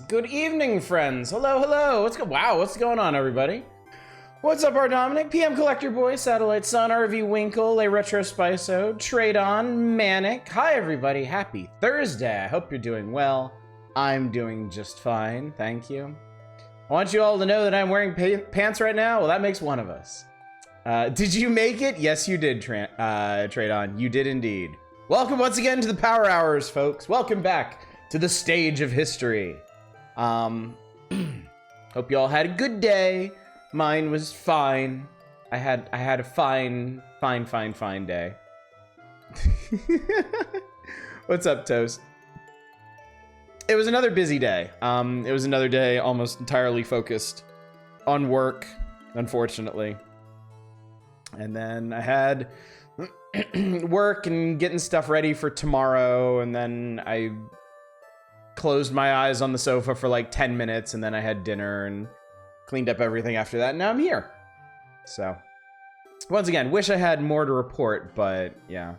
Good evening, friends. Hello, hello. What's going on, everybody? What's up, R. Dominic, PM Collector Boy, Satellite Sun, RV Winkle, A Retro Spiso, Tradon, Manic. Hi, everybody. Happy Thursday. I hope you're doing well. I'm doing just fine. Thank you. I want you all to know that I'm wearing pants right now. Well, that makes one of us. Did you make it? Yes, you did, Tradon. You did indeed. Welcome once again to the Power Hours, folks. Welcome back to the stage of history. Hope you all had a good day. Mine was fine. I had a fine day. What's up, Toast? It was another busy day. It was another day almost entirely focused on work, unfortunately. And then I had work and getting stuff ready for tomorrow, and then I closed my eyes on the sofa for like 10 minutes, and then I had dinner and cleaned up everything after that, and now I'm here. So, once again, wish I had more to report, but yeah,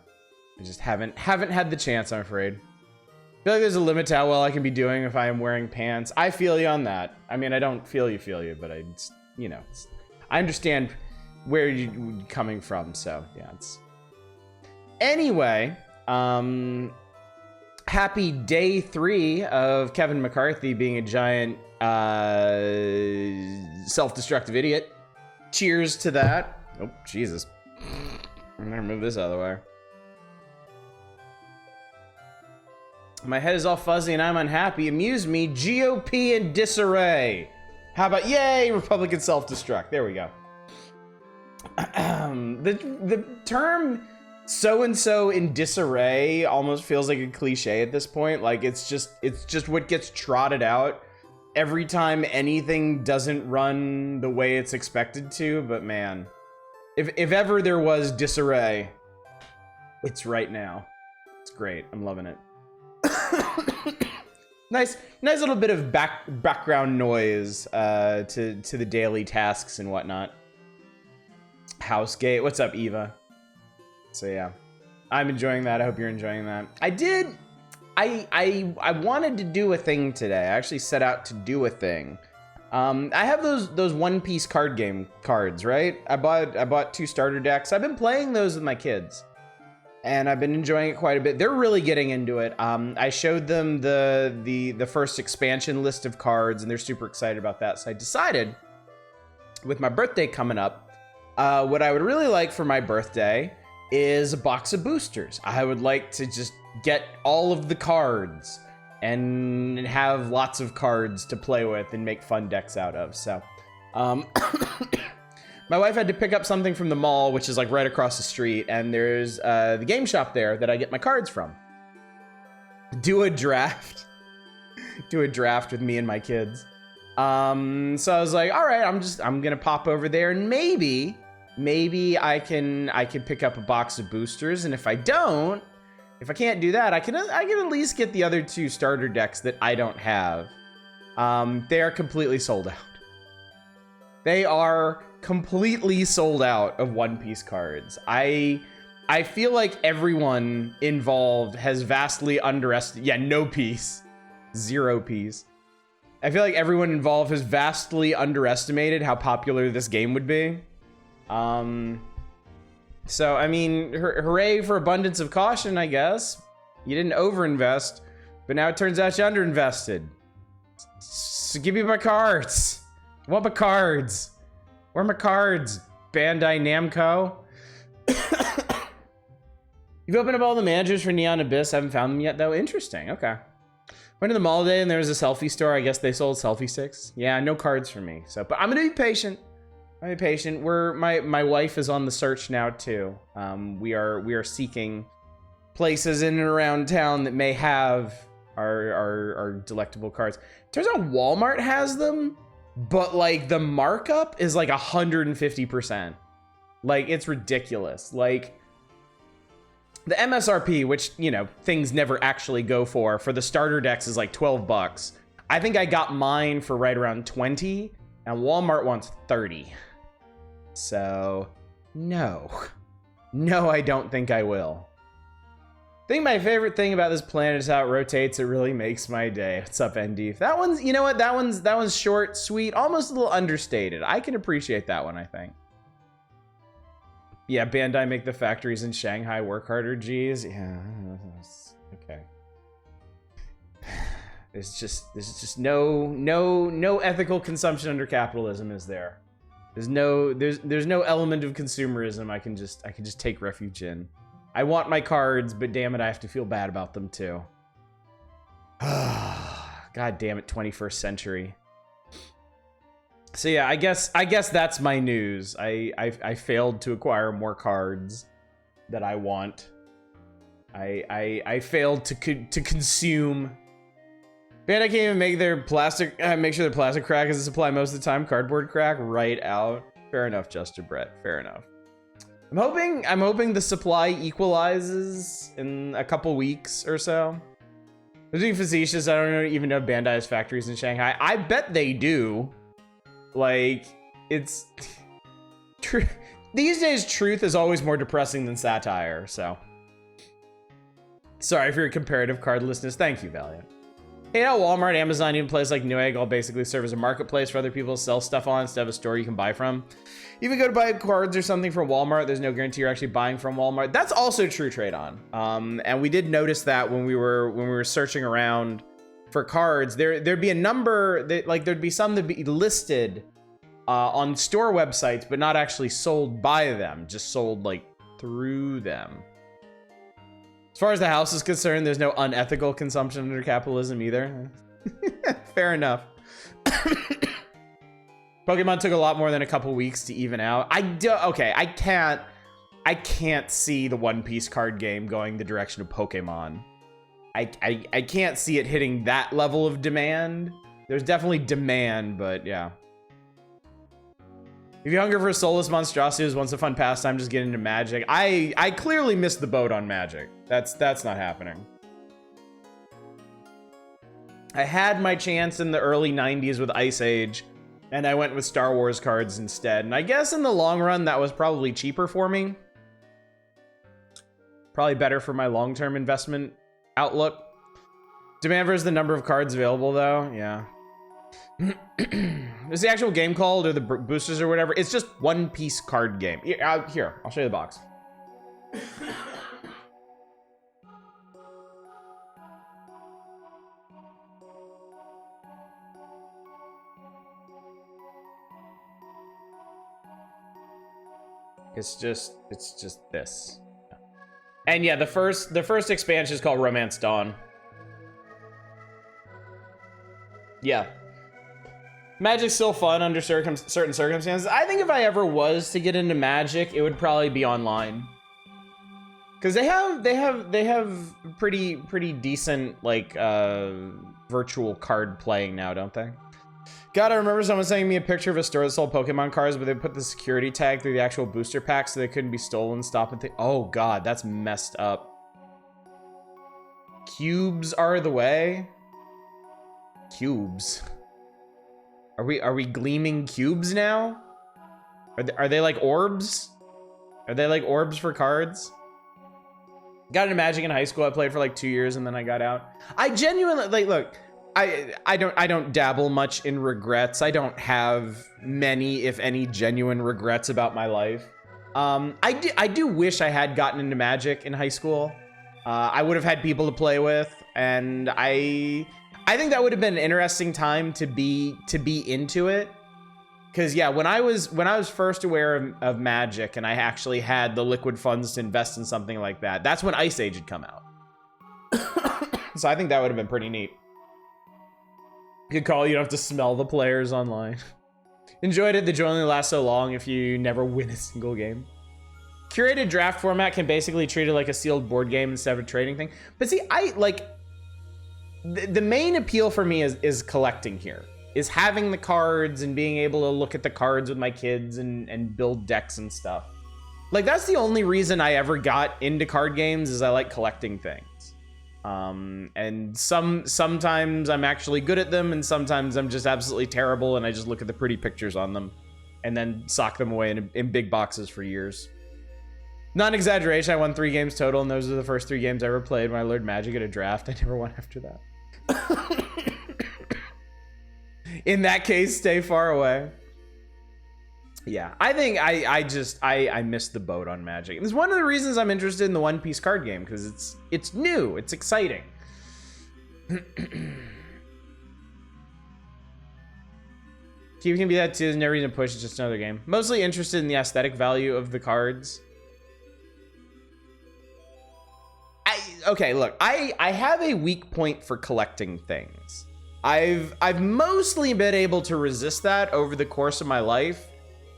I just haven't had the chance, I'm afraid. I feel like there's a limit to how well I can be doing if I am wearing pants. I feel you on that. I mean, I don't feel you, but I understand where you're coming from, so yeah, Anyway, happy day 3 of Kevin McCarthy being a giant self-destructive idiot. Cheers to that. Oh, Jesus. I'm gonna move this out of the way. My head is all fuzzy and I'm unhappy. Amuse me, GOP in disarray. How about, yay, Republican self-destruct. There we go. The term so-and-so in disarray almost feels like a cliche at this point. Like, it's just what gets trotted out every time anything doesn't run the way it's expected to. But man, if ever there was disarray, it's right now. It's great. I'm loving it. nice little bit of background noise to the daily tasks and whatnot. Housegate. What's up, Eva? So yeah, I'm enjoying that. I hope you're enjoying that. I wanted to do a thing today. I actually set out to do a thing. I have those One Piece card game cards, right? I bought 2 starter decks. I've been playing those with my kids, and I've been enjoying it quite a bit. They're really getting into it. I showed them the first expansion list of cards, and they're super excited about that. So I decided, with my birthday coming up, what I would really like for my birthday is a box of boosters. I would like to just get all of the cards and have lots of cards to play with and make fun decks out of. So, my wife had to pick up something from the mall, which is like right across the street, and there's the game shop there that I get my cards from. Do a draft with me and my kids. So I was like, all right, I'm gonna pop over there and maybe I can pick up a box of boosters, and if I can't do that, I can at least get the other 2 starter decks that I don't have. They are completely sold out. They are completely sold out of One Piece cards. I feel like everyone involved has vastly underestimated. Yeah, no piece, 0 piece. I feel like everyone involved has vastly underestimated how popular this game would be. So, I mean, hooray for abundance of caution, I guess. You didn't overinvest, but now it turns out you underinvested. So give me my cards. I want my cards. Where are my cards? Bandai Namco. You've opened up all the managers for Neon Abyss. I haven't found them yet, though. Interesting. Okay. Went to the mall today and there was a selfie store. I guess they sold selfie sticks. Yeah, no cards for me. So, but I'm gonna be patient. I'm patient. My wife is on the search now too. We are seeking places in and around town that may have our delectable cards. Turns out Walmart has them, but like the markup is like 150%. Like, it's ridiculous. Like, the MSRP, which, you know, things never actually go for the starter decks is like $12. I think I got mine for right around 20, and Walmart wants 30. So, no, I don't think I will. think my favorite thing about this planet is how it rotates. It really makes my day. What's up, ND? That one's, you know what? That one's short, sweet, almost a little understated. I can appreciate that one, I think. Yeah, Bandai make the factories in Shanghai work harder, geez. Yeah, okay. There's just no ethical consumption under capitalism, is there? There's no element of consumerism I can just take refuge in. I want my cards, but damn it, I have to feel bad about them too. God damn it, 21st century. So yeah, I guess that's my news. I failed to acquire more cards that I want. I failed to consume. Man, I can't even make their plastic. Make sure their plastic crack is a supply most of the time. Cardboard crack right out. Fair enough, Juster Brett. Fair enough. I'm hoping the supply equalizes in a couple weeks or so. I'm being facetious. I don't even know if Bandai has factories in Shanghai. I bet they do. Like, it's these days truth is always more depressing than satire, so sorry for your comparative cardlessness. Thank you, Valiant. Hey, now Walmart, Amazon, even places like Newegg all basically serve as a marketplace for other people to sell stuff on instead of a store you can buy from. Even go to buy cards or something from Walmart, there's no guarantee you're actually buying from Walmart. That's also true, Trade On. And we did notice that when we were searching around for cards, there'd be a number that, like, there'd be some that be listed on store websites, but not actually sold by them, just sold like through them. As far as the house is concerned, there's no unethical consumption under capitalism either. Fair enough. Pokemon took a lot more than a couple weeks to even out. Okay, I can't see the One Piece card game going the direction of Pokemon. I can't see it hitting that level of demand. There's definitely demand, but yeah. If you hunger for soulless monstrosities, once a fun pastime, just get into Magic. I clearly missed the boat on Magic. That's not happening. I had my chance in the early 90s with Ice Age, and I went with Star Wars cards instead. And I guess in the long run, that was probably cheaper for me. Probably better for my long-term investment outlook. Demand versus the number of cards available, though. Yeah. Is the actual game called, or the boosters or whatever? It's just One Piece card game. Here, I'll show you the box. It's just this. And yeah, the first expansion is called Romance Dawn. Yeah. Magic's still fun under certain circumstances. I think if I ever was to get into Magic, it would probably be online. Cause they have pretty decent, like, virtual card playing now, don't they? God, I remember someone sending me a picture of a store that sold Pokemon cards, but they put the security tag through the actual booster pack so they couldn't be stolen, stop and think. Oh God, that's messed up. Cubes are the way. Cubes. Are we gleaming cubes now? Are they like orbs? Are they like orbs for cards? Got into Magic in high school. I played for like 2 years and then I got out. I genuinely, like, look, I don't dabble much in regrets. I don't have many, if any, genuine regrets about my life. I do wish I had gotten into Magic in high school. I would have had people to play with, and I think that would have been an interesting time to be into it. Cause yeah, when I was first aware of Magic and I actually had the liquid funds to invest in something like that, that's when Ice Age had come out. So I think that would have been pretty neat. Good call, you don't have to smell the players online. Enjoyed it, the joy only lasts so long if you never win a single game. Curated draft format can basically treat it like a sealed board game instead of a trading thing. But see, the main appeal for me is collecting here. Is having the cards and being able to look at the cards with my kids and build decks and stuff. Like, that's the only reason I ever got into card games, is I like collecting things. And sometimes I'm actually good at them, and sometimes I'm just absolutely terrible and I just look at the pretty pictures on them and then sock them away in big boxes for years. Non-exaggeration, I won 3 games total, and those are the first 3 games I ever played when I learned Magic at a draft. I never won after that. In that case, stay far away. Yeah, I think I missed the boat on Magic. It's one of the reasons I'm interested in the One Piece card game, because it's new, it's exciting. Keep can be that too. There's no reason to push. It's just another game. Mostly interested in the aesthetic value of the cards. Okay, look, I have a weak point for collecting things. I've mostly been able to resist that over the course of my life,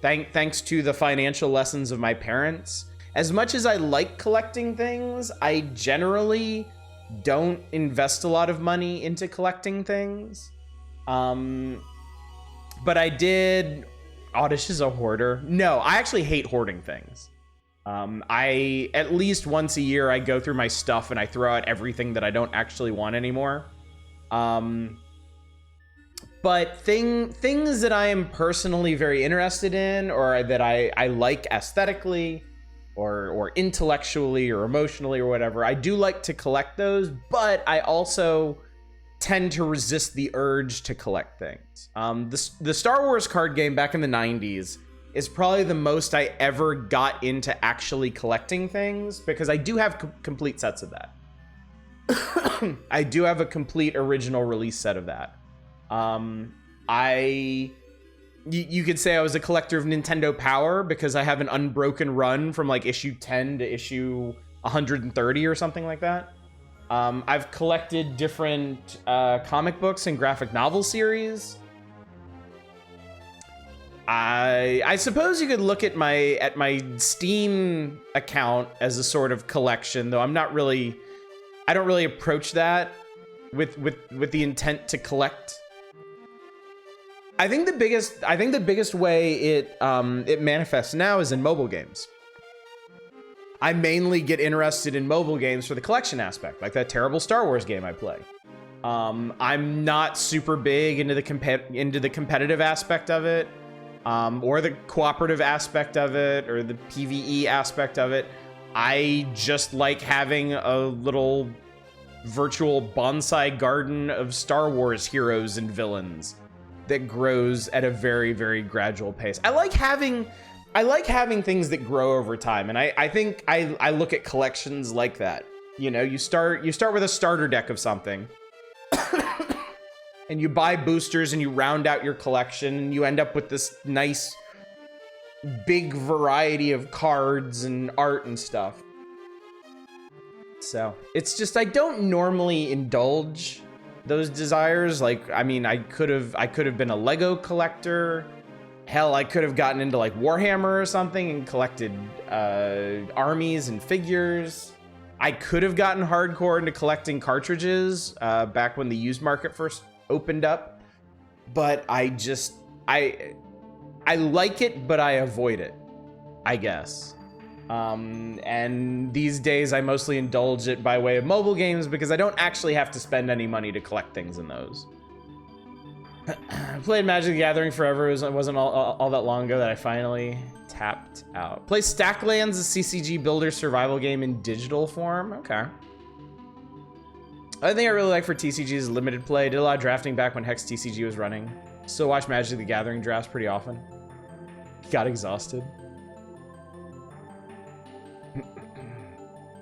thanks to the financial lessons of my parents. As much as I like collecting things, I generally don't invest a lot of money into collecting things. But I did. Oddish is a hoarder. No, I actually hate hoarding things. I at least once a year I go through my stuff and I throw out everything that I don't actually want anymore. But things that I am personally very interested in, or that I like aesthetically, or intellectually, or emotionally, or whatever, I do like to collect those. But I also tend to resist the urge to collect things. The Star Wars card game back in the 90s is probably the most I ever got into actually collecting things, because I do have complete sets of that. I do have a complete original release set of that. You could say I was a collector of Nintendo Power, because I have an unbroken run from like issue 10 to issue 130 or something like that. I've collected different comic books and graphic novel series. I suppose you could look at my Steam account as a sort of collection, though I don't really approach that with the intent to collect. I think the biggest way it manifests now is in mobile games. I mainly get interested in mobile games for the collection aspect, like that terrible Star Wars game I play. I'm not super big into the competitive aspect of it, or the cooperative aspect of it, or the PvE aspect of it. I just like having a little virtual bonsai garden of Star Wars heroes and villains that grows at a very, very gradual pace. I like having things that grow over time, and I think I look at collections like that. You know, you start with a starter deck of something, and you buy boosters and you round out your collection, and you end up with this nice big variety of cards and art and stuff. So it's just, I don't normally indulge those desires. Like, I mean, I could have been a Lego collector. Hell, I could have gotten into like Warhammer or something and collected armies and figures. I could have gotten hardcore into collecting cartridges back when the used market first opened up. But I like it, but I avoid it, I guess. And these days I mostly indulge it by way of mobile games, because I don't actually have to spend any money to collect things in those. I played Magic the Gathering forever. It wasn't all that long ago that I finally tapped out. Play Stacklands, a CCG builder survival game in digital form. Okay. Other thing I really like for TCG is limited play. Did a lot of drafting back when Hex TCG was running. Still watch Magic the Gathering drafts pretty often. Got exhausted.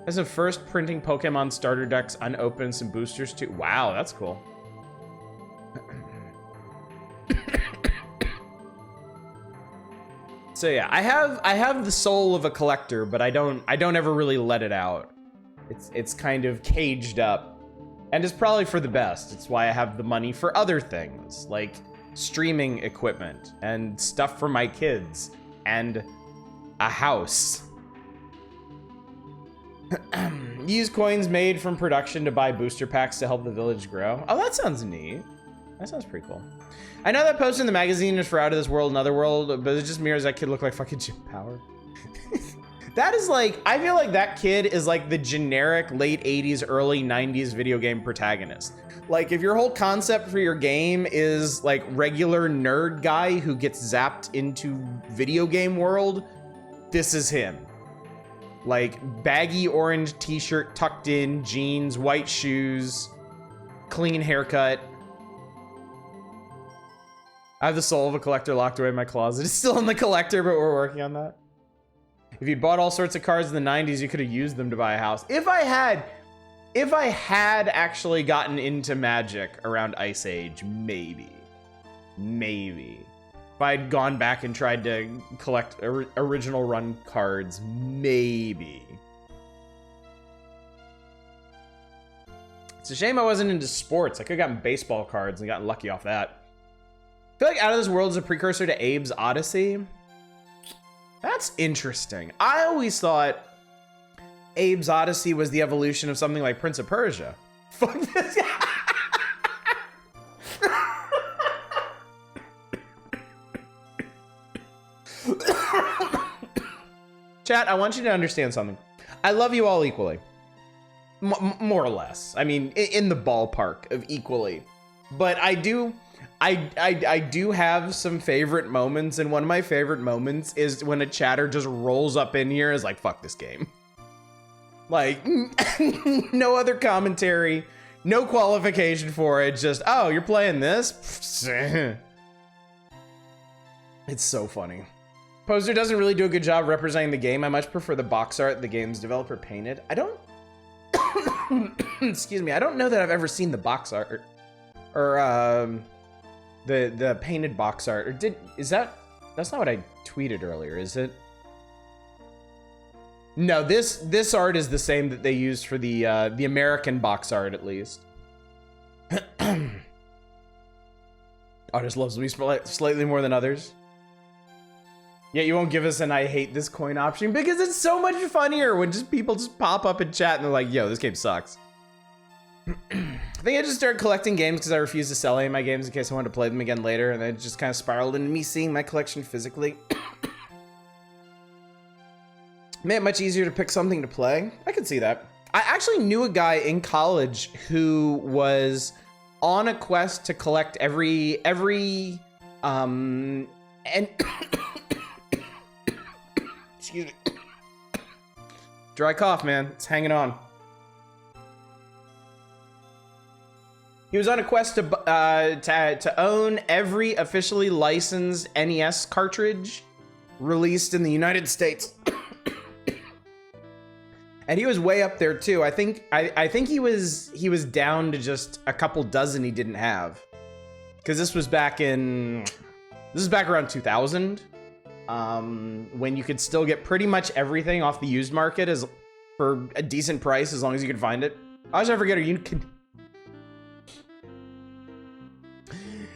As of first printing Pokemon starter decks unopened, some boosters too. Wow, that's cool. So yeah, I have the soul of a collector, but I don't ever really let it out. It's kind of caged up, and it's probably for the best. It's why I have the money for other things, like streaming equipment and stuff for my kids and a house. Use coins made from production to buy booster packs to help the village grow. Oh, that sounds neat. That sounds pretty cool. I know that post in the magazine is for Out of This World, Another World, but it just mirrors that kid look like fucking Jim Power. That is like, I feel like that kid is like the generic late 80s, early 90s video game protagonist. Like, if your whole concept for your game is like regular nerd guy who gets zapped into video game world, this is him. Like baggy orange t-shirt tucked in, jeans, white shoes, clean haircut. I have the soul of a collector locked away in my closet. It's still in the collector, but we're working on that. If you'd bought all sorts of cards in the 90s, you could have used them to buy a house. If I had actually gotten into Magic around Ice Age, maybe. If I'd gone back and tried to collect original run cards, maybe. It's a shame I wasn't into sports. I could have gotten baseball cards and gotten lucky off that. I feel like Out of This World is a precursor to Abe's Odyssey. That's interesting. I always thought Abe's Odyssey was the evolution of something like Prince of Persia. Fuck this guy. Chat, I want you to understand something. I love you all equally. More or less. I mean, in the ballpark of equally. But I do have some favorite moments, and one of my favorite moments is when a chatter just rolls up in here and is like, fuck this game. Like, no other commentary, no qualification for it, just, oh, you're playing this? It's so funny. Poser doesn't really do a good job representing the game. I much prefer the box art the game's developer painted. I don't... Excuse me, I don't know that I've ever seen the box art. Or, the painted box art. Or that's not what I tweeted earlier, is it? No, this art is the same that they used for the American box art, at least. Artist loves me slightly more than others. Yeah, you won't give us an I hate this coin option because it's so much funnier when people just pop up in chat and they're like, yo, this game sucks. I think I just started collecting games because I refused to sell any of my games in case I wanted to play them again later, and then it just kind of spiraled into me seeing my collection physically. Made it much easier to pick something to play. I could see that. I actually knew a guy in college who was on a quest to collect every and excuse me. Dry cough, man. It's hanging on. He was on a quest to own every officially licensed NES cartridge released in the United States. And he was way up there too. I think he was down to just a couple dozen he didn't have. Cause this was back around 2000. When you could still get pretty much everything off the used market for a decent price as long as you could find it. I always never forget you can.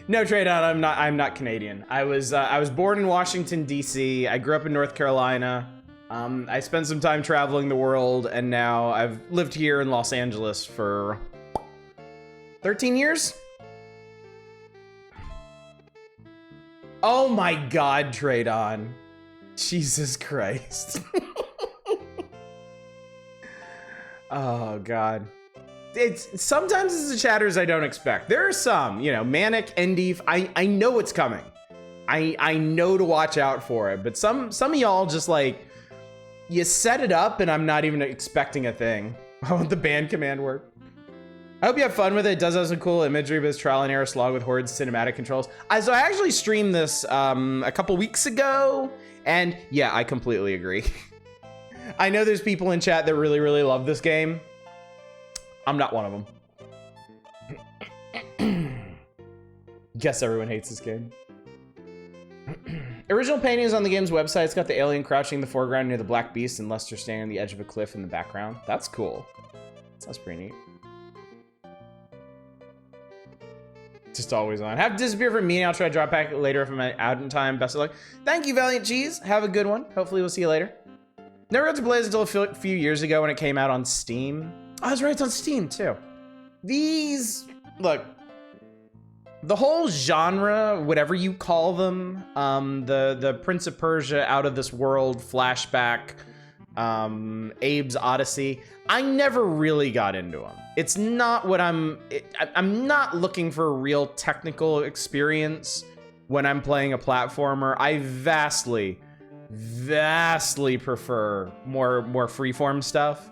No, trade on. I'm not Canadian. I was born in Washington D.C. I grew up in North Carolina. I spent some time traveling the world, and now I've lived here in Los Angeles for 13 years. Oh my God, trade on. Jesus Christ. Oh God. Sometimes it's the chatters I don't expect. There are some, Manic, Endeef. I know it's coming. I know to watch out for it. But some of y'all just like, you set it up and I'm not even expecting a thing. I want the band command word. I hope you have fun with it. It does have some cool imagery, but it's trial and error slog with Horde's cinematic controls. So I actually streamed this a couple weeks ago, and yeah, I completely agree. I know there's people in chat that really, really love this game. I'm not one of them. Guess everyone hates this game. Original painting is on the game's website. It's got the alien crouching in the foreground near the Black Beast and Lester standing on the edge of a cliff in the background. That's cool. That's pretty neat. Just always on. Have to disappear from me, and I'll try to drop back later if I'm out in time. Best of luck. Thank you, Valiant Cheese. Have a good one. Hopefully we'll see you later. Never got to play this until a few years ago when it came out on Steam. Oh, that's right, it's on Steam too. Look, the whole genre, whatever you call them, the Prince of Persia, Out of This World, Flashback, Abe's Odyssey, I never really got into them. It's not what I'm not looking for a real technical experience when I'm playing a platformer. I vastly vastly prefer more freeform stuff.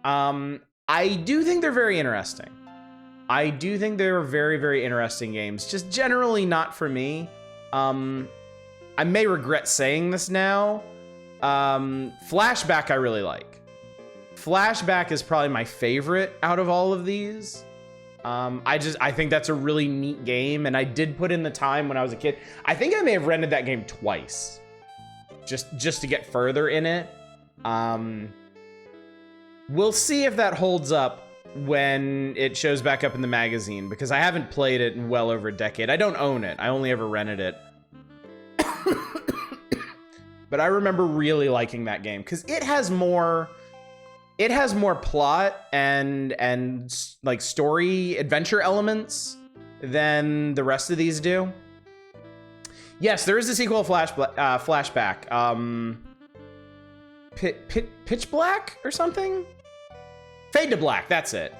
I do think they're very interesting. I do think they're very, very interesting games. Just generally not for me. I may regret saying this now. Flashback I really like. Flashback is probably my favorite out of all of these. I think that's a really neat game, and I did put in the time when I was a kid. I think I may have rented that game twice, just to get further in it. We'll see if that holds up when it shows back up in the magazine, because I haven't played it in well over a decade. I don't own it. I only ever rented it. But I remember really liking that game because it has more plot and like story adventure elements than the rest of these do. Yes, there is a sequel, Flashback. Pitch Black or something? Fade to Black, that's it.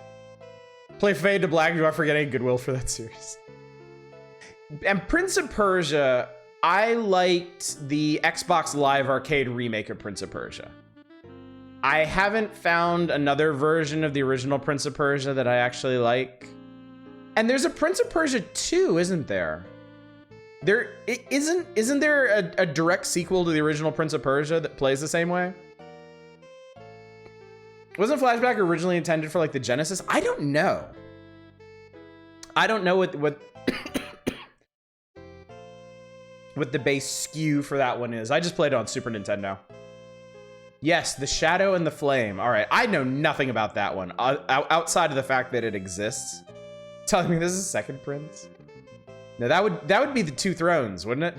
Play Fade to Black. Do I forget any goodwill for that series? And Prince of Persia, I liked the Xbox Live Arcade remake of Prince of Persia. I haven't found another version of the original Prince of Persia that I actually like. And there's a Prince of Persia 2, isn't there? Isn't there a direct sequel to the original Prince of Persia that plays the same way? Wasn't Flashback originally intended for like the Genesis? I don't know. I don't know what what the base SKU for that one is. I just played it on Super Nintendo. Yes, The Shadow and the Flame. All right, I know nothing about that one outside of the fact that it exists. Telling me this is Second Prince? No, that would be the Two Thrones, wouldn't it?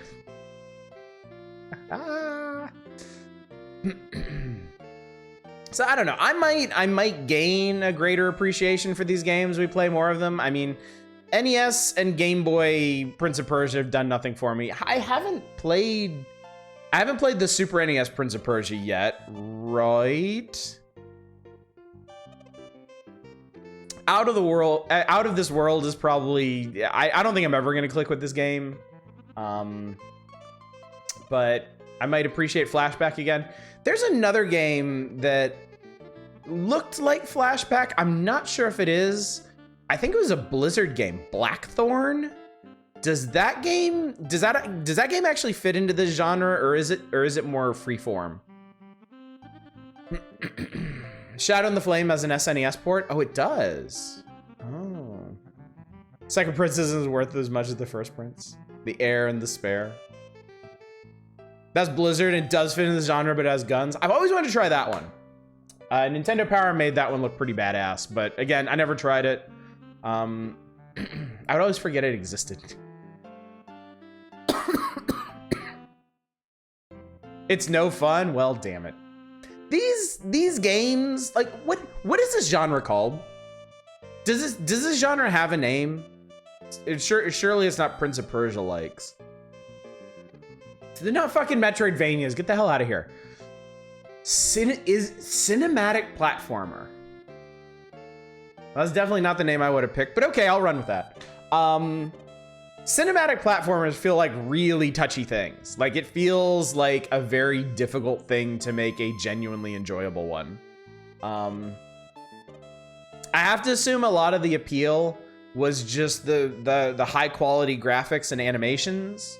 So I don't know. I might gain a greater appreciation for these games. We play more of them. I mean, NES and Game Boy Prince of Persia have done nothing for me. I haven't played the Super NES Prince of Persia yet, right? Out of this world is probably, I don't think I'm ever gonna click with this game. But I might appreciate Flashback again. There's another game that looked like Flashback. I'm not sure if it is. I think it was a Blizzard game, Blackthorn. Does that game actually fit into this genre, or is it more freeform? Shadow and the Flame as an SNES port? Oh, it does. Oh. Second Prince isn't worth as much as the first Prince. The Heir and the Spare. That's Blizzard. It does fit in the genre, but it has guns. I've always wanted to try that one. Nintendo Power made that one look pretty badass, but again, I never tried it. I would always forget it existed. It's no fun. Well, damn it. These games, like, what is this genre called? Does this genre have a name? Surely it's not Prince of Persia likes. They're not fucking Metroidvanias. Get the hell out of here. Cinematic platformer. That's definitely not the name I would have picked, but okay, I'll run with that. Cinematic platformers feel like really touchy things. Like, it feels like a very difficult thing to make a genuinely enjoyable one. I have to assume a lot of the appeal was just the high quality graphics and animations.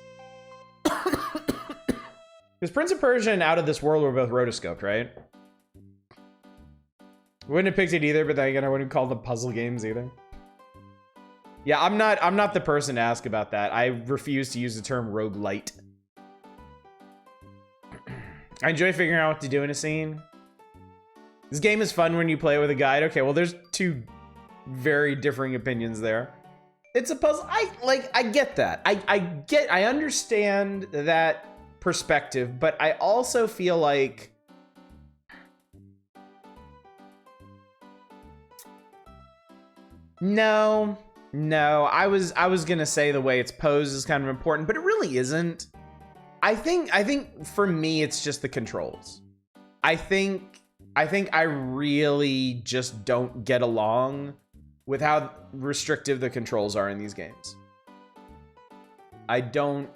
Because Prince of Persia and Out of This World were both rotoscoped, right? Wouldn't have picked it either, but then again, I wouldn't call them puzzle games either. Yeah, I'm not the person to ask about that. I refuse to use the term roguelite. I enjoy figuring out what to do in a scene. This game is fun when you play it with a guide. Okay, well, there's two very differing opinions there. It's a puzzle. I get that. I understand that perspective, but I also feel like no, I was gonna say the way it's posed is kind of important, but it really isn't. I think for me it's just the controls. I think I really just don't get along with how restrictive the controls are in these games. I don't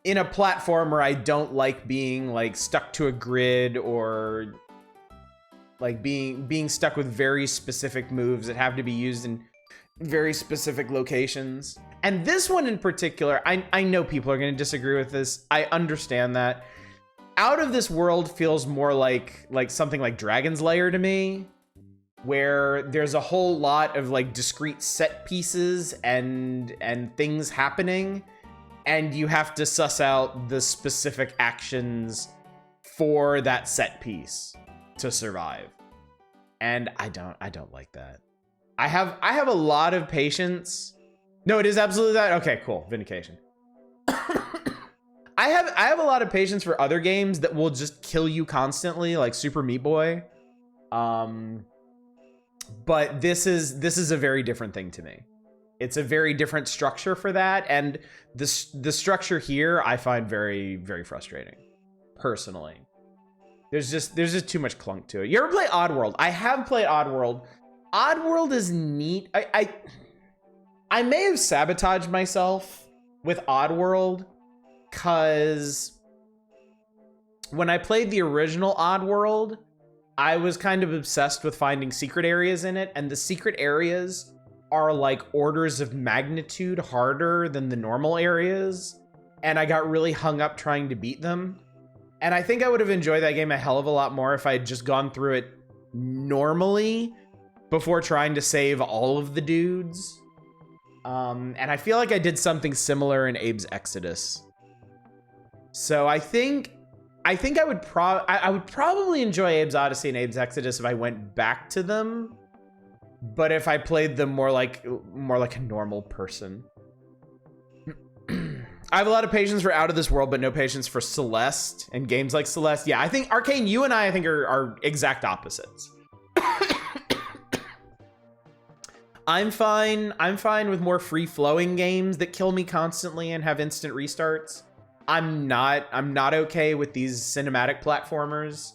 in a platformer, I don't like being like stuck to a grid or like being stuck with very specific moves that have to be used in very specific locations. And this one in particular, I know people are going to disagree with this. I understand that. Out of This World feels more like something like Dragon's Lair to me, where there's a whole lot of like discrete set pieces and things happening, and you have to suss out the specific actions for that set piece to survive. And I don't like that. I have a lot of patience. No, it is absolutely that. Okay, cool. Vindication. I have a lot of patience for other games that will just kill you constantly, like Super Meat Boy. But this is a very different thing to me. It's a very different structure for that, and the structure here I find very, very frustrating, personally. There's just too much clunk to it. You ever play Oddworld? I have played Oddworld. Oddworld is neat. I may have sabotaged myself with Oddworld, because when I played the original Oddworld, I was kind of obsessed with finding secret areas in it, and the secret areas are like orders of magnitude harder than the normal areas, and I got really hung up trying to beat them. And I think I would have enjoyed that game a hell of a lot more if I had just gone through it normally before trying to save all of the dudes. And I feel like I did something similar in Abe's Exodus. So I think I would probably enjoy Abe's Odyssey and Abe's Exodus if I went back to them, but if I played them more like a normal person. I have a lot of patience for Out of This World, but no patience for Celeste and games like Celeste. Yeah, I think Arcane, you and I think are exact opposites. I'm fine with more free-flowing games that kill me constantly and have instant restarts. I'm not okay with these cinematic platformers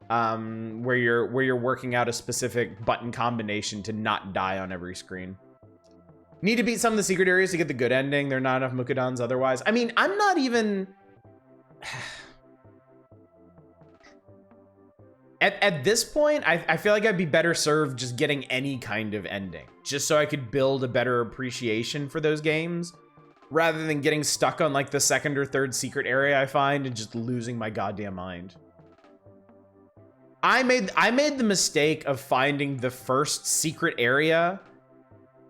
where you're working out a specific button combination to not die on every screen. Need to beat some of the secret areas to get the good ending. There are not enough Mukadons otherwise. I mean, I'm not even... At this point, I feel like I'd be better served just getting any kind of ending, just so I could build a better appreciation for those games, rather than getting stuck on like the second or third secret area I find and just losing my goddamn mind. I made the mistake of finding the first secret area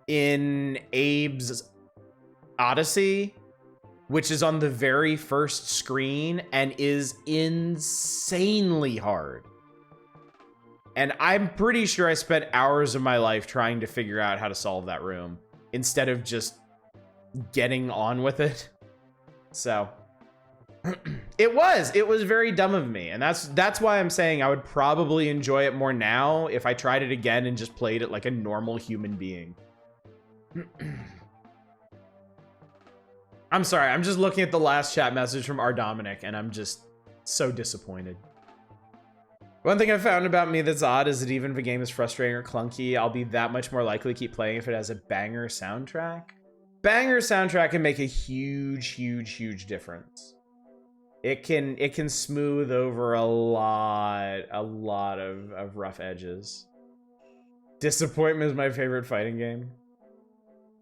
in Abe's Odyssey, which is on the very first screen and is insanely hard. And I'm pretty sure I spent hours of my life trying to figure out how to solve that room instead of just getting on with it. So it was very dumb of me. And that's why I'm saying I would probably enjoy it more now if I tried it again and just played it like a normal human being. I'm sorry, I'm just looking at the last chat message from R. Dominic and I'm just so disappointed. One thing I found about me that's odd is that even if a game is frustrating or clunky, I'll be that much more likely to keep playing if it has a banger soundtrack. Banger soundtrack can make a huge, huge, huge difference. It can smooth over a lot of rough edges. Disappointment is my favorite fighting game.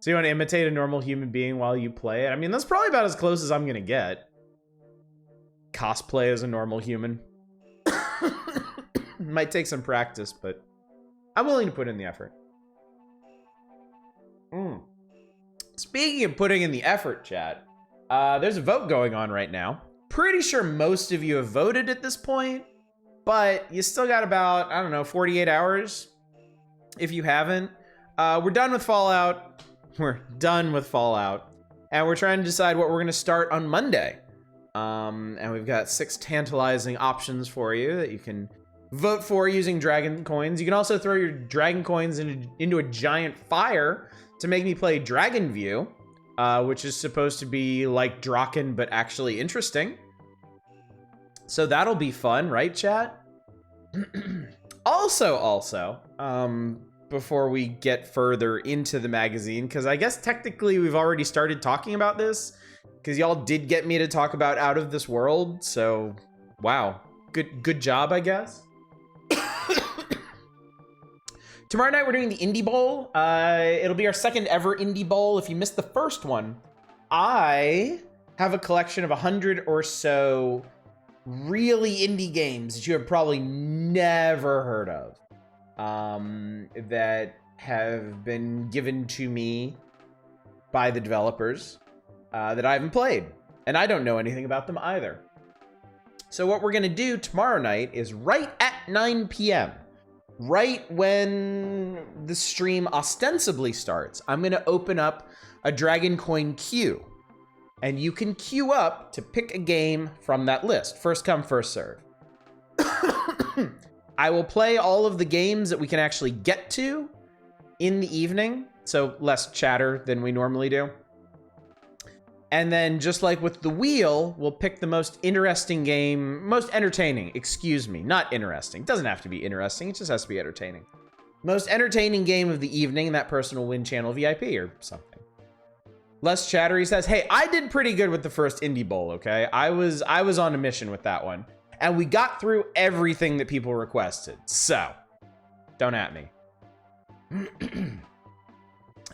So you want to imitate a normal human being while you play it? I mean, that's probably about as close as I'm gonna get. Cosplay as a normal human. Might take some practice, but I'm willing to put in the effort. Speaking of putting in the effort, chat, there's a vote going on right now. Pretty sure most of you have voted at this point, but you still got about, I don't know, 48 hours if you haven't. We're done with Fallout. We're done with Fallout. And we're trying to decide what we're going to start on Monday. And we've got 6 tantalizing options for you that you can vote for using Dragon Coins. You can also throw your Dragon Coins into a giant fire to make me play Dragon View, which is supposed to be like Draken, but actually interesting. So that'll be fun, right, chat? Also, before we get further into the magazine, because I guess technically we've already started talking about this, because y'all did get me to talk about Out of This World. So, wow, good job, I guess. Tomorrow night we're doing the Indie Bowl. It'll be our second ever Indie Bowl. If you missed the first one, I have a collection of 100 or so really indie games that you have probably never heard of, that have been given to me by the developers, that I haven't played, and I don't know anything about them either. So what we're gonna do tomorrow night is right at 9 p.m., right when the stream ostensibly starts, I'm gonna open up a Dragon Coin queue, and you can queue up to pick a game from that list. First come, first serve. I will play all of the games that we can actually get to in the evening, so less chatter than we normally do. And then, just like with the wheel, we'll pick the most interesting game, most entertaining, excuse me, not interesting. It doesn't have to be interesting, it just has to be entertaining. Most entertaining game of the evening, and that person will win channel VIP or something. Less chattery says, hey, I did pretty good with the first Indie Bowl, okay? I was on a mission with that one. And we got through everything that people requested. So, don't at me.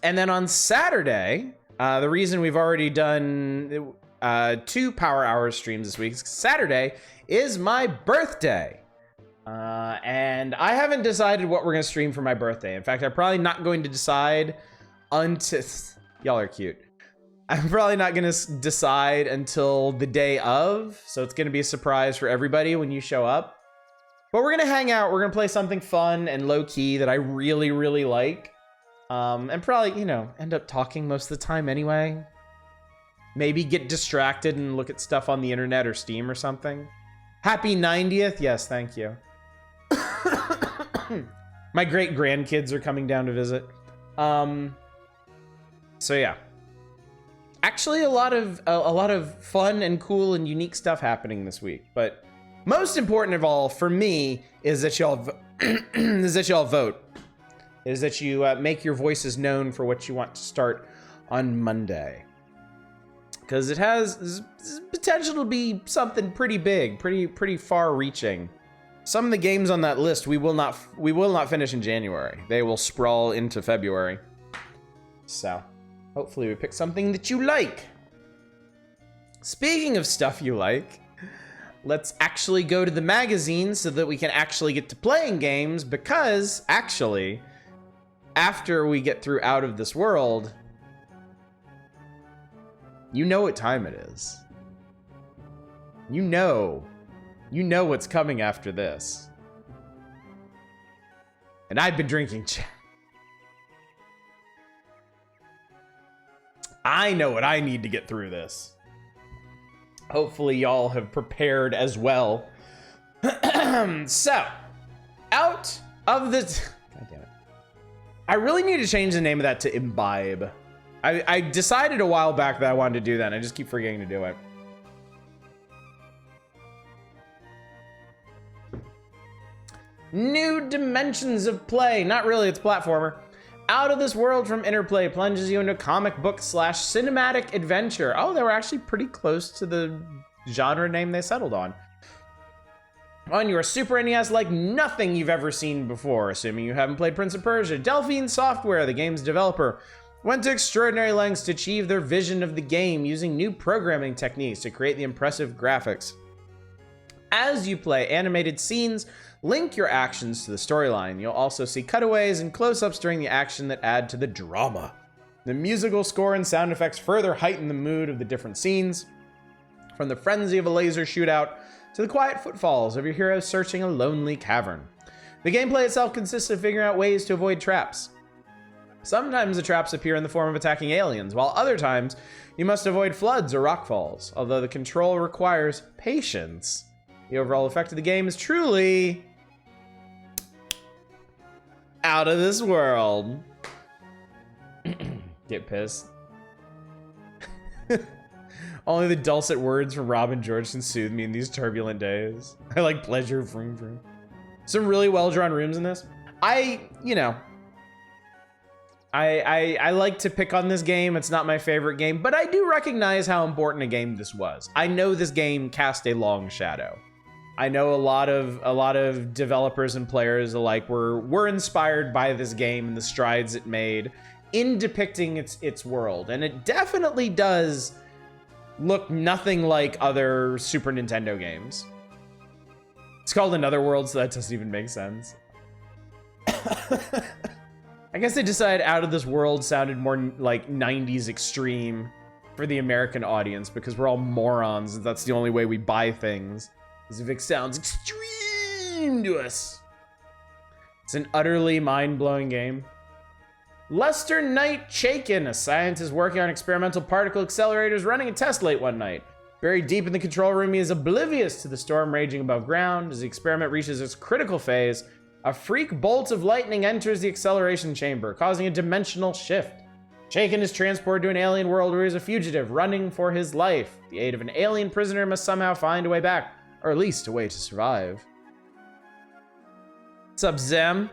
And then on Saturday, the reason we've already done 2 Power Hours streams this week is Saturday is my birthday. And I haven't decided what we're going to stream for my birthday. In fact, I'm probably not going to decide until... Y'all are cute. I'm probably not going to decide until the day of, so it's going to be a surprise for everybody when you show up. But we're going to hang out. We're going to play something fun and low-key that I really, really like. And probably, you know, end up talking most of the time anyway. Maybe get distracted and look at stuff on the internet or Steam or something. Happy 90th. Yes, thank you. My great-grandkids are coming down to visit. So yeah. Actually, a lot of fun and cool and unique stuff happening this week. But most important of all for me is that y'all vote. Is that you make your voices known for what you want to start on Monday, because it has potential to be something pretty big, pretty far-reaching. Some of the games on that list we will not finish in January. They will sprawl into February. So. Hopefully we pick something that you like. Speaking of stuff you like, let's actually go to the magazine so that we can actually get to playing games, because actually, after we get through Out of This World, you know what time it is. You know what's coming after this. And I've been drinking I know what I need to get through this. Hopefully y'all have prepared as well. So, Out of This... God damn it. I really need to change the name of that to Imbibe. I decided a while back that I wanted to do that, and I just keep forgetting to do it. New dimensions of play. Not really, it's a platformer. Out of This World from Interplay plunges you into comic book / cinematic adventure. Oh, they were actually pretty close to the genre name they settled on. On your Super NES like nothing you've ever seen before, assuming you haven't played Prince of Persia. Delphine Software, the game's developer, went to extraordinary lengths to achieve their vision of the game using new programming techniques to create the impressive graphics. As you play animated scenes, link your actions to the storyline. You'll also see cutaways and close-ups during the action that add to the drama. The musical score and sound effects further heighten the mood of the different scenes, from the frenzy of a laser shootout to the quiet footfalls of your heroes searching a lonely cavern. The gameplay itself consists of figuring out ways to avoid traps. Sometimes the traps appear in the form of attacking aliens, while other times you must avoid floods or rockfalls, although the control requires patience. The overall effect of the game is truly out of this world. Get pissed. Only the dulcet words from Rob and George can soothe me in these turbulent days. I like pleasure, vroom vroom. Some really well-drawn rooms in this. I like to pick on this game. It's not my favorite game, but I do recognize how important a game this was. I know this game cast a long shadow. I know a lot of developers and players alike were inspired by this game and the strides it made in depicting its world, and it definitely does look nothing like other Super Nintendo games. It's called Another World, so that doesn't even make sense. I guess they decided Out of This World sounded more like 90s extreme for the American audience because we're all morons and that's the only way we buy things, is if it sounds extreme to us. It's an utterly mind-blowing game. Lester Knight Chaikin, a scientist working on experimental particle accelerators, running a test late one night. Buried deep in the control room, he is oblivious to the storm raging above ground. As the experiment reaches its critical phase, a freak bolt of lightning enters the acceleration chamber, causing a dimensional shift. Chaikin is transported to an alien world where he is a fugitive, running for his life. The aid of an alien prisoner must somehow find a way back, or at least a way to survive. What's up, Zem?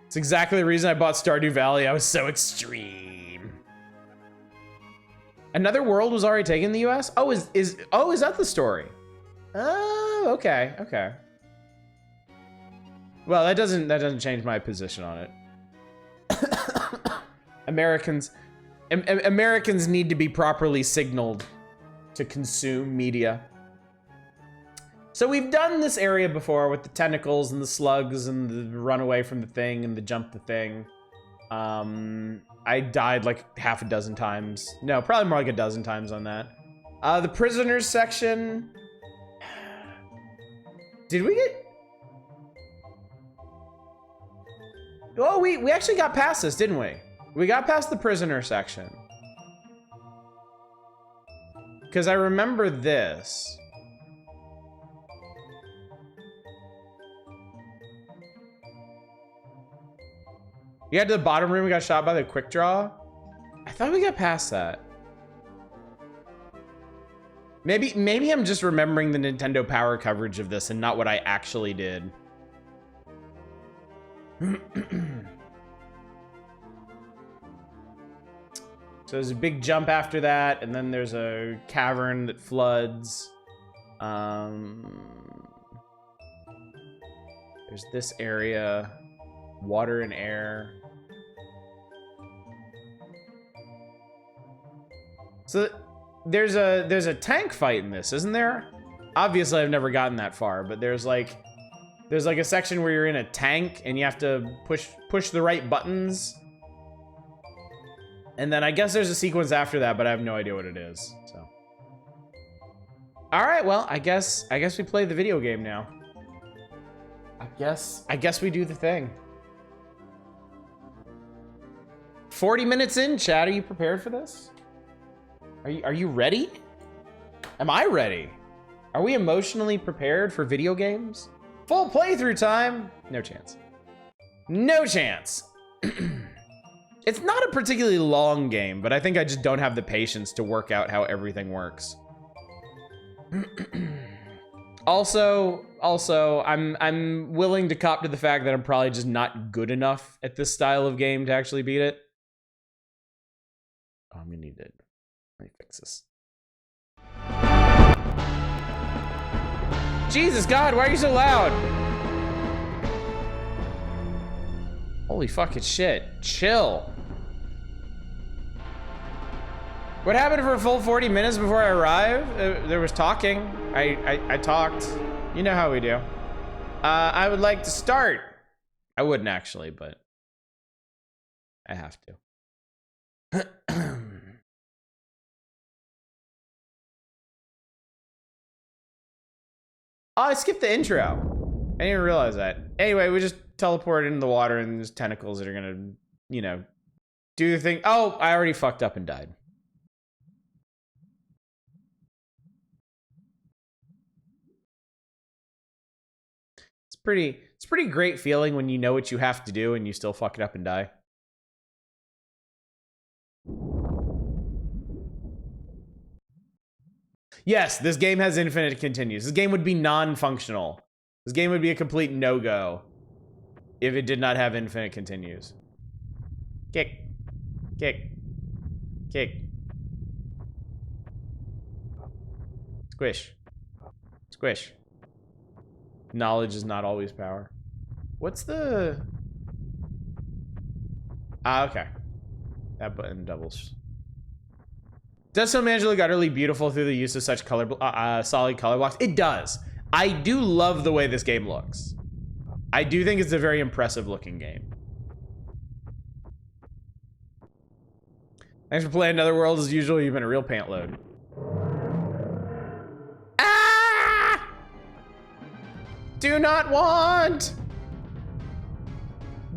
It's exactly the reason I bought Stardew Valley. I was so extreme. Another World was already taken in the US? Oh, is that the story? Oh, okay, okay. Well, that doesn't change my position on it. Americans need to be properly signaled to consume media. So we've done this area before with the tentacles and the slugs and the run away from the thing and the jump the thing. I died like half a dozen times. No, probably more like a dozen times on that. The prisoners section. Did we get... Oh, we actually got past this, didn't we? We got past the prisoner section. Because I remember this. You got to the bottom room, we got shot by the quick draw? I thought we got past that. Maybe I'm just remembering the Nintendo Power coverage of this and not what I actually did. So there's a big jump after that, and then there's a cavern that floods. There's this area, water and air. So there's a tank fight in this, isn't there? Obviously, I've never gotten that far, but there's like a section where you're in a tank and you have to push the right buttons. And then I guess there's a sequence after that, but I have no idea what it is. So, all right, well, I guess we play the video game now. I guess we do the thing. 40 minutes in, chat. Are you prepared for this? Are you ready? Am I ready? Are we emotionally prepared for video games? Full playthrough time? No chance. No chance. It's not a particularly long game, but I think I just don't have the patience to work out how everything works. Also, I'm willing to cop to the fact that I'm probably just not good enough at this style of game to actually beat it. Oh, I'm gonna need it. Let me fix this. Jesus God, why are you so loud? Holy fucking shit. Chill. What happened for a full 40 minutes before I arrived? There was talking. I talked. You know how we do. I would like to start. I wouldn't actually, but I have to. Oh, I skipped the intro. I didn't even realize that. Anyway, we just teleported into the water and there's tentacles that are gonna, you know, do the thing. Oh, I already fucked up and died. It's pretty great feeling when you know what you have to do and you still fuck it up and die. Yes, this game has infinite continues. This game would be non-functional. This game would be a complete no-go if it did not have infinite continues. Kick. Kick. Kick. Squish. Squish. Knowledge is not always power. What's the... Ah, okay. That button doubles. Does so manage to look utterly beautiful through the use of such solid color blocks? It does. I do love the way this game looks. I do think it's a very impressive looking game. Thanks for playing Another World. As usual, you've been a real pant load. Ah! Do not want!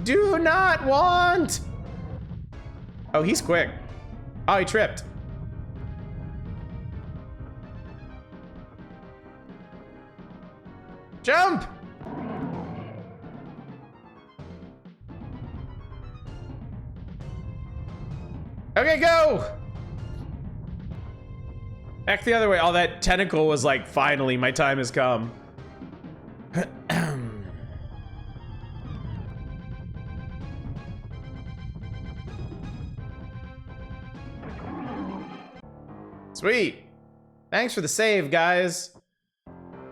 Do not want! Oh, he's quick. Oh, he tripped. Jump! Okay, go! Back the other way. Oh, that tentacle was like, finally, my time has come. Sweet. Thanks for the save, guys.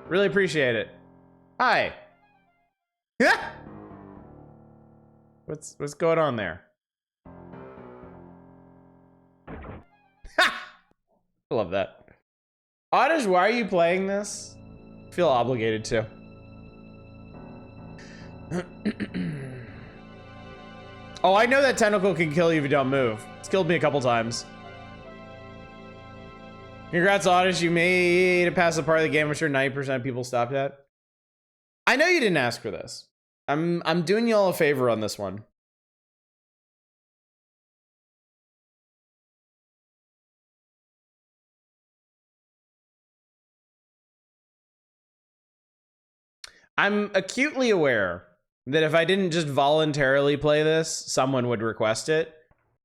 Really appreciate it. Hi. Yeah. What's going on there? Ha! I love that. Oddish, why are you playing this? I feel obligated to. Oh, I know that tentacle can kill you if you don't move. It's killed me a couple times. Congrats, Oddish. You made it past the part of the game I'm sure 90% of people stopped at. I know you didn't ask for this. I'm doing you all a favor on this one. I'm acutely aware that if I didn't just voluntarily play this, someone would request it.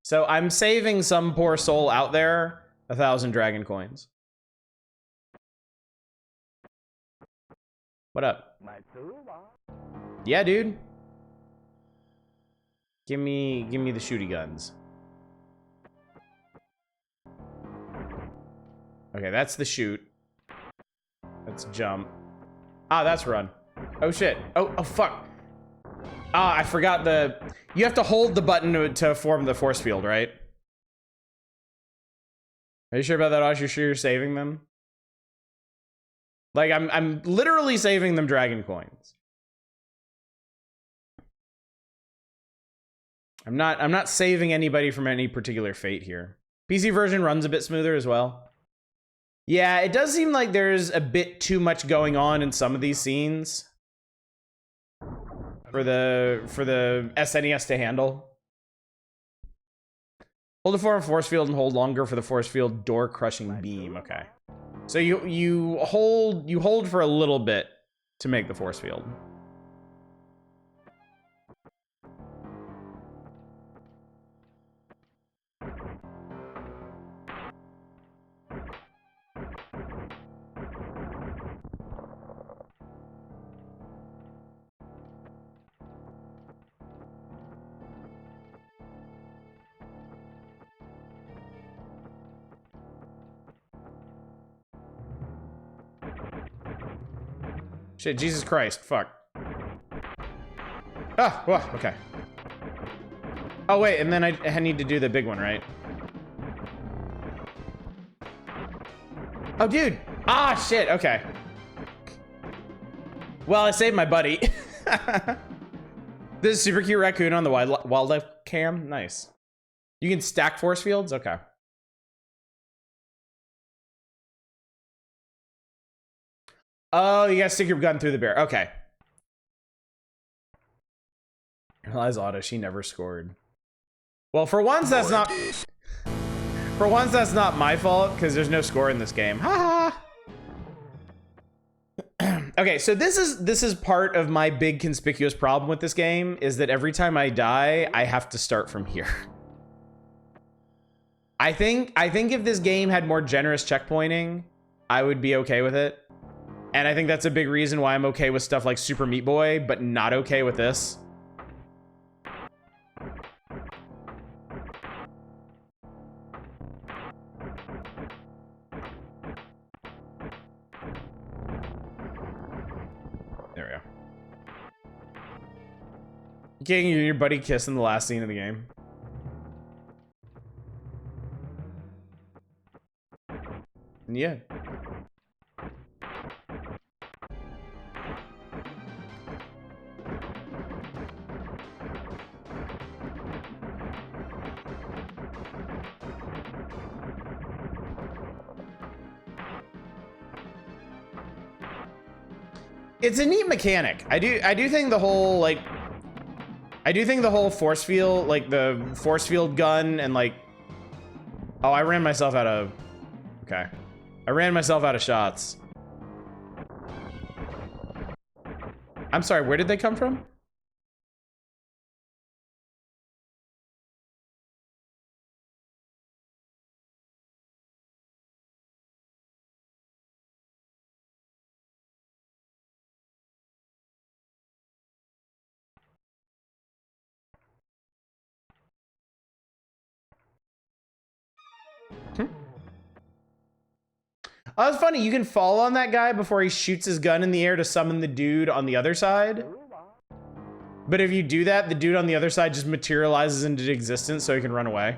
So I'm saving some poor soul out there 1,000 dragon coins. What up? Yeah, dude. Give me the shooty guns. Okay, that's the shoot. That's jump. Ah, that's run. Oh shit. Oh fuck. Ah, I forgot the... You have to hold the button to form the force field, right? Are you sure about that, Osh? You sure you're saving them? Like, I'm literally saving them dragon coins. I'm not saving anybody from any particular fate here. PC version runs a bit smoother as well. Yeah, it does seem like there's a bit too much going on in some of these scenes for the SNES to handle. Hold the force field and hold longer for the force field door crushing beam. Okay. So you hold for a little bit to make the force field. Shit, Jesus Christ, fuck. Ah, whoa, okay. Oh wait, and then I need to do the big one, right? Oh, dude. Ah, shit, okay. Well, I saved my buddy. This is super cute raccoon on the wildlife cam. Nice. You can stack force fields? Okay. Oh, you gotta stick your gun through the bear. Okay. Realize Otto, she never scored. Well, for once that's not... For once that's not my fault, because there's no score in this game. Ha ha! Okay, so this is part of my big conspicuous problem with this game, is that every time I die, I have to start from here. I think if this game had more generous checkpointing, I would be okay with it. And I think that's a big reason why I'm okay with stuff like Super Meat Boy, but not okay with this. Getting you and your buddy kiss in the last scene of the game. Yeah. It's a neat mechanic. I do think the whole like I do think the whole force field, like the force field gun and like, oh, I ran myself out of, okay. I ran myself out of shots. I'm sorry, where did they come from? Oh, that's funny. You can fall on that guy before he shoots his gun in the air to summon the dude on the other side. But if you do that, the dude on the other side just materializes into existence so he can run away.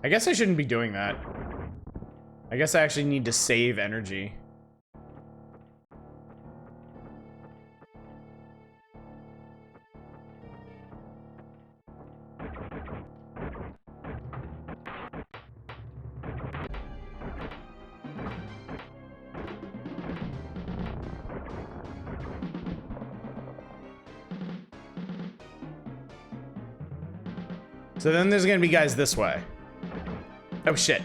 I guess I shouldn't be doing that. I guess I actually need to save energy. So then there's gonna be guys this way. Oh shit.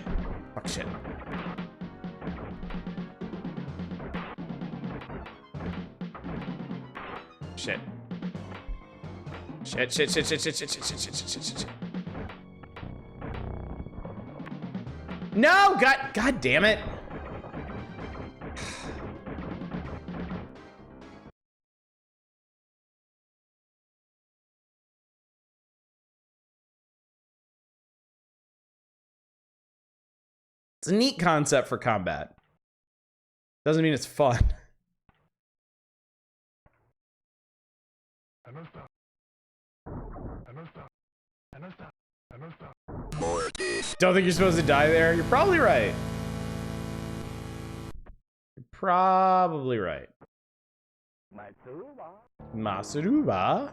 Fuck shit. Shit. Shit, shit, shit, shit, shit, shit, shit, shit, shit, shit, shit, shit. No! God damn it. It's a neat concept for combat. Doesn't mean it's fun. Don't think you're supposed to die there? You're probably right. You're probably right. Masuruba?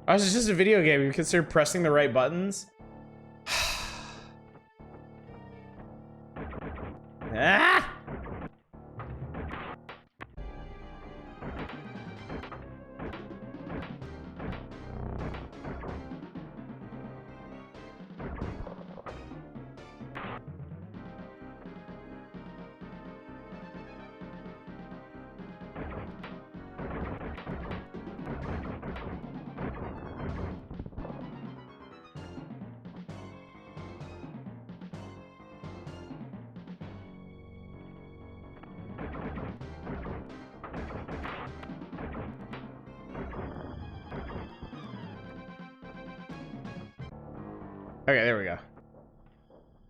Oh, it's just a video game. You consider pressing the right buttons? Ah! Okay, there we go.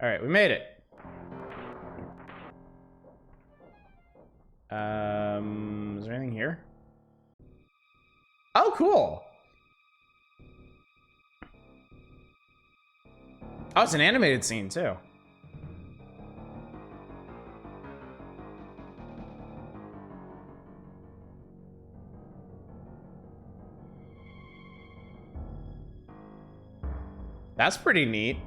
All right, we made it. Is there anything here? Oh, cool. Oh, it's an animated scene too. That's pretty neat.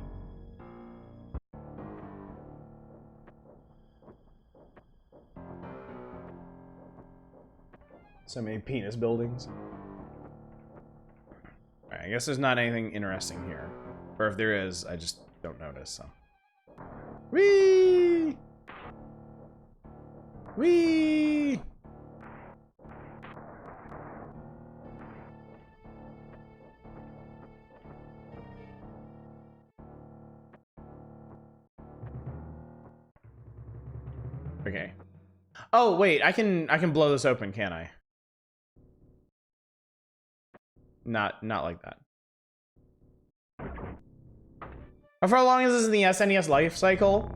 So many penis buildings. All right, I guess there's not anything interesting here. Or if there is, I just don't notice, so. Whee! Whee! Okay. Oh, wait, I can blow this open, can't I? Not like that. How far along is this in the SNES life cycle?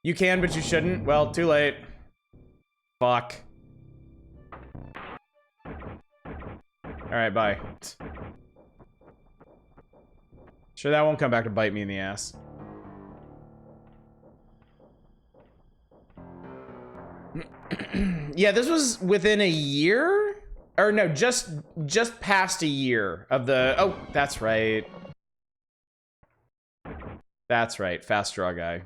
You can, but you shouldn't. Well, too late. Fuck. Alright, bye. Sure, that won't come back to bite me in the ass. Yeah, this was within a year? Or no, just past a year of the... Oh, that's right. That's right, Fast Draw guy.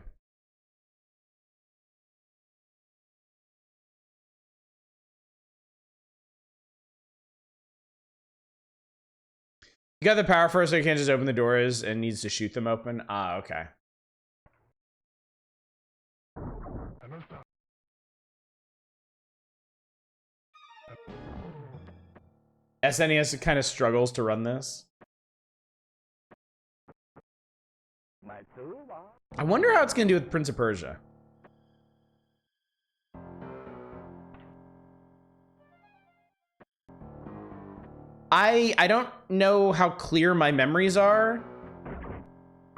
You got the power first, so you can't just open the doors and needs to shoot them open? Ah, okay. SNES kind of struggles to run this. I wonder how it's gonna do with Prince of Persia. I don't know how clear my memories are,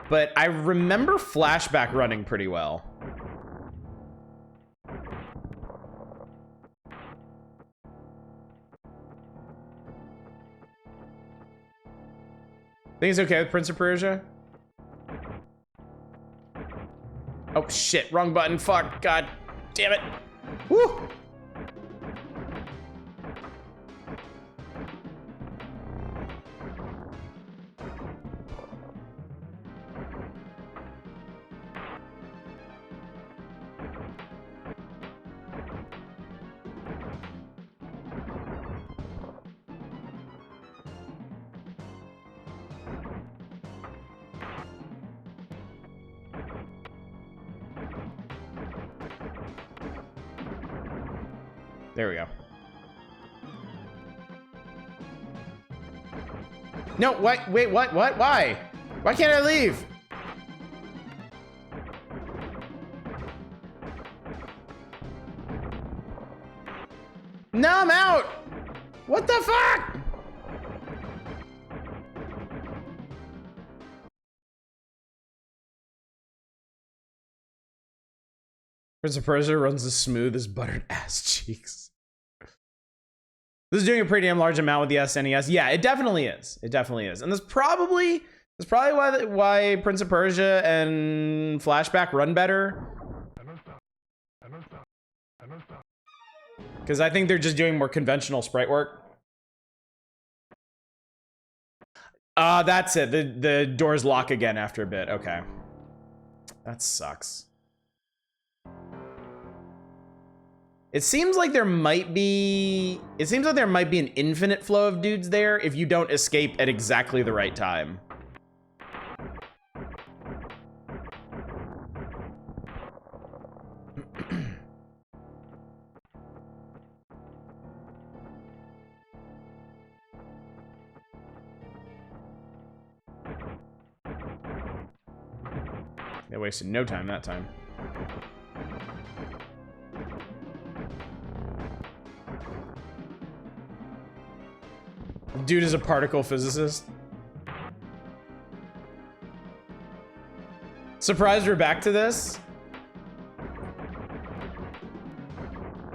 but I remember Flashback running pretty well. Think it's okay with Prince of Persia? Oh shit, wrong button, fuck, god damn it. Woo! There we go. No, what? Wait, what? Why? Why can't I leave? No, I'm out! What the fuck? Prince of Persia runs as smooth as buttered ass cheeks. This is doing a pretty damn large amount with the SNES. Yeah, it definitely is. It definitely is. And that's probably why Prince of Persia and Flashback run better. Because I think they're just doing more conventional sprite work. That's it. The doors lock again after a bit. Okay. That sucks. It seems like there might be an infinite flow of dudes there if you don't escape at exactly the right time. They wasted no time that time. Dude is a particle physicist. Surprised we're back to this.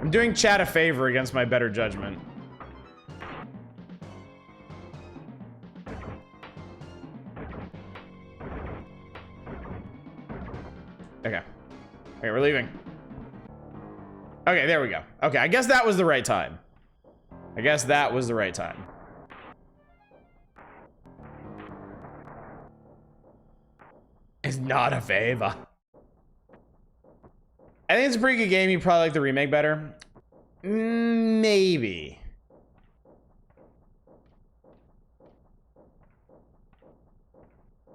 I'm doing chat a favor against my better judgment. Okay. Okay, we're leaving. Okay, there we go. Okay, I guess that was the right time. I guess that was the right time. It's not a favor. I think it's a pretty good game. You probably like the remake better. Maybe.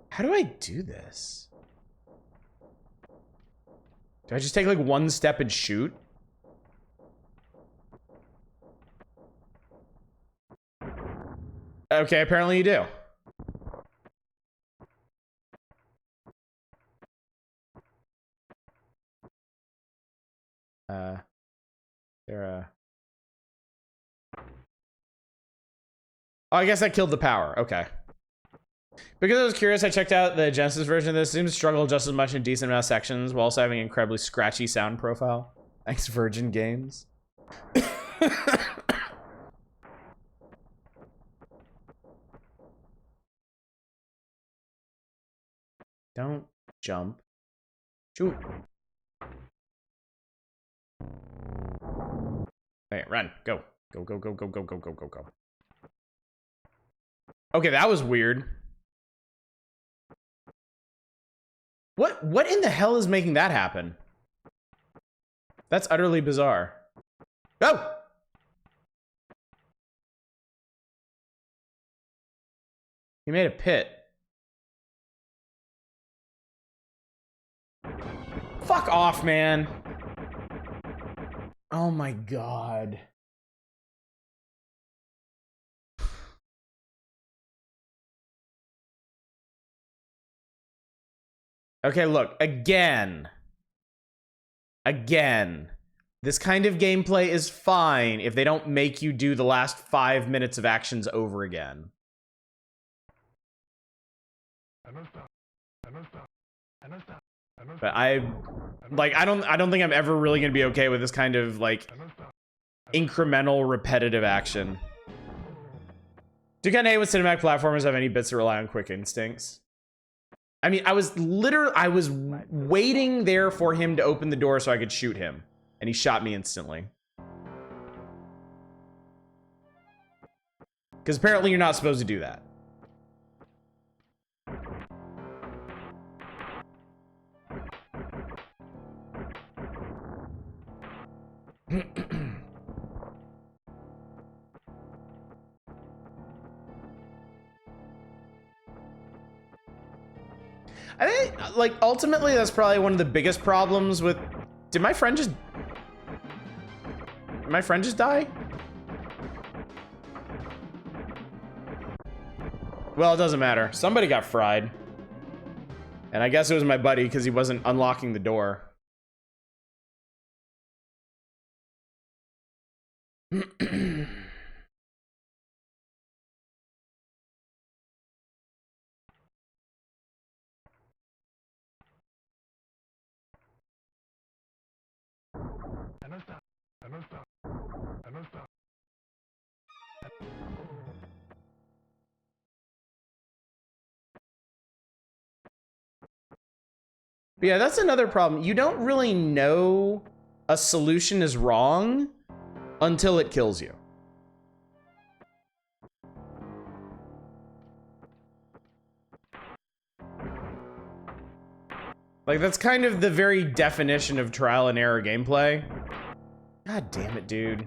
How do I do this? Do I just take like one step and shoot? Okay, apparently you do. There. Oh, I guess that killed the power. Okay. Because I was curious, I checked out the Genesis version of this. It seems to struggle just as much in decent amount of sections while also having an incredibly scratchy sound profile. Thanks, Virgin Games. Don't jump. Shoot. Okay, run. Go. Go, go, go, go, go, go, go, go, go. Okay, that was weird. What in the hell is making that happen? That's utterly bizarre. Go! He made a pit. Fuck off, man. Oh my god. Okay, look, again, this kind of gameplay is fine if they don't make you do the last 5 minutes of actions over again. But I don't think I'm ever really gonna be okay with this kind of like incremental repetitive action. Do you kind of hate when cinematic platformers have any bits that rely on quick instincts? I mean, I was waiting there for him to open the door so I could shoot him, and he shot me instantly. Because apparently you're not supposed to do that. I think, like, ultimately, that's probably one of the biggest problems with... Did my friend just... Did my friend just die? Well, it doesn't matter. Somebody got fried. And I guess it was my buddy, because he wasn't unlocking the door. But yeah, that's another problem. You don't really know a solution is wrong until it kills you. Like, that's kind of the very definition of trial and error gameplay. God damn it, dude.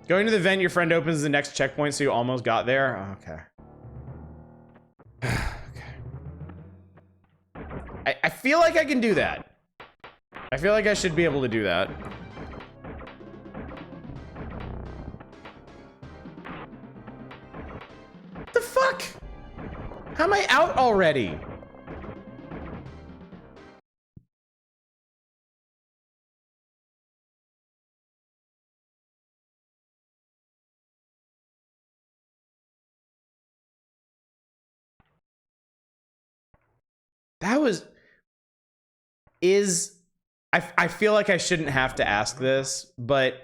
Going to the vent your friend opens the next checkpoint, so you almost got there? Okay. Okay. I feel like I can do that. I feel like I should be able to do that. What the fuck? How am I out already? That was... I feel like I shouldn't have to ask this, but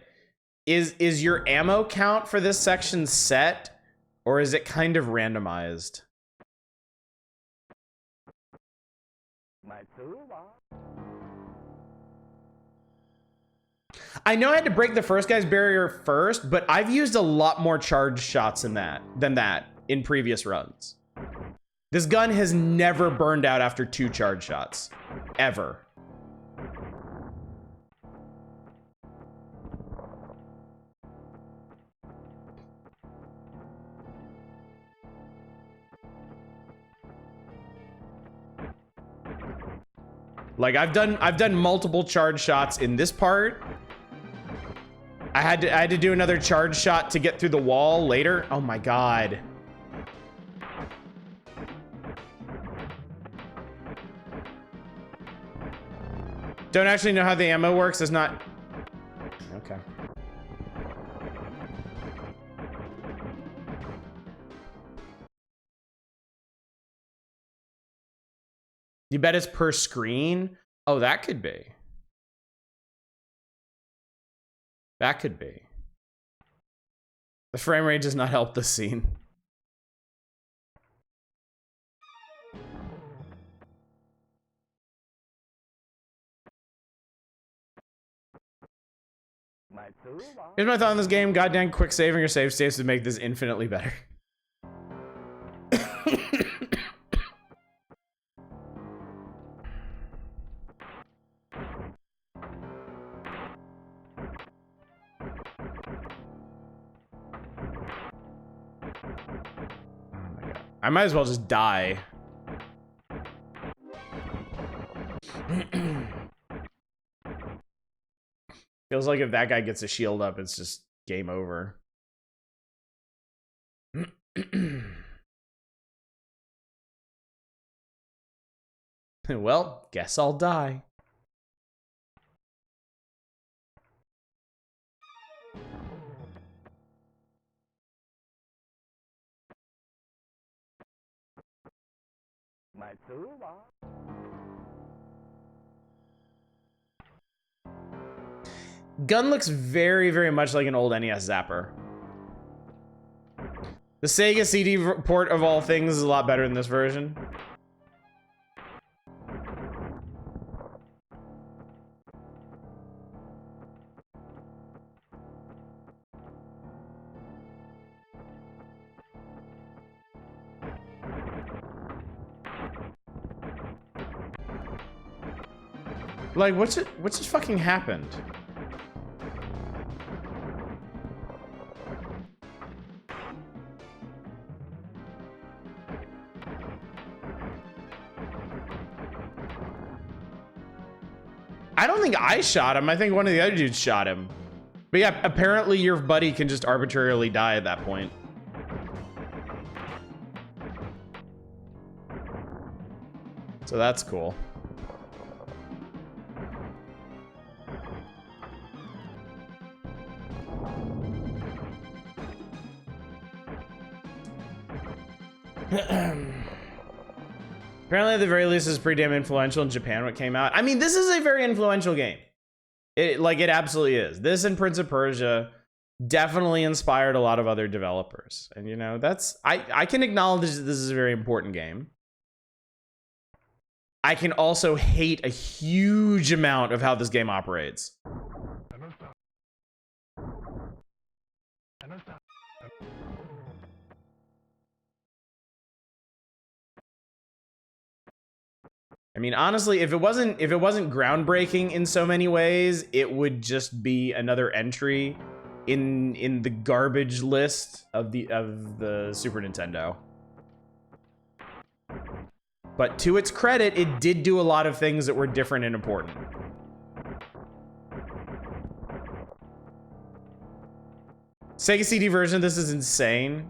is your ammo count for this section set, or is it kind of randomized? I know I had to break the first guy's barrier first, but I've used a lot more charged shots than that in previous runs. This gun has never burned out after 2 charge shots. Ever. Like, I've done multiple charge shots in this part. I had to do another charge shot to get through the wall later. Oh my god. Don't actually know how the ammo works. It's not... Okay. You bet it's per screen? Oh, that could be. That could be. The frame rate does not help the scene. Here's my thought on this game. Goddamn quick saving or save states would make this infinitely better. I might as well just die. Feels like if that guy gets a shield up, it's just game over. Well, guess I'll die. Gun looks very, very much like an old NES Zapper. The Sega CD port of all things is a lot better than this version. Like, what just fucking happened? I don't think I shot him. I think one of the other dudes shot him. But yeah, apparently your buddy can just arbitrarily die at that point. So that's cool. Apparently, at the very least, is pretty damn influential in Japan when it came out. I mean, this is a very influential game. It absolutely is. This and Prince of Persia definitely inspired a lot of other developers. And, you know, that's... I can acknowledge that this is a very important game. I can also hate a huge amount of how this game operates. I mean, honestly, if it wasn't groundbreaking in so many ways, it would just be another entry in the garbage list of the Super Nintendo. But to its credit, it did do a lot of things that were different and important. Sega CD version of this is insane.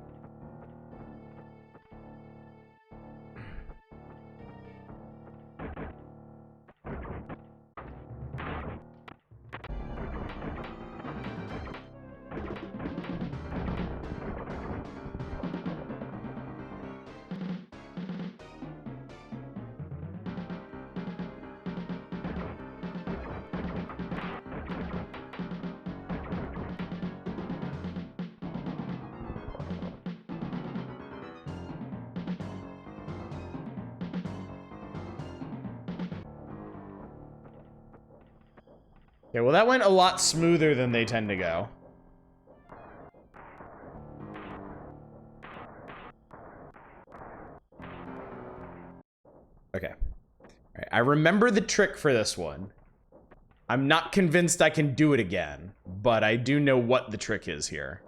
Okay, well, that went a lot smoother than they tend to go. Okay. All right, I remember the trick for this one. I'm not convinced I can do it again, but I do know what the trick is here.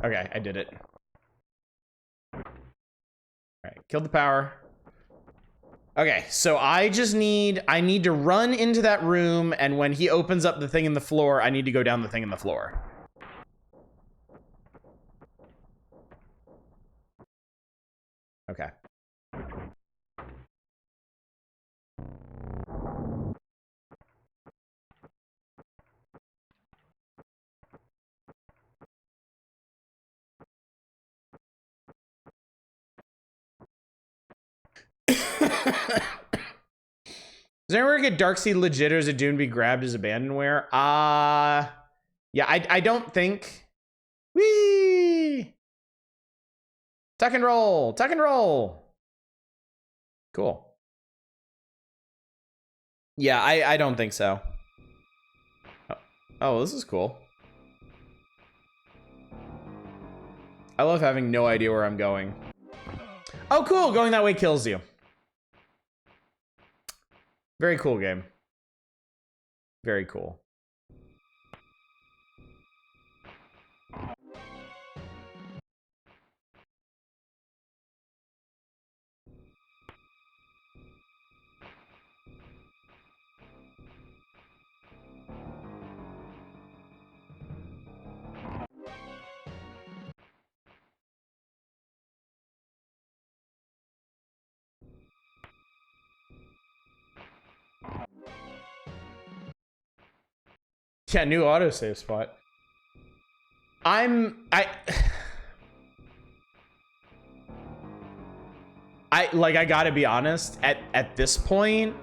Okay, I did it. Alright, killed the power. Okay, so I need to run into that room, and when he opens up the thing in the floor, I need to go down the thing in the floor. Okay. Does anyone get Darkseid legit, or is it doomed to be grabbed as abandonware? Yeah, I don't think. Whee! Tuck and roll, tuck and roll. Cool. Yeah, I don't think so. Oh, this is cool. I love having no idea where I'm going. Oh, cool, going that way kills you. Very cool game. Very cool. Yeah, new autosave spot. I gotta be honest, at this point,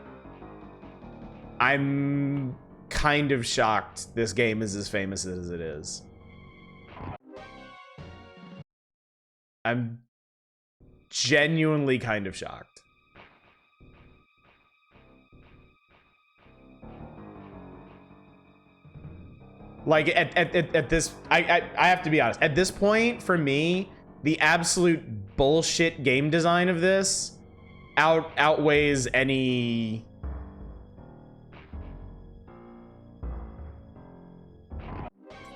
I'm kind of shocked this game is as famous as it is. I'm genuinely kind of shocked. Like at this, I have to be honest. At this point, for me, the absolute bullshit game design of this outweighs any.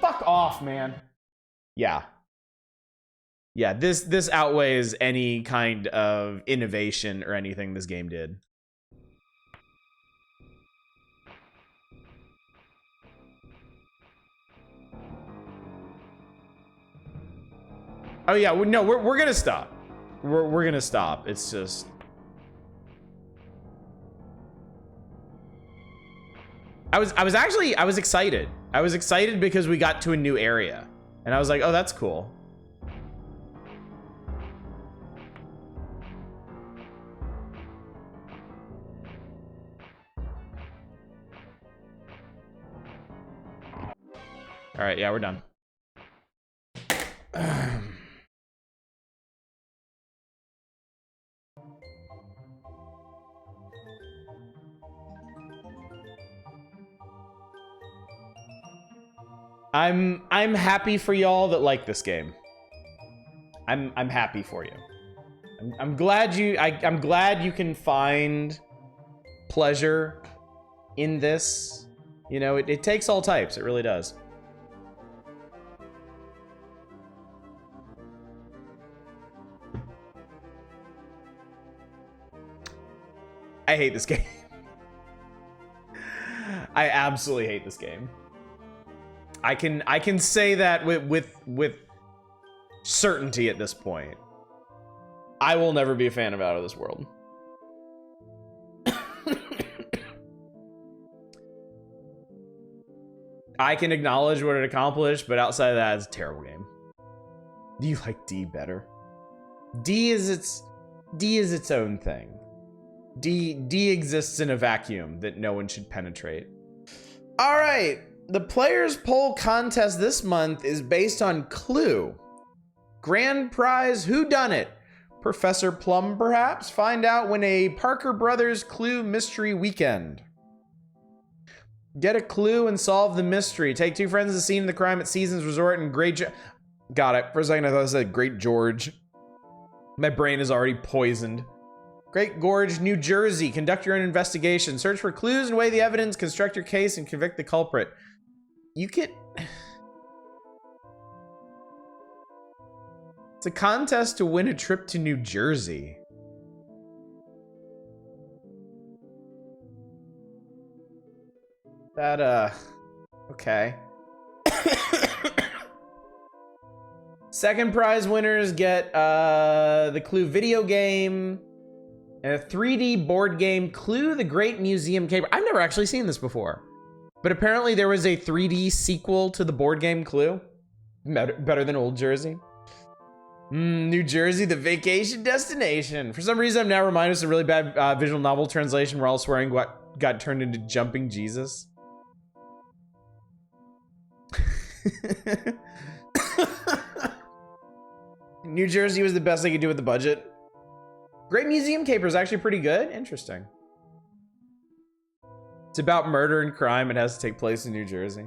Fuck off, man. Yeah. Yeah, this outweighs any kind of innovation or anything this game did. Oh yeah, no, we're gonna stop. We're gonna stop. It's just I was excited. I was excited because we got to a new area. And I was like, oh, that's cool. All right, yeah, we're done. I'm happy for y'all that like this game. I'm happy for you. I'm glad I'm glad you can find pleasure in this. You know, it takes all types. It really does. I hate this game. I absolutely hate this game. I can say that with certainty at this point. I will never be a fan of Out of This World. I can acknowledge what it accomplished, but outside of that, it's a terrible game. Do you like D better? D is its own thing. D exists in a vacuum that no one should penetrate. All right, the Players Poll contest this month is based on Clue. Grand prize whodunit? Professor Plum, perhaps? Find out when a Parker Brothers Clue Mystery Weekend. Get a clue and solve the mystery. Take two friends to the scene of the crime at Seasons Resort in Got it. For a second, I thought it said Great George. My brain is already poisoned. Great Gorge, New Jersey. Conduct your own investigation. Search for clues and weigh the evidence. Construct your case and convict the culprit. You can... It's a contest to win a trip to New Jersey. That, okay. Second prize winners get the Clue video game, and a 3D board game, Clue: The Great Museum Caper. I've never actually seen this before, but apparently there was a 3D sequel to the board game Clue. Better than Old Jersey. New Jersey, the vacation destination. For some reason, I'm now reminded of some really bad visual novel translation where all swearing got turned into Jumping Jesus. New Jersey was the best they could do with the budget. Great Museum Caper is actually pretty good. Interesting. It's about murder and crime. It has to take place in New Jersey.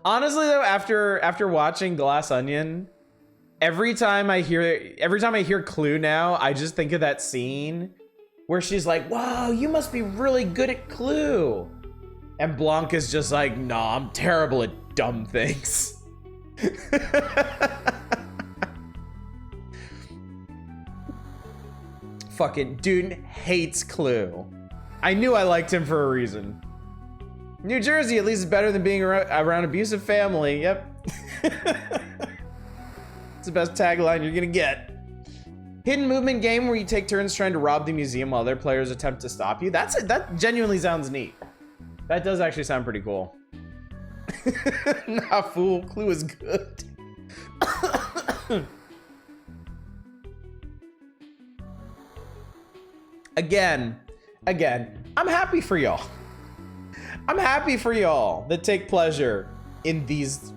Honestly, though, after watching Glass Onion, every time I hear Clue now, I just think of that scene where she's like, "Wow, you must be really good at Clue," and Blanca's just like, "Nah, I'm terrible at dumb things." Fucking dude hates Clue. I knew I liked him for a reason. New Jersey at least is better than being around abusive family. Yep. It's the best tagline you're gonna get. Hidden movement game where you take turns trying to rob the museum while other players attempt to stop you. That genuinely sounds neat. That does actually sound pretty cool. Nah, fool. Clue is good. Again, I'm happy for y'all. I'm happy for y'all that take pleasure in these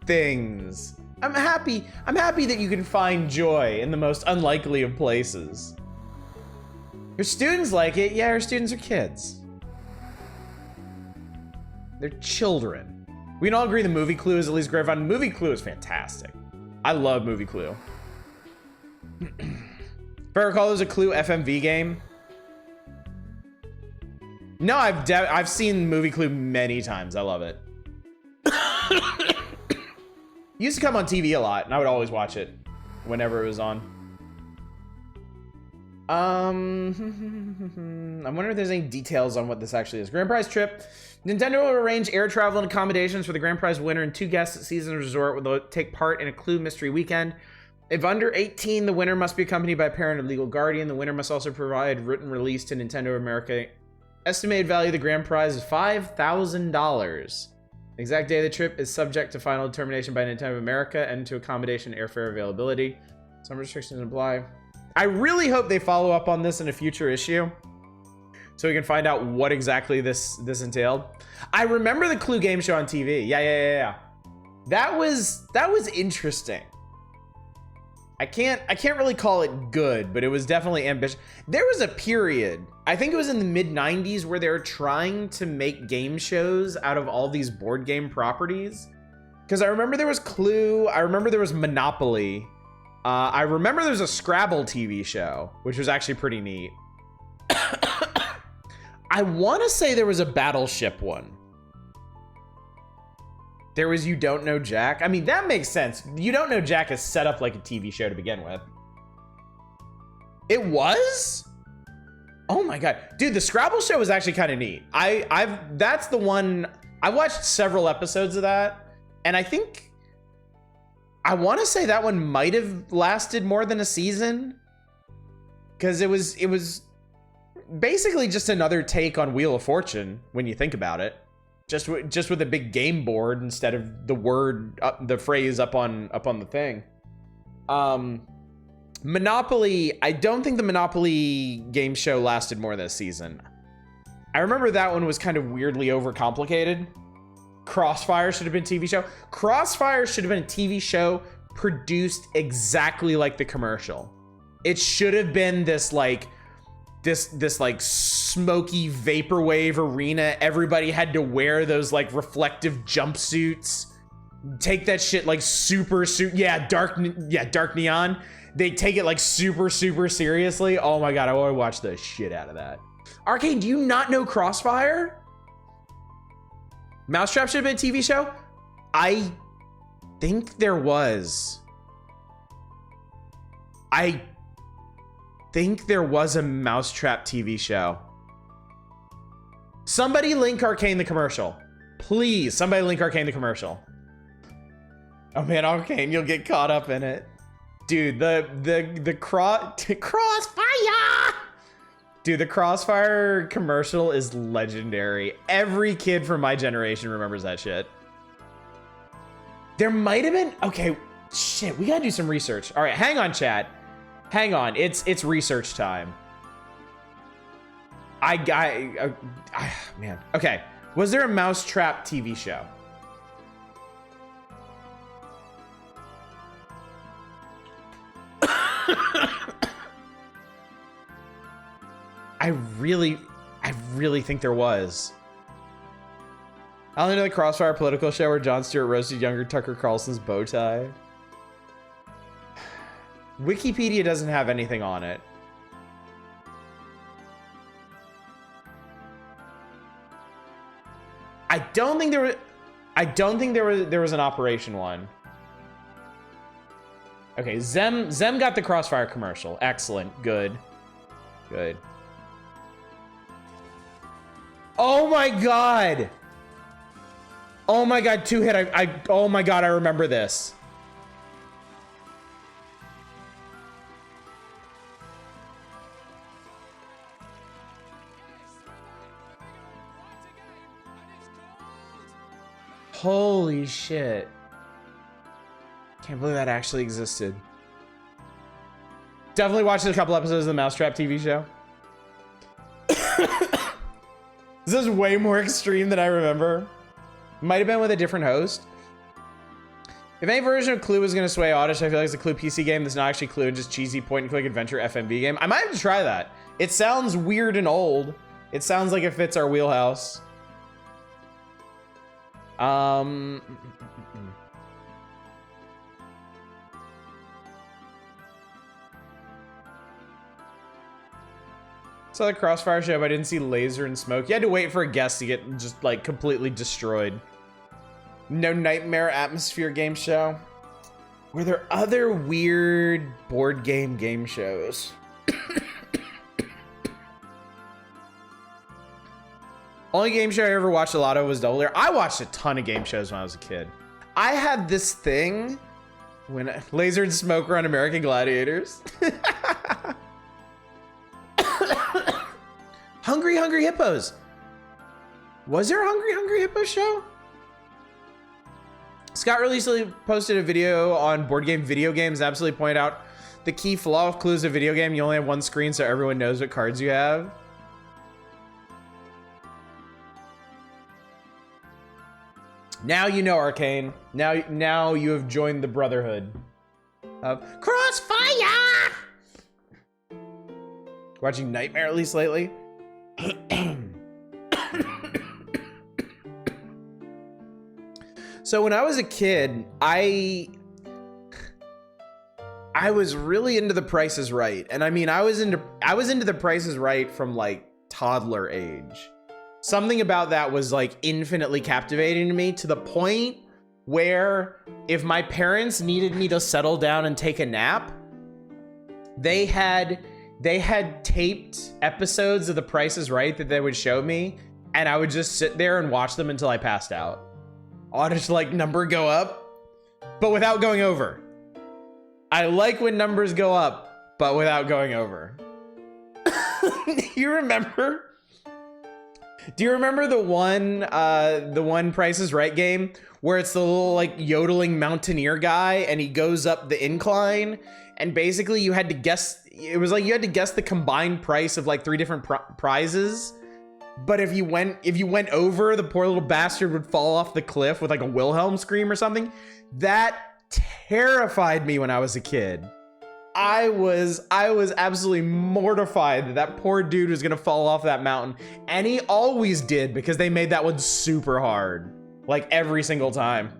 things. I'm happy that you can find joy in the most unlikely of places. Your students like it. Yeah, your students are kids. They're children. We can all agree the movie Clue is at least great fun. Movie Clue is fantastic. I love movie Clue. If I recall, there's a Clue FMV game. No, I've seen movie Clue many times. I love it. It used to come on TV a lot, and I would always watch it whenever it was on. I wonder if there's any details on what this actually is. Grand Prize trip. Nintendo will arrange air travel and accommodations for the Grand Prize winner and 2 guests at Seasons Resort will take part in a Clue mystery weekend. If under 18, the winner must be accompanied by a parent or legal guardian. The winner must also provide written release to Nintendo of America. Estimated value of the grand prize is $5,000. The exact day of the trip is subject to final determination by Nintendo of America and to accommodation and airfare availability. Some restrictions apply. I really hope they follow up on this in a future issue so we can find out what exactly this entailed. I remember the Clue game show on TV. Yeah. That was interesting. I can't really call it good, but it was definitely ambitious. There was a period, I think it was in the mid-90s, where they were trying to make game shows out of all these board game properties. Because I remember there was Clue, I remember there was Monopoly, I remember there was a Scrabble TV show, which was actually pretty neat. I want to say there was a Battleship one. There was You Don't Know Jack. I mean, that makes sense. You Don't Know Jack is set up like a TV show to begin with. It was? Oh my God. Dude, the Scrabble show was actually kind of neat. That's the one, I watched several episodes of that, and I think, I want to say that one might have lasted more than a season, because it was basically just another take on Wheel of Fortune when you think about it. Just with a big game board instead of the phrase up on the thing. Monopoly, I don't think the Monopoly game show lasted more than a season. I remember that one was kind of weirdly overcomplicated. Crossfire should have been a TV show. Crossfire should have been a TV show produced exactly like the commercial. It should have been this like smoky vaporwave arena. Everybody had to wear those like reflective jumpsuits. Take that shit like super dark neon. They take it like super seriously. Oh my God, I want to watch the shit out of that. Arcane, do you not know Crossfire? Mousetrap should have been a TV show? I think there was. I think there was a Mousetrap TV show. Somebody link Arcane the commercial. Please, somebody link Arcane the commercial. Oh man, Arcane, you'll get caught up in it. Dude, the Crossfire! Dude, the Crossfire commercial is legendary. Every kid from my generation remembers that shit. There might have been, okay, shit, we gotta do some research. All right, hang on, chat. Hang on, it's research time. Man, okay. Was there a Mousetrap TV show? I really think there was. I only know the Crossfire political show where Jon Stewart roasted younger Tucker Carlson's bow tie. Wikipedia doesn't have anything on it. I don't think there was an Operation one. Okay, Zem got the Crossfire commercial. Excellent. Good. Good. Oh my god. Oh my god, two hit. Oh my god, I remember this. Holy shit. Can't believe that actually existed. Definitely watched a couple episodes of the Mousetrap TV show. This is way more extreme than I remember. Might have been with a different host. If any version of Clue was going to sway Oddish, I feel like it's a Clue PC game that's not actually Clue and just cheesy point-and-click adventure FMV game. I might have to try that. It sounds weird and old. It sounds like it fits our wheelhouse. Saw the Crossfire show, but I didn't see Laser and Smoke. You had to wait for a guest to get just like completely destroyed. No Nightmare Atmosphere game show. Were there other weird board game shows? Only game show I ever watched a lot of was Double Dare. I watched a ton of game shows when I was a kid. I had this thing when Laser and Smoke were on American Gladiators. Hungry Hippos. Was there a Hungry Hippos show? Scott recently posted a video on board game video games, absolutely pointed out the key flaw of Clue is a video game. You only have one screen so everyone knows what cards you have. Now you know, Arcane. Now you have joined the Brotherhood of Crossfire. Watching Nightmare at least lately. So when I was a kid, I was really into The Price is Right. And I mean, I was into The Price is Right from like toddler age. Something about that was like infinitely captivating to me, to the point where if my parents needed me to settle down and take a nap, they had taped episodes of The Price is Right that they would show me, and I would just sit there and watch them until I passed out. I'll just like number go up, but without going over. I like when numbers go up, but without going over. You remember? Do you remember the one Price is Right game where it's the little like yodeling mountaineer guy and he goes up the incline, and basically you had to guess, it was like you had to guess the combined price of like 3 different prizes, but if you went over, the poor little bastard would fall off the cliff with like a Wilhelm scream or something. That terrified me when I was a kid. I was absolutely mortified that poor dude was gonna fall off that mountain, and he always did because they made that one super hard, like every single time.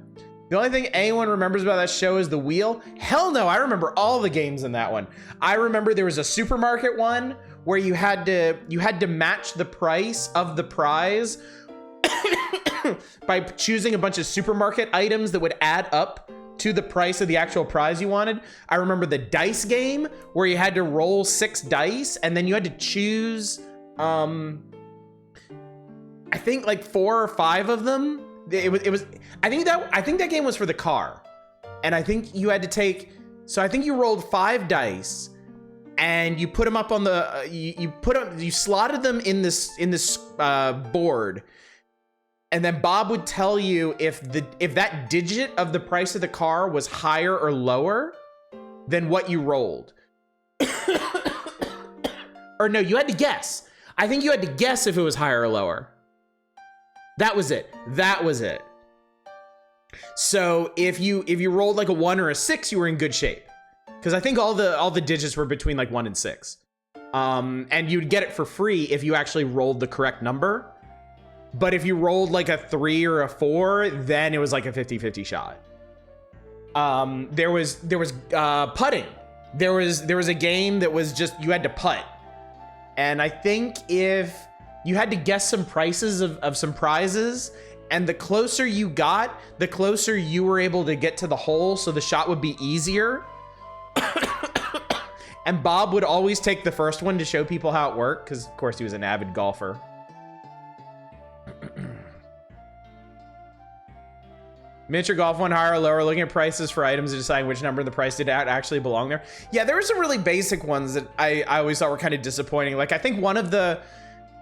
The only thing anyone remembers about that show is the wheel. Hell no, I remember all the games in that one. I remember there was a supermarket one where you had to match the price of the prize by choosing a bunch of supermarket items that would add up to the price of the actual prize you wanted. I remember the dice game where you had to roll 6 dice and then you had to choose, I think like 4 or 5 of them. It was. I think that game was for the car. And I think you had to take, so I think you rolled 5 dice and you put them up on the, you slotted them in this board. And then Bob would tell you if that digit of the price of the car was higher or lower than what you rolled. Or no, you had to guess. I think you had to guess if it was higher or lower. That was it. That was it. So if you rolled like a 1 or a 6, you were in good shape. Because I think all the digits were between like 1 and 6. And you'd get it for free if you actually rolled the correct number. But if you rolled like a 3 or a 4, then it was like a 50-50 shot. There was putting. There was a game that was just, you had to putt. And I think if you had to guess some prices of some prizes, and the closer you got, the closer you were able to get to the hole, so the shot would be easier. And Bob would always take the first one to show people how it worked, because of course he was an avid golfer. Miniature golf one, higher or lower, looking at prices for items and deciding which number in the price did actually belong there. Yeah, there were some really basic ones that I always thought were kind of disappointing. Like I think one of the,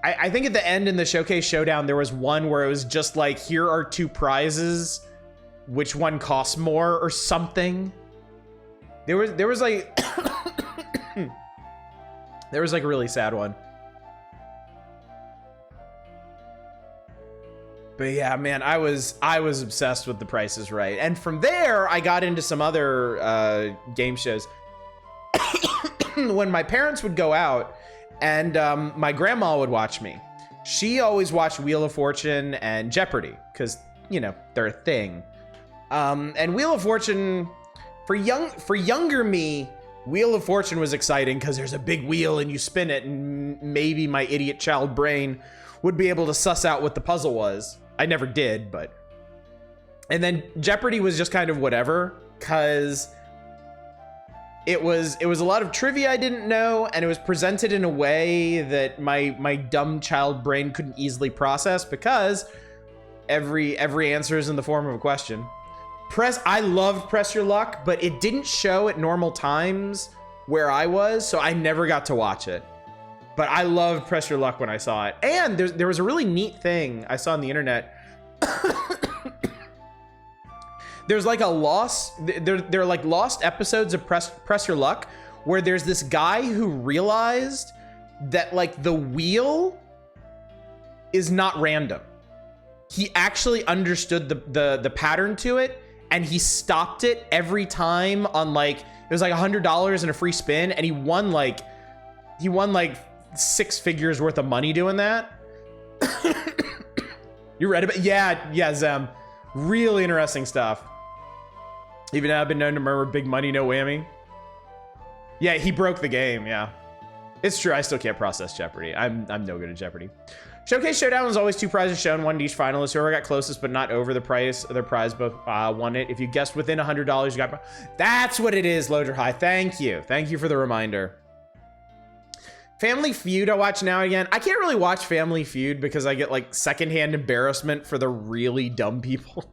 I think at the end in the Showcase Showdown, there was one where it was just like, here are 2 prizes, which one costs more or something. There was like, there was like a really sad one. But yeah, man, I was obsessed with The Price is Right. And from there, I got into some other game shows. When my parents would go out and my grandma would watch me, she always watched Wheel of Fortune and Jeopardy because, you know, they're a thing. And Wheel of Fortune, for younger me, Wheel of Fortune was exciting because there's a big wheel and you spin it and maybe my idiot child brain would be able to suss out what the puzzle was. I never did, but. And then Jeopardy was just kind of whatever, because it was a lot of trivia I didn't know, and it was presented in a way that my dumb child brain couldn't easily process, because every answer is in the form of a question. I loved Press Your Luck, but it didn't show at normal times where I was, so I never got to watch it. But I loved Press Your Luck when I saw it. And there was a really neat thing I saw on the internet. There's like there are like lost episodes of Press Your Luck where there's this guy who realized that like the wheel is not random. He actually understood the pattern to it, and he stopped it every time on like, it was like $100 and a free spin, and he won like 6 figures worth of money doing that. You read about? Yeah, Zem. Really interesting stuff. Even though I've been known to murmur big money, no whammy. Yeah, he broke the game, yeah. It's true, I still can't process Jeopardy. I'm no good at Jeopardy. Showcase Showdown was always 2 prizes shown, one to each finalist. Whoever got closest but not over the price of their prize both won it. If you guessed within $100, you got... That's what it is, Loader High. Thank you. Thank you for the reminder. Family Feud I watch now again. I can't really watch Family Feud because I get like secondhand embarrassment for the really dumb people.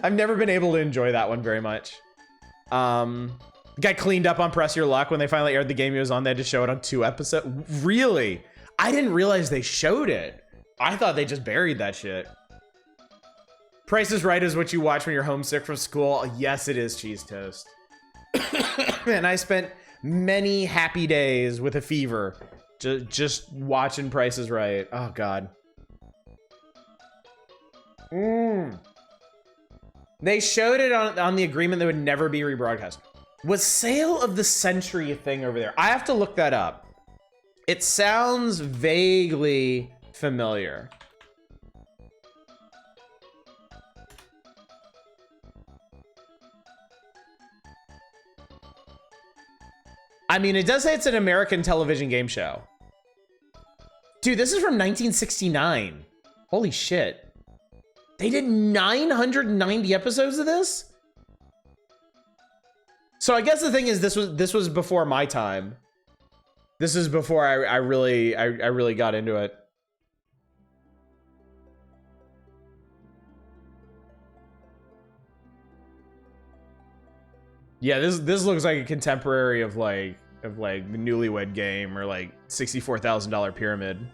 I've never been able to enjoy that one very much. Got cleaned up on Press Your Luck when they finally aired the game he was on. They had to show it on 2 episodes. Really? I didn't realize they showed it. I thought they just buried that shit. Price is Right is what you watch when you're homesick from school. Yes, it is, Cheese Toast. And I spent many happy days with a fever just watching Price is Right. Oh, God. They showed it on the agreement that would never be rebroadcast. Was Sale of the Century a thing over there? I have to look that up. It sounds vaguely familiar. I mean, it does say it's an American television game show. Dude, this is from 1969. Holy shit. They did 990 episodes of this? So I guess the thing is, this was before my time. This is before I really got into it. Yeah, this looks like a contemporary of like the Newlywed Game or like $64,000 Pyramid.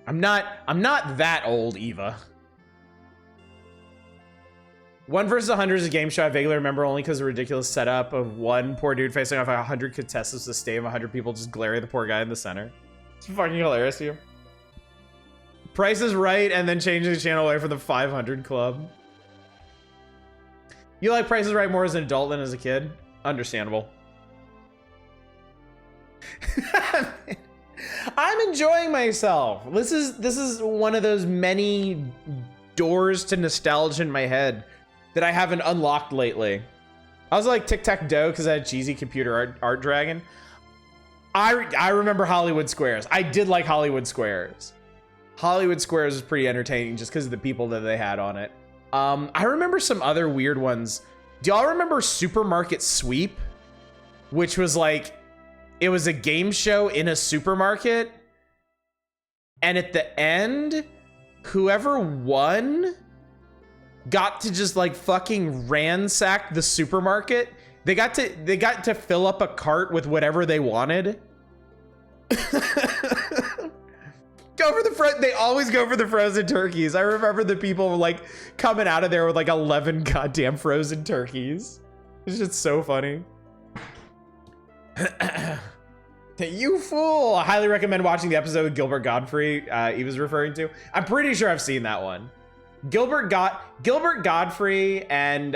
I'm not that old, Eva. 1 versus 100 is a game show I vaguely remember only because of the ridiculous setup of one poor dude facing off 100 contestants to stay of 100 people just glaring at the poor guy in the center. It's fucking hilarious to you. Price is Right and then changing the channel away from the 500 Club. You like Price is Right more as an adult than as a kid? Understandable. I'm enjoying myself. This is one of those many doors to nostalgia in my head that I haven't unlocked lately. I was like tic-tac-toe because I had cheesy computer art dragon. I remember Hollywood Squares. I did like Hollywood Squares. Hollywood Squares was pretty entertaining just because of the people that they had on it. I remember some other weird ones. Do y'all remember Supermarket Sweep? Which was like, it was a game show in a supermarket. And at the end, whoever won got to just like fucking ransack the supermarket. They got to fill up a cart with whatever they wanted. They always go for the frozen turkeys. I remember the people like coming out of there with like 11 goddamn frozen turkeys. It's just so funny. You fool! I highly recommend watching the episode with Gilbert Godfrey he was referring to. I'm pretty sure I've seen that one. Gilbert Godfrey and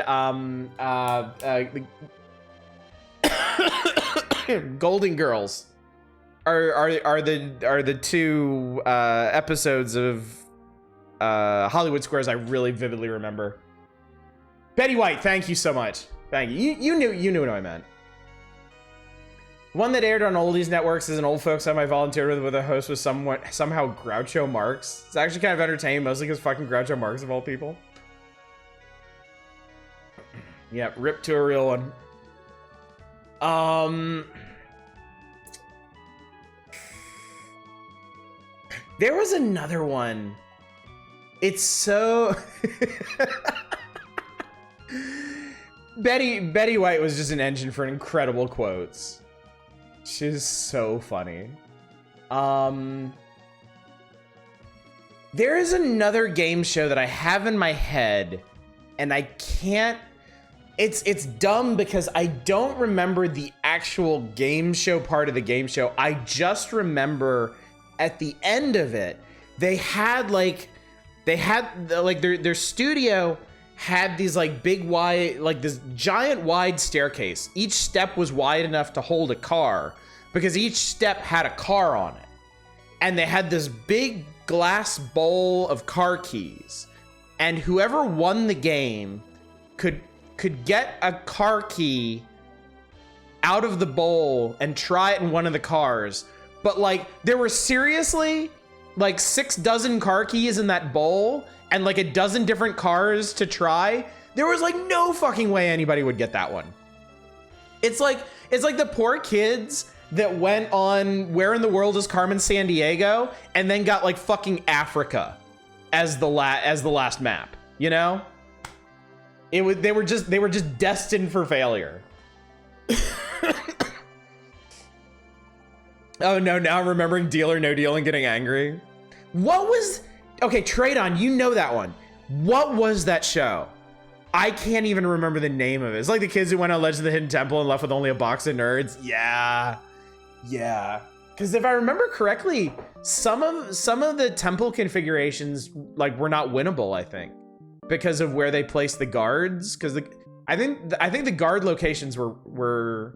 Golden Girls are the two episodes of Hollywood Squares I really vividly remember. Betty White, thank you so much. Thank you. You knew what I meant. One that aired on oldies networks is an old folks time I volunteered with a host was somehow Groucho Marx. It's actually kind of entertaining, mostly because fucking Groucho Marx of all people. Yeah, rip to a real one. There was another one. It's so Betty White was just an engine for incredible quotes. She's so funny. There is another game show that I have in my head, and I can't. It's dumb because I don't remember the actual game show part of the game show. I just remember at the end of it, their studio had these like big wide, like this giant wide staircase. Each step was wide enough to hold a car because each step had a car on it. And they had this big glass bowl of car keys. And whoever won the game could get a car key out of the bowl and try it in one of the cars. But like there were seriously like 6 dozen car keys in that bowl and like a dozen different cars to try. There was like no fucking way anybody would get that one. It's like the poor kids that went on Where in the World is Carmen Sandiego and then got like fucking Africa as the last map, you know? They were just destined for failure. Oh no, now I'm remembering Deal or No Deal and getting angry. Okay, Trade On, you know that one. What was that show? I can't even remember the name of it. It's like the kids who went on Legend of the Hidden Temple and left with only a box of nerds. Yeah. Because if I remember correctly, some of the temple configurations like were not winnable, I think, because of where they placed the guards. Because I think the guard locations were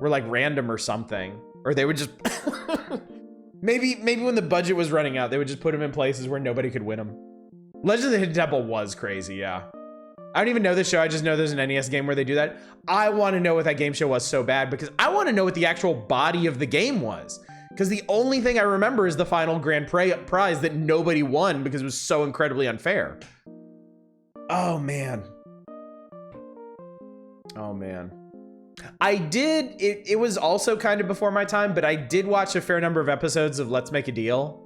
like random or something, or they would just maybe when the budget was running out, they would just put them in places where nobody could win them. Legend of the Hidden Temple was crazy, yeah. I don't even know this show. I just know there's an NES game where they do that. I want to know what that game show was so bad because I want to know what the actual body of the game was. Because the only thing I remember is the final grand prize that nobody won because it was so incredibly unfair. Oh, man. It was also kind of before my time, but I did watch a fair number of episodes of Let's Make a Deal.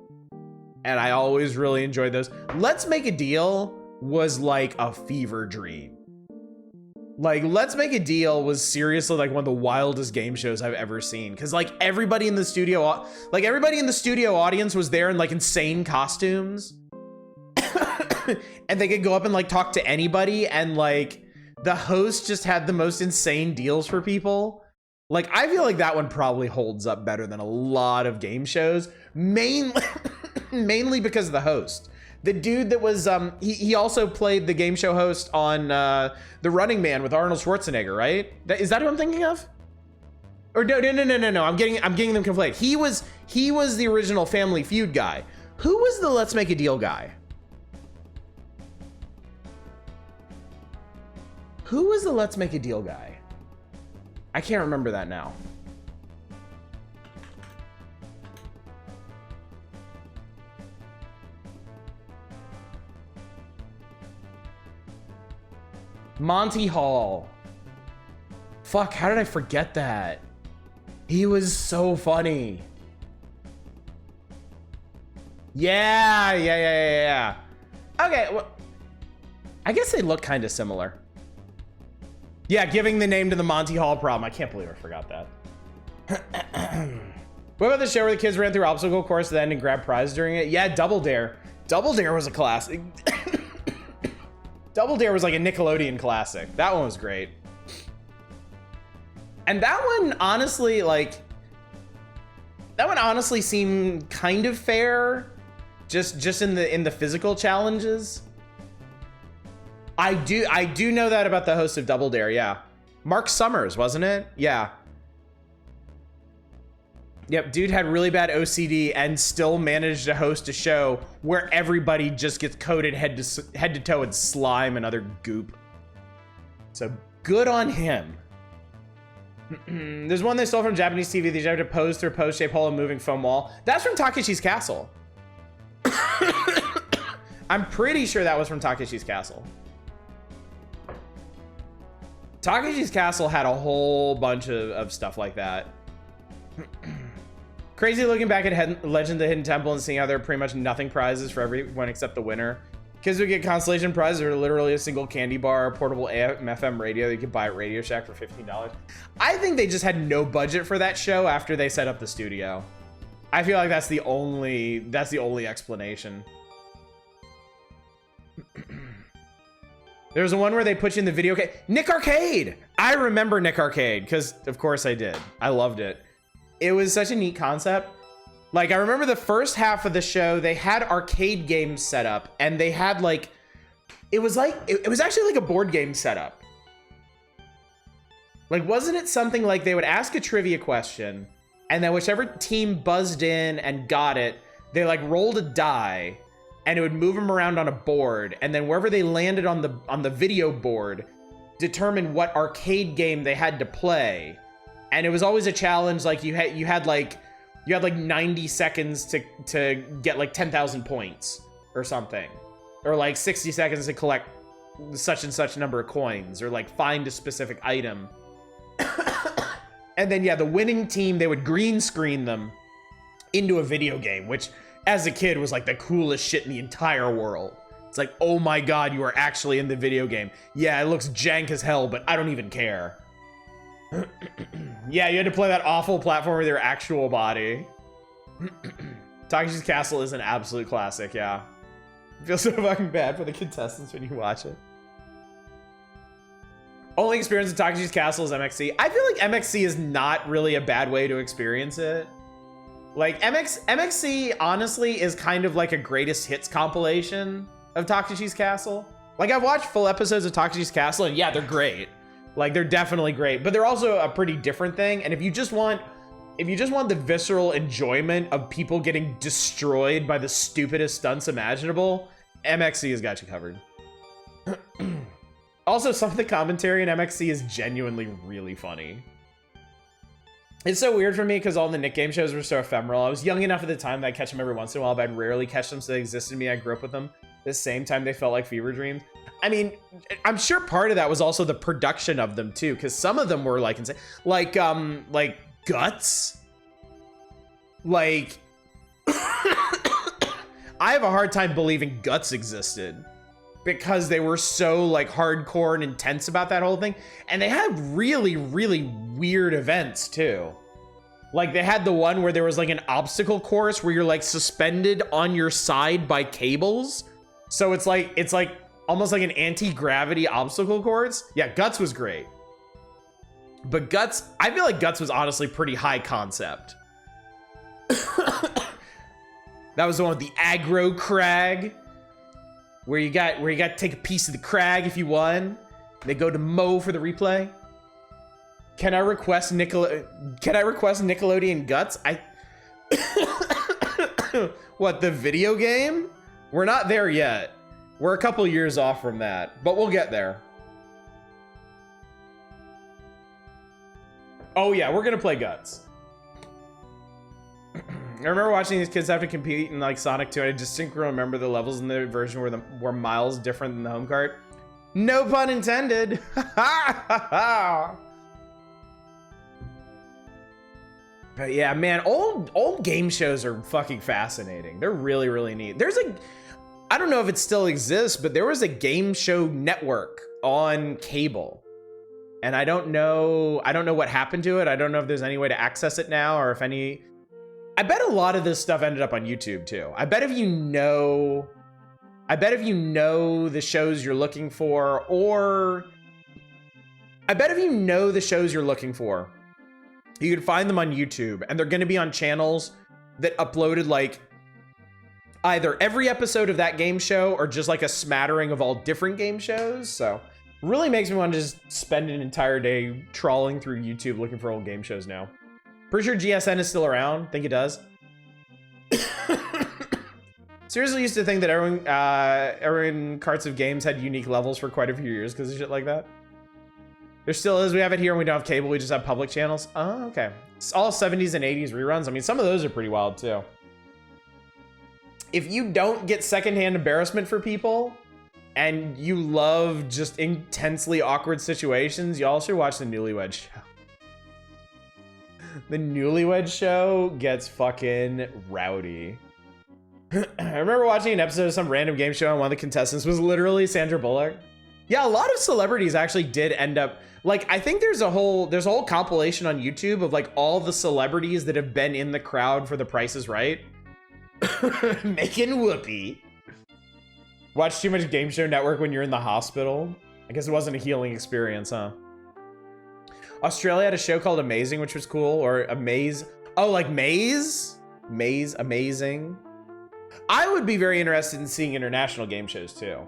And I always really enjoyed those. Let's Make a Deal was like a fever dream. Like, Let's Make a Deal was seriously like one of the wildest game shows I've ever seen. Cause like everybody in the studio audience was there in like insane costumes. And they could go up and like talk to anybody, and like the host just had the most insane deals for people. Like, I feel like that one probably holds up better than a lot of game shows, mainly because of the host. The dude that was he also played the game show host on The Running Man with Arnold Schwarzenegger, right? Is that who I'm thinking of? Or no, I'm getting them conflated. He was the original Family Feud guy. Who was the Let's Make a Deal guy? Who was the Let's Make a Deal guy? I can't remember that now. Monty Hall. Fuck, how did I forget that? He was so funny. Yeah. Okay, well, I guess they look kind of similar. Yeah, giving the name to the Monty Hall problem. I can't believe I forgot that. What about the show where the kids ran through obstacle course then and grabbed prizes during it? Yeah, Double Dare. Double Dare was a classic. Double Dare was like a Nickelodeon classic. That one was great. And that one honestly, seemed kind of fair. Just in the physical challenges. I do know that about the host of Double Dare, yeah. Mark Summers, wasn't it? Yeah. Yep, dude had really bad OCD and still managed to host a show where everybody just gets coated head to toe in slime and other goop. So good on him. There's one they stole from Japanese TV. They have to pose through a pose-shaped hole and moving foam wall. That's from Takeshi's Castle. I'm pretty sure that was from Takeshi's Castle. Takeshi's Castle had a whole bunch of stuff like that. Crazy looking back at Legend of the Hidden Temple and seeing how there are pretty much nothing prizes for everyone except the winner. Kids would get consolation prizes or literally a single candy bar, a portable AM/FM radio that you could buy at Radio Shack for $15. I think they just had no budget for that show after they set up the studio. I feel like that's the only explanation. There was one where they put you in the video game. Nick Arcade! I remember Nick Arcade, because of course I did. I loved it. It was such a neat concept. Like, I remember the first half of the show, they had arcade games set up, and they had like, it was actually like a board game setup. Like, wasn't it something like they would ask a trivia question, and then whichever team buzzed in and got it, they like rolled a die, and it would move them around on a board, and then wherever they landed on the video board, determine what arcade game they had to play. And it was always a challenge. Like you had like 90 seconds to get like 10,000 points or something, or like 60 seconds to collect such and such number of coins, or like find a specific item. And then yeah, the winning team, they would green screen them into a video game, which as a kid was like the coolest shit in the entire world. It's like, oh my god, you are actually in the video game. Yeah, it looks jank as hell, but I don't even care. Yeah, you had to play that awful platform with your actual body. Takeshi's Castle is an absolute classic, yeah. I feel so fucking bad for the contestants when you watch it. Only experience of Takeshi's Castle is MXC. I feel like MXC is not really a bad way to experience it. Like, MXC honestly is kind of like a greatest hits compilation of Takeshi's Castle. Like, I've watched full episodes of Takeshi's Castle, and yeah, they're great. Like, they're definitely great, but they're also a pretty different thing. And if you just want the visceral enjoyment of people getting destroyed by the stupidest stunts imaginable, MXC has got you covered. Also, some of the commentary in MXC is genuinely really funny. It's so weird for me because all the Nick game shows were so ephemeral. I was young enough at the time that I'd catch them every once in a while, but I'd rarely catch them, so they existed to me. I grew up with them. At the same time, they felt like fever dreams. I mean, I'm sure part of that was also the production of them too, because some of them were like insane, like Guts. Like, I have a hard time believing Guts existed, because they were so like hardcore and intense about that whole thing. And they had really, really weird events too. Like they had the one where there was like an obstacle course where you're like suspended on your side by cables. So it's like almost like an anti-gravity obstacle course. Yeah, Guts was great. But Guts, I feel like Guts was honestly pretty high concept. That was the one with the aggro crag, where you got to take a piece of the crag if you won. They go to Mo for the replay. Can I request Nickelodeon Guts? What, the video game? We're not there yet. We're a couple years off from that, but we'll get there. Oh yeah, we're gonna play Guts. I remember watching these kids have to compete in like Sonic 2, and I distinctly remember the levels in the version were miles different than the home cart. No pun intended. But yeah, man, old game shows are fucking fascinating. They're really, really neat. I don't know if it still exists, but there was a game show network on cable. And I don't know what happened to it. I don't know if there's any way to access it now, or if any. I bet a lot of this stuff ended up on YouTube too. I bet if you know the shows you're looking for, you can find them on YouTube, and they're going to be on channels that uploaded like either every episode of that game show or just like a smattering of all different game shows. So really makes me want to just spend an entire day trawling through YouTube looking for old game shows now. Pretty sure GSN is still around. Think it does. Seriously used to think that everyone Carts of Games had unique levels for quite a few years because of shit like that. There still is. We have it here and we don't have cable. We just have public channels. Oh, okay. It's all 70s and 80s reruns. I mean, some of those are pretty wild too. If you don't get secondhand embarrassment for people and you love just intensely awkward situations, y'all should watch the Newlywed Show. The Newlywed Show gets fucking rowdy. I remember watching an episode of some random game show and one of the contestants was literally Sandra Bullock. Yeah, a lot of celebrities actually did end up, like, I think there's a whole compilation on YouTube of like all the celebrities that have been in the crowd for The Price is Right. Making whoopee. Watch too much Game Show Network when you're in the hospital. I guess it wasn't a healing experience, huh? Australia had a show called Amazing, which was cool, or Amaze. Oh, like Maze? Maze, Amazing. I would be very interested in seeing international game shows too.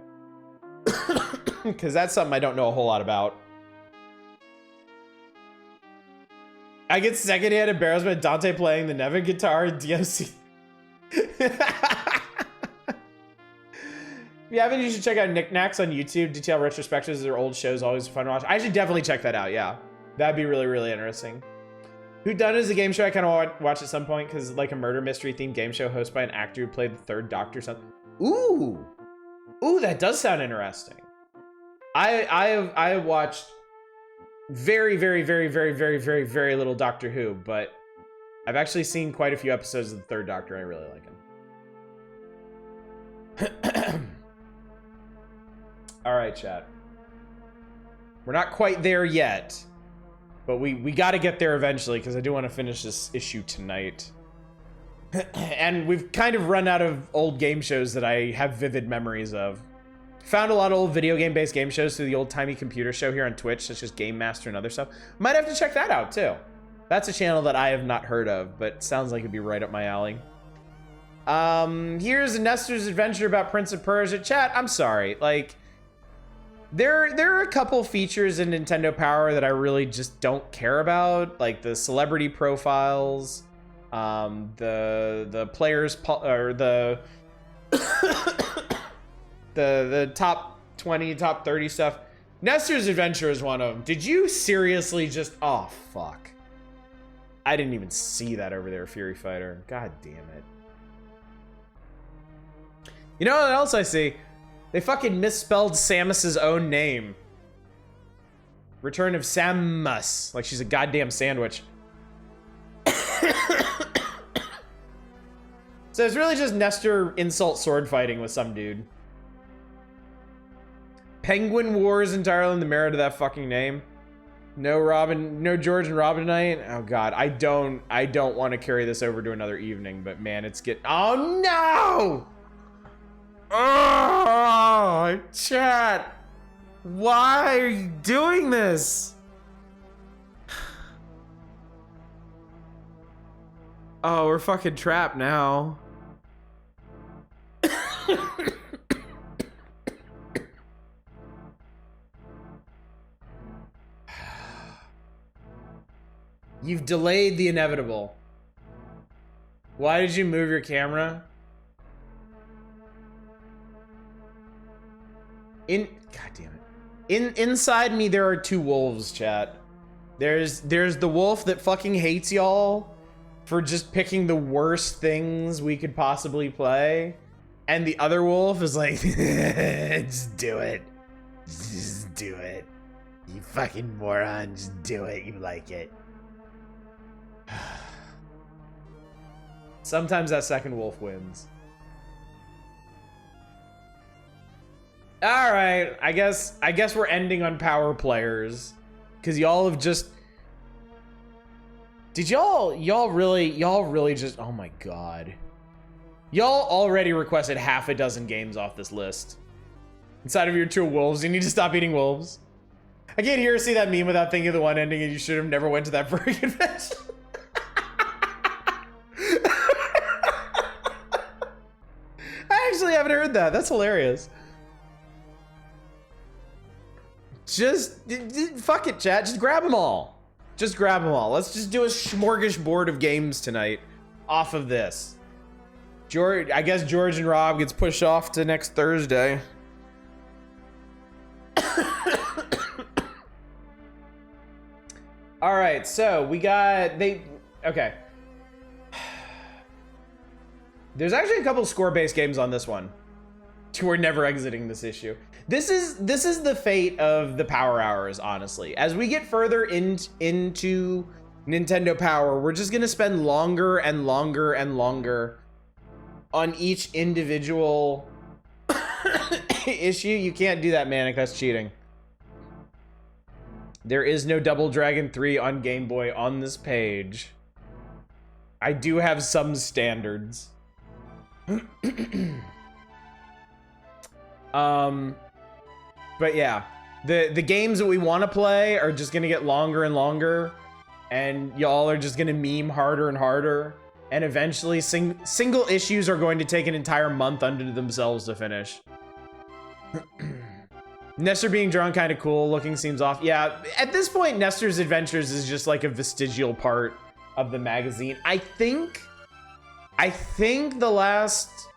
Because that's something I don't know a whole lot about. I get secondhand embarrassment at Dante playing the Nevin guitar in DMC. If you haven't, you should check out Knickknacks on YouTube. Detail retrospectives of their old shows, always fun to watch. I should definitely check that out, yeah. That'd be really, really interesting. Whodunit is a game show I kind of watch at some point because like a murder mystery themed game show hosted by an actor who played the third Doctor or something. Ooh, that does sound interesting. I have watched very, very, very, very, very, very, very little Doctor Who, but I've actually seen quite a few episodes of the third Doctor. I really like him. All right, chat. We're not quite there yet. But we got to get there eventually because I do want to finish this issue tonight. And we've kind of run out of old game shows that I have vivid memories of. Found a lot of old video game-based game shows through the old-timey computer show here on Twitch, such as Game Master and other stuff. Might have to check that out, too. That's a channel that I have not heard of, but sounds like it'd be right up my alley. Here's Nestor's adventure about Prince of Persia. Chat, I'm sorry. Like, there are a couple features in Nintendo Power that I really just don't care about, like the celebrity profiles, the players or the the top 20, top 30 stuff. Nestor's Adventure is one of them. Did you seriously just, oh fuck. I didn't even see that over there, Fury Fighter. God damn it. You know what else I see? They fucking misspelled Samus's own name. Return of Samus. Like she's a goddamn sandwich. So it's really just Nestor insult sword fighting with some dude. Penguin Wars entirely in the merit of that fucking name. No Robin, no George and Robin tonight. Oh God, I don't want to carry this over to another evening, but man, oh no! Oh, chat. Why are you doing this? Oh, we're fucking trapped now. You've delayed the inevitable. Why did you move your camera? God damn it. Inside me there are two wolves, chat. There's the wolf that fucking hates y'all for just picking the worst things we could possibly play. And the other wolf is like, just do it. Just do it. You fucking moron, just do it. You like it. Sometimes that second wolf wins. All right, I guess we're ending on power players, cause y'all have just. Did y'all really just? Oh my God, y'all already requested half a dozen games off this list. Inside of your two wolves, you need to stop eating wolves. I can't hear or see that meme without thinking of the one ending, and you should have never went to that furry convention. I actually haven't heard that. That's hilarious. Just fuck it, chat. Just grab them all. Just grab them all. Let's just do a smorgasbord of games tonight off of this. I guess George and Rob gets pushed off to next Thursday. All right, so we got okay. There's actually a couple score-based games on this one. We're never exiting this issue. This is the fate of the Power Hours, honestly. As we get further into Nintendo Power, we're just gonna spend longer and longer and longer on each individual issue. You can't do that, Manic. That's cheating. There is no Double Dragon 3 on Game Boy on this page. I do have some standards. But yeah, the games that we want to play are just gonna get longer and longer, and y'all are just gonna meme harder and harder, and eventually single issues are going to take an entire month unto themselves to finish. Nestor being drawn kind of cool looking seems off. Yeah, at this point, Nestor's Adventures is just like a vestigial part of the magazine. I think the last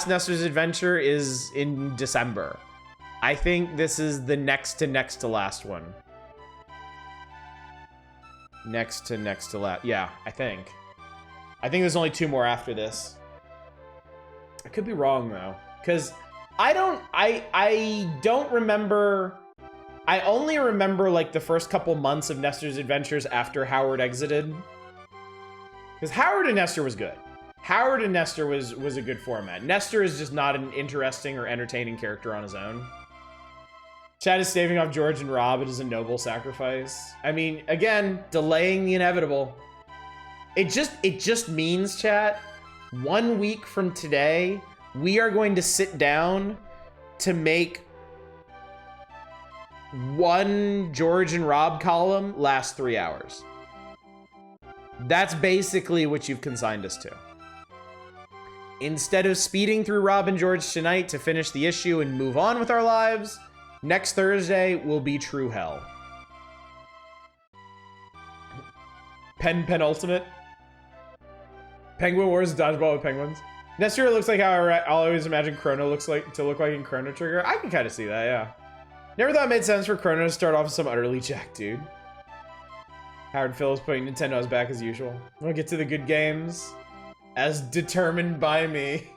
Nestor's Adventure is in December. I think this is the next to last one. Next to last. Yeah, I think there's only two more after this. I could be wrong though, because I don't remember. I only remember like the first couple months of Nestor's Adventures after Howard exited. Because Howard and Nestor was good. Howard and Nestor was a good format. Nestor is just not an interesting or entertaining character on his own. Chad is staving off George and Rob. It is a noble sacrifice. I mean, again, delaying the inevitable. It just means, chat, 1 week from today, we are going to sit down to make one George and Rob column last 3 hours. That's basically what you've consigned us to. Instead of speeding through Rob and George tonight to finish the issue and move on with our lives, next Thursday will be true hell. Penultimate. Penguin Wars dodgeball with penguins. Nestor looks like how I always imagine Chrono looks like to look like in Chrono Trigger. I can kind of see that, yeah. Never thought it made sense for Chrono to start off with some utterly jacked dude. Howard Phillips putting Nintendo's back as usual. We'll get to the good games. As determined by me.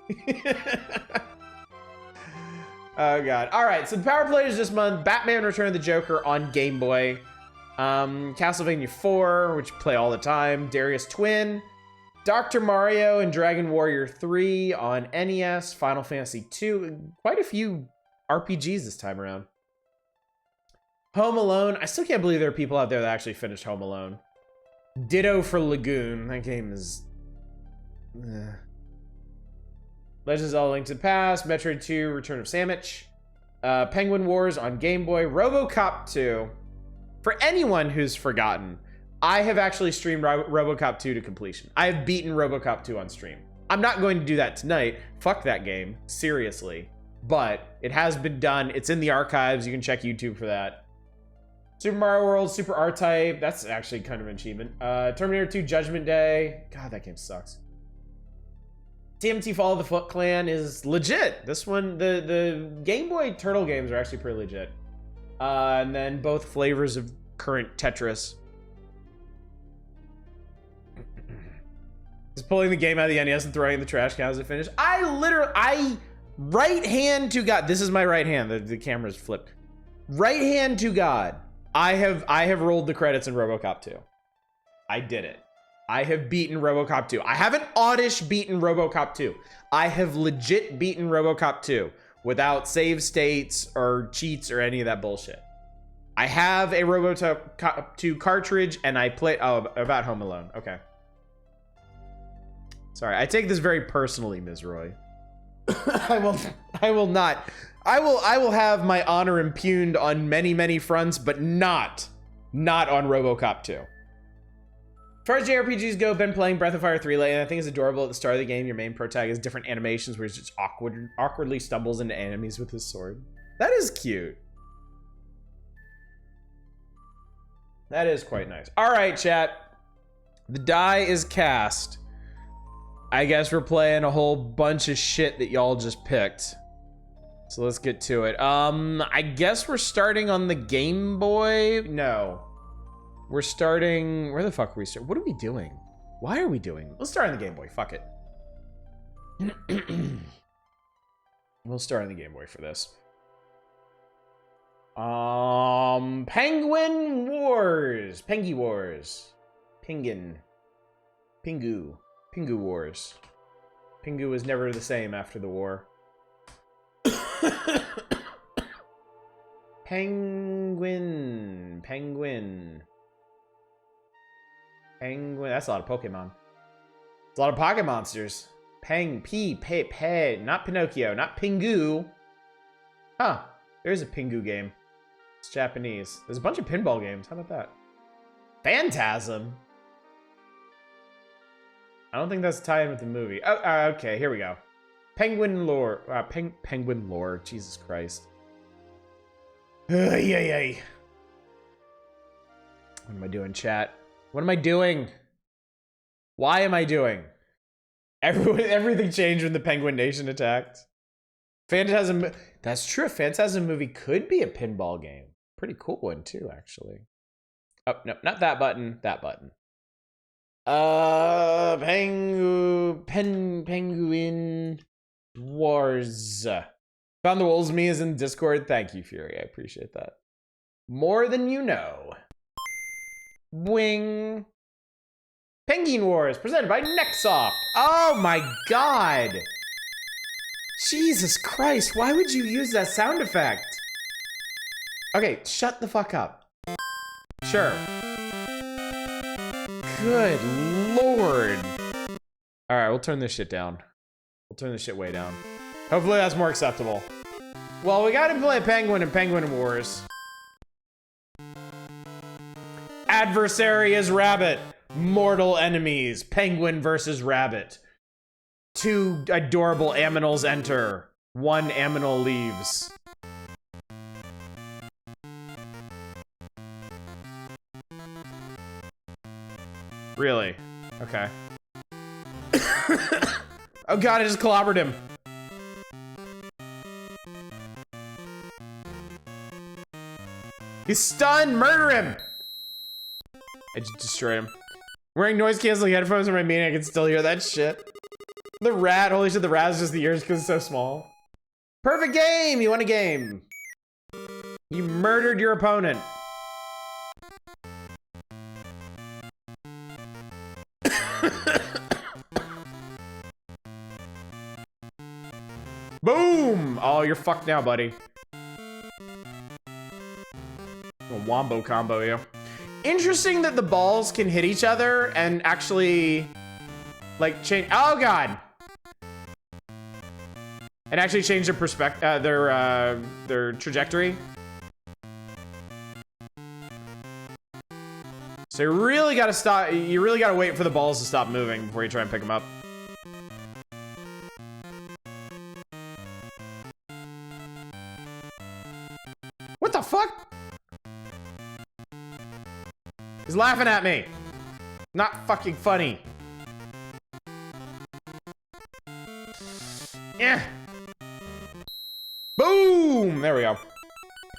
Oh god. Alright, so the Power Players this month. Batman Return of the Joker on Game Boy. Castlevania 4, which you play all the time. Darius Twin. Dr. Mario and Dragon Warrior 3 on NES. Final Fantasy 2. Quite a few RPGs this time around. Home Alone. I still can't believe there are people out there that actually finished Home Alone. Ditto for Lagoon. That game is... Legends of Zelda: Link to the Past, Metroid 2, Return of Samus, Penguin Wars on Game Boy, RoboCop 2. For anyone who's forgotten, I have actually streamed RoboCop 2 to completion. I have beaten RoboCop 2 on stream. I'm not going to do that tonight. Fuck that game, seriously. But it has been done. It's in the archives. You can check YouTube for that. Super Mario World, Super R-Type. That's actually kind of an achievement. Terminator 2, Judgment Day. God, that game sucks. TMT Fall of the Foot Clan is legit. This one, the Game Boy Turtle games are actually pretty legit. And then both flavors of current Tetris. Just pulling the game out of the NES and throwing it in the trash can as it finished. I right hand to God. This is my right hand. The camera's flipped. Right hand to God. I have rolled the credits in RoboCop 2. I did it. I have beaten RoboCop 2. I haven't oddish beaten RoboCop 2. I have legit beaten RoboCop 2 without save states or cheats or any of that bullshit. I have a RoboCop 2 cartridge and I play... Oh, about Home Alone. Okay. Sorry, I take this very personally, Ms. Roy. I will not. I will have my honor impugned on many, many fronts, but not on RoboCop 2. As far as JRPGs go, been playing Breath of Fire 3 lately, and I think it's adorable at the start of the game. Your main protagonist has different animations where he just awkwardly stumbles into enemies with his sword. That is cute. That is quite nice. All right, chat. The die is cast. I guess we're playing a whole bunch of shit that y'all just picked. So let's get to it. I guess we're starting on the Game Boy. No. We're starting... Where the fuck are we starting? What are we doing? Why are we doing... Let's start on the Game Boy. Fuck it. We'll start on the Game Boy for this. Penguin Wars. Pengy Wars. Pingu Wars. Pingu was never the same after the war. Penguin. That's a lot of Pokemon. It's a lot of pocket monsters. Not Pinocchio, not Pingu. Huh, there's a Pingu game. It's Japanese. There's a bunch of pinball games. How about that? Phantasm. I don't think that's tied in with the movie. Oh, okay, here we go. Penguin lore. Penguin lore. Jesus Christ. Yay. What am I doing, chat? What am I doing? Why am I doing? Everything changed when the Penguin Nation attacked. Phantasm. That's true. Phantasm movie could be a pinball game. Pretty cool one too, actually. Oh no, not that button. That button. Penguin Wars. Found the Wolves Me is in Discord. Thank you, Fury. I appreciate that. More than you know. Wing. Penguin Wars, presented by Nextsoft. Oh my god. Jesus Christ, why would you use that sound effect? Okay, shut the fuck up. Sure. Good lord. All right, we'll turn this shit down. We'll turn this shit way down. Hopefully that's more acceptable. Well, we gotta play Penguin and Penguin Wars. Adversary is Rabbit. Mortal enemies. Penguin versus Rabbit. 2 adorable aminals enter. 1 aminal leaves. Really? Okay. Oh god, I just clobbered him. He's stunned! Murder him! I just destroyed him. Wearing noise canceling headphones in my meeting, I can still hear that shit. The rat, holy shit, the rat is just the ears because it's so small. Perfect game! You won a game. You murdered your opponent. Boom! Oh, you're fucked now, buddy. wombo combo you. Interesting that the balls can hit each other and actually, like, change. Oh god! And actually change their perspective, their trajectory. So you really gotta stop. You really gotta wait for the balls to stop moving before you try and pick them up. What the fuck? He's laughing at me. Not fucking funny. Yeah. Boom! There we go. Is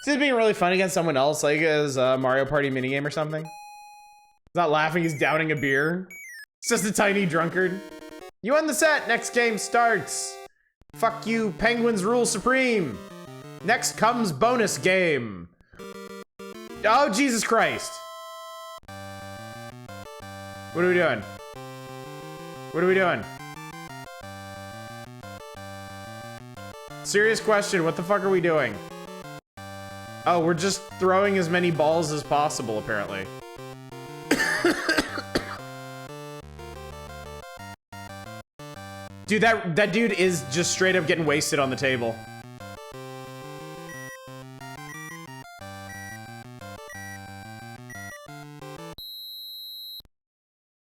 this being really fun against someone else, like as a Mario Party minigame or something? He's not laughing, he's downing a beer. It's just a tiny drunkard. You won the set, next game starts. Fuck you, Penguins rule supreme. Next comes bonus game. Oh, Jesus Christ. What are we doing? What are we doing? Serious question, what the fuck are we doing? Oh, we're just throwing as many balls as possible, apparently. Dude, that dude is just straight up getting wasted on the table.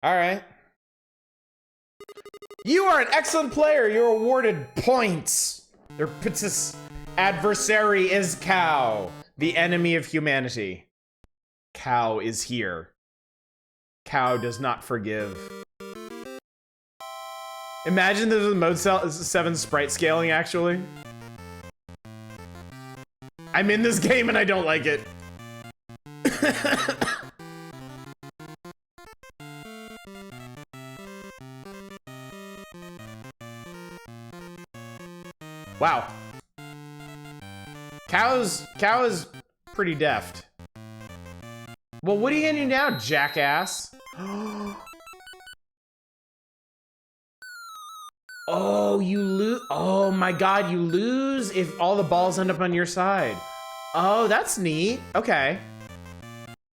All right. You are an excellent player. You're awarded points. Their adversary is Cow, the enemy of humanity. Cow is here. Cow does not forgive. Imagine there's a Mode 7 sprite scaling, actually. I'm in this game and I don't like it. Wow. Cow is pretty deft. Well, what are you gonna do now, jackass? Oh, you lose. Oh my god, you lose if all the balls end up on your side. Oh, that's neat. Okay.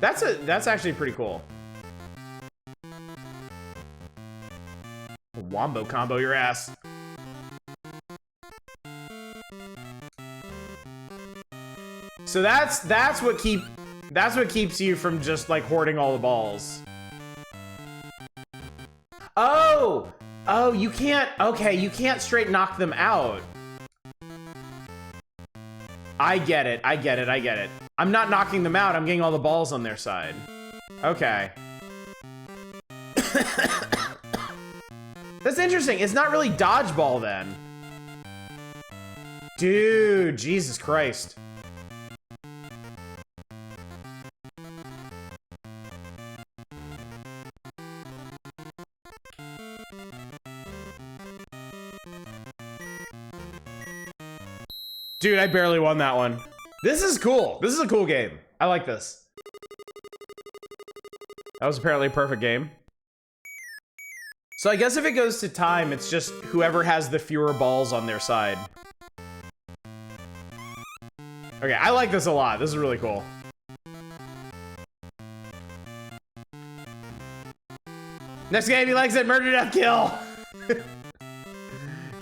That's actually pretty cool. Wombo combo your ass. So that's what keeps you from just like hoarding all the balls. Oh, you can't. Okay, you can't straight knock them out. I get it. I'm not knocking them out. I'm getting all the balls on their side. Okay. That's interesting. It's not really dodgeball then. Dude, Jesus Christ. Dude, I barely won that one. This is cool. This is a cool game. I like this. That was apparently a perfect game. So I guess if it goes to time, it's just whoever has the fewer balls on their side. Okay, I like this a lot. This is really cool. Next game, he likes it. Murder, death, kill.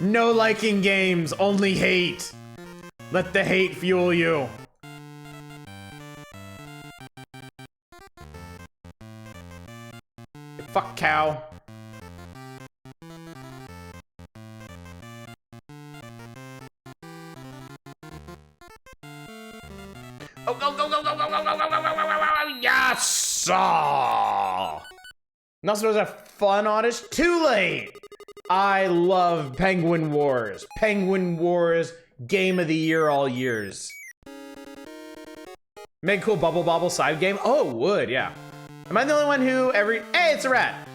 No liking games, only hate. Let the hate fuel you. Fuck Cow. Oh, go. Yes! Not supposed to have fun on it. Too late. I love Penguin Wars. Penguin Wars. Game of the year all years. Make a cool Bubble Bobble side game? Oh, would, yeah. Am I the only one who hey, it's a rat.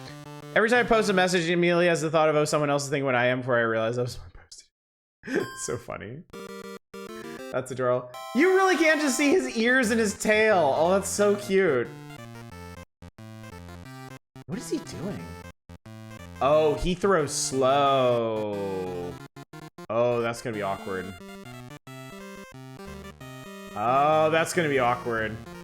Every time I post a message, it immediately has the thought of, oh, someone else is thinking what I am before I realize I was posting. So funny. That's adorable. You really can't just see his ears and his tail. Oh, that's so cute. What is he doing? Oh, he throws slow. Oh, that's gonna be awkward. Oh, that's gonna be awkward.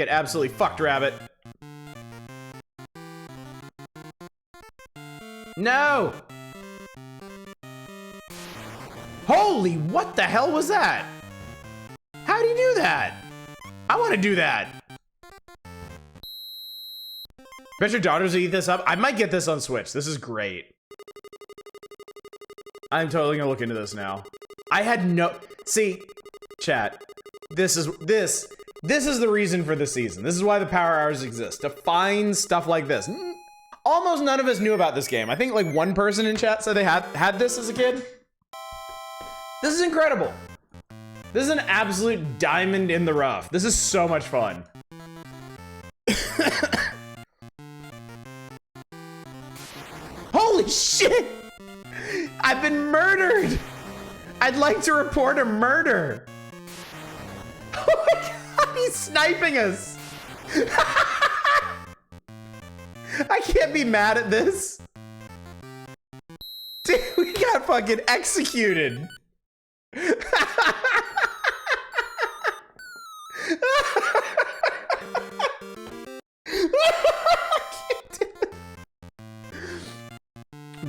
Get absolutely fucked, Rabbit. No! Holy, what the hell was that? How do you do that? I want to do that. Bet your daughters will eat this up. I might get this on Switch. This is great. I'm totally gonna look into this now. I had no... See, chat. This is the reason for the season. This is why the Power Hours exist. To find stuff like this. Almost none of us knew about this game. I think like one person in chat said they had this as a kid. This is incredible. This is an absolute diamond in the rough. This is so much fun. Holy shit! I've been murdered! I'd like to report a murder. Oh my god, he's sniping us! I can't be mad at this. Dude, we got fucking executed.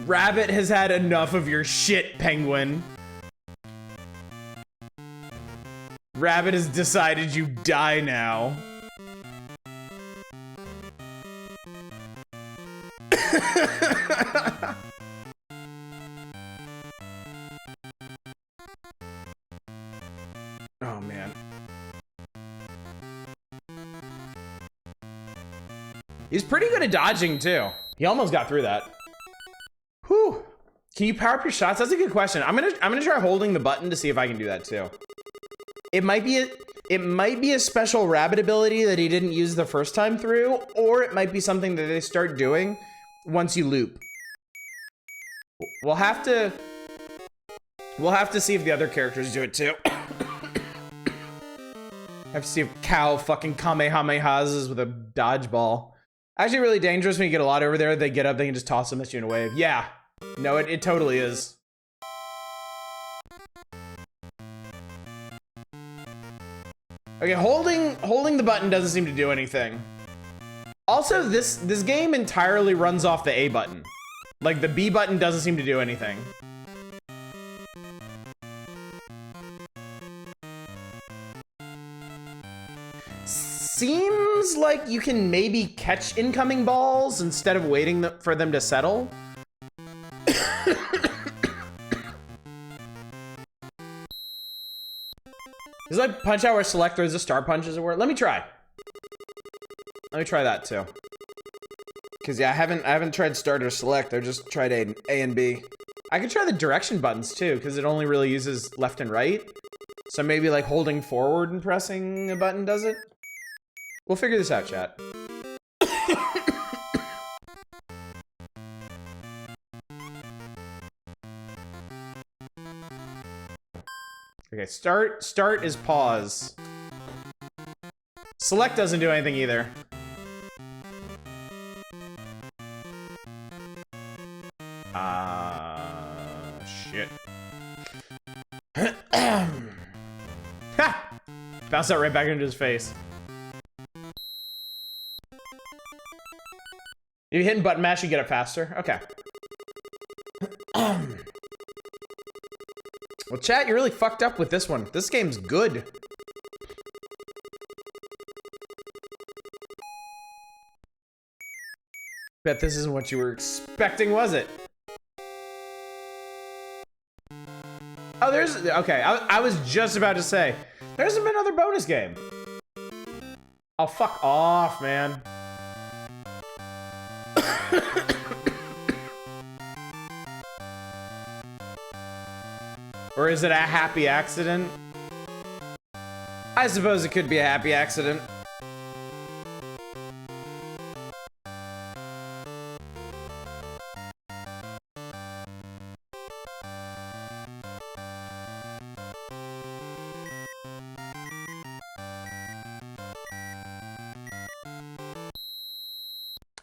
Rabbit has had enough of your shit, Penguin. Rabbit has decided you die now. Oh, man. He's pretty good at dodging, too. He almost got through that. Whew. Can you power up your shots? That's a good question. I'm gonna try holding the button to see if I can do that, too. It might be a special Rabbit ability that he didn't use the first time through, or it might be something that they start doing once you loop. We'll have to see if the other characters do it too. I have to see if Cow fucking Kamehamehas with a dodgeball. Actually really dangerous when you get a lot over there. They get up, they can just toss them at you in a wave. Yeah. No, it totally is. Okay, holding the button doesn't seem to do anything. Also, this game entirely runs off the A button. Like, the B button doesn't seem to do anything. Seems like you can maybe catch incoming balls instead of waiting for them to settle. Is like Punch Out where select throws the star punches or where? Let me try. Let me try that too. Cause yeah, I haven't tried start or select. I've just tried A and B. I could try the direction buttons too, because it only really uses left and right. So maybe like holding forward and pressing a button does it. We'll figure this out, chat. Okay, start is pause. Select doesn't do anything either. Shit. Ha! Bounce that right back into his face. If you hit button mash, you get it faster. Okay. Well, chat, you really fucked up with this one. This game's good. Bet this isn't what you were expecting, was it? Oh, there's... Okay, I was just about to say, there's another bonus game. Oh, fuck off, man. Or is it a happy accident? I suppose it could be a happy accident.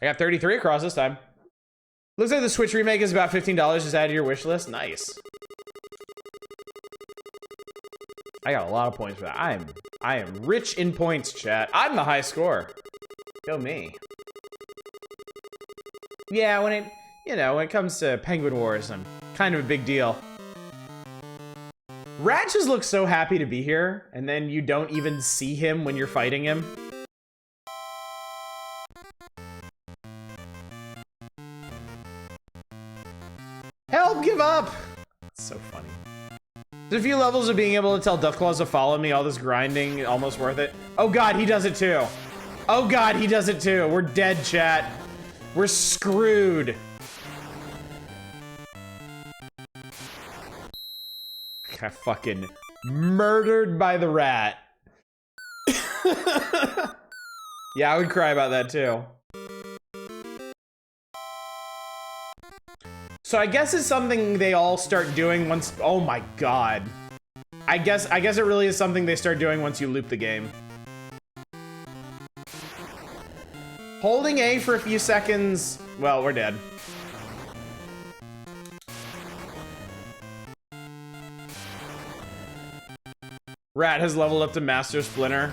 I got 33 across this time. Looks like the Switch remake is about $15. Just add to your wish list. Nice. I got a lot of points for that. I am rich in points, chat. I'm the high score. Go me. Yeah, when it comes to Penguin Wars, I'm kind of a big deal. Rat just looks so happy to be here, and then you don't even see him when you're fighting him. Help, give up! It's so funny. There's a few levels of being able to tell Duffclaws to follow me, all this grinding, almost worth it. Oh god, he does it too. Oh god, he does it too. We're dead, chat. We're screwed. Got fucking murdered by the rat. Yeah, I would cry about that too. So I guess it's something they all start doing once. Oh my god. I guess it really is something they start doing once you loop the game. Holding A for a few seconds. Well, we're dead. Rat has leveled up to Master Splinter.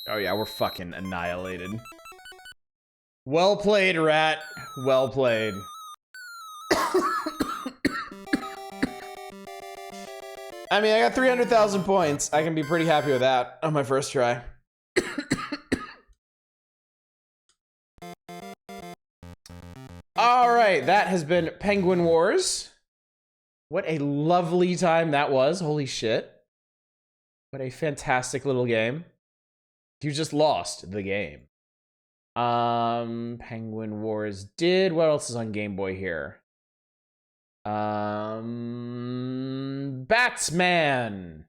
Oh yeah, we're fucking annihilated. Well played, Rat. Well played. I mean, I got 300,000 points. I can be pretty happy with that on my first try. All right, that has been Penguin Wars. What a lovely time that was. Holy shit. What a fantastic little game. You just lost the game. Penguin Wars did. What else is on Game Boy here? Batsman.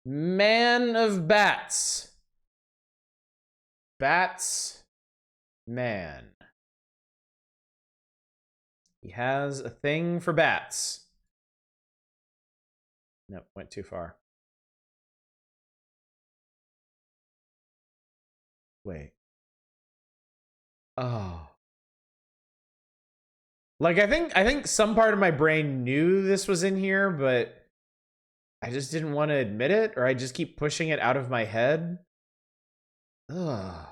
Man of Bats. Bats Man. He has a thing for bats. Nope, went too far. Wait. Oh. Like, I think some part of my brain knew this was in here, but I just didn't want to admit it, or I just keep pushing it out of my head. Ugh.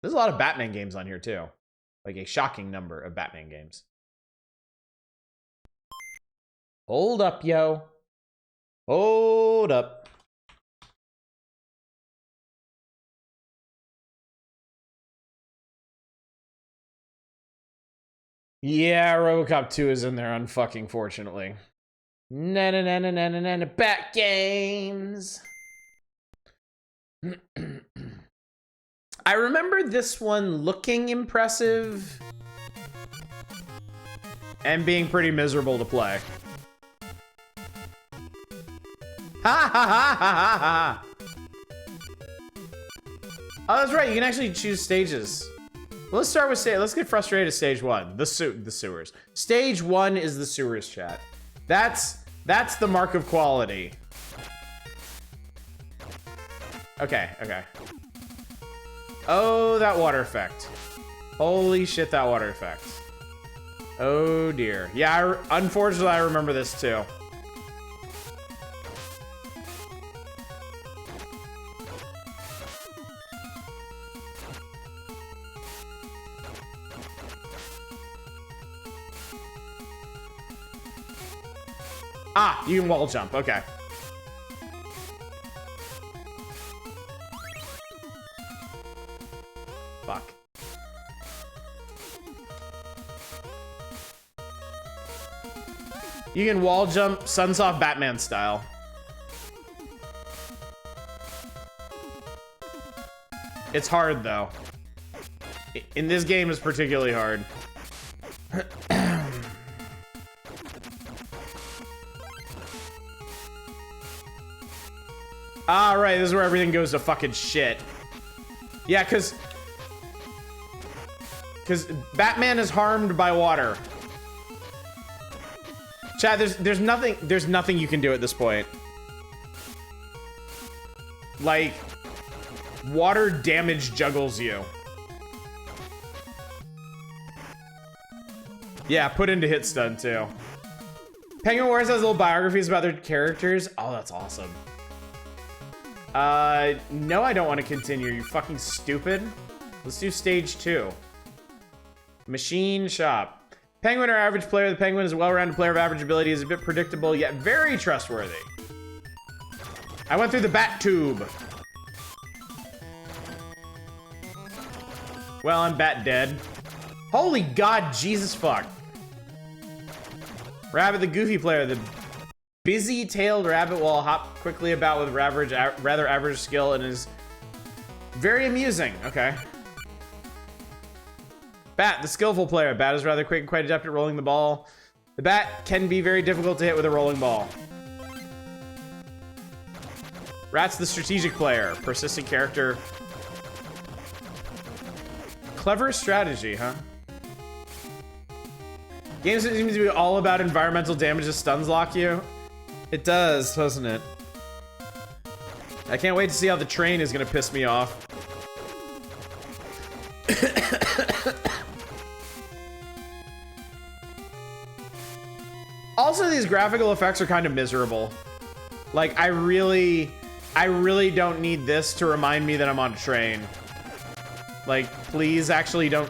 There's a lot of Batman games on here, too. Like, a shocking number of Batman games. Hold up, yo. Hold up. Yeah, RoboCop 2 is in there, unfucking fortunately. Na na na na na na na Bat games. I remember this one looking impressive and being pretty miserable to play. Ha ha ha ha ha ha! Oh, that's right. You can actually choose stages. Well, let's start with let's get frustrated at stage 1. The sewers. Stage 1 is the sewers, chat. That's the mark of quality. Okay, okay. Oh, that water effect. Holy shit, that water effect. Oh dear. Yeah, unfortunately, I remember this too. Ah, you can wall jump. Okay. Fuck. You can wall jump Sunsoft Batman style. It's hard though. In this game, it's particularly hard. Ah, right, this is where everything goes to fucking shit. Yeah, cause Batman is harmed by water. Chad, there's nothing you can do at this point. Like, water damage juggles you. Yeah, put into hit stun too. Penguin Wars has little biographies about their characters. Oh, that's awesome. No, I don't want to continue. You fucking stupid. Let's do stage 2. Machine shop. Penguin or average player. The Penguin is a well-rounded player of average ability. Is a bit predictable, yet very trustworthy. I went through the bat tube. Well, I'm bat dead. Holy God, Jesus fuck. Rabbit, the goofy player. The busy-tailed rabbit will hop quickly about with rather average skill and is very amusing. Okay. Bat, the skillful player. Bat is rather quick and quite adept at rolling the ball. The bat can be very difficult to hit with a rolling ball. Rat's the strategic player. Persistent character. Clever strategy, huh? Games seem to be all about environmental damage that stuns lock you. It does, doesn't it? I can't wait to see how the train is gonna piss me off. Also, these graphical effects are kind of miserable. Like, I really don't need this to remind me that I'm on a train. Like, please actually don't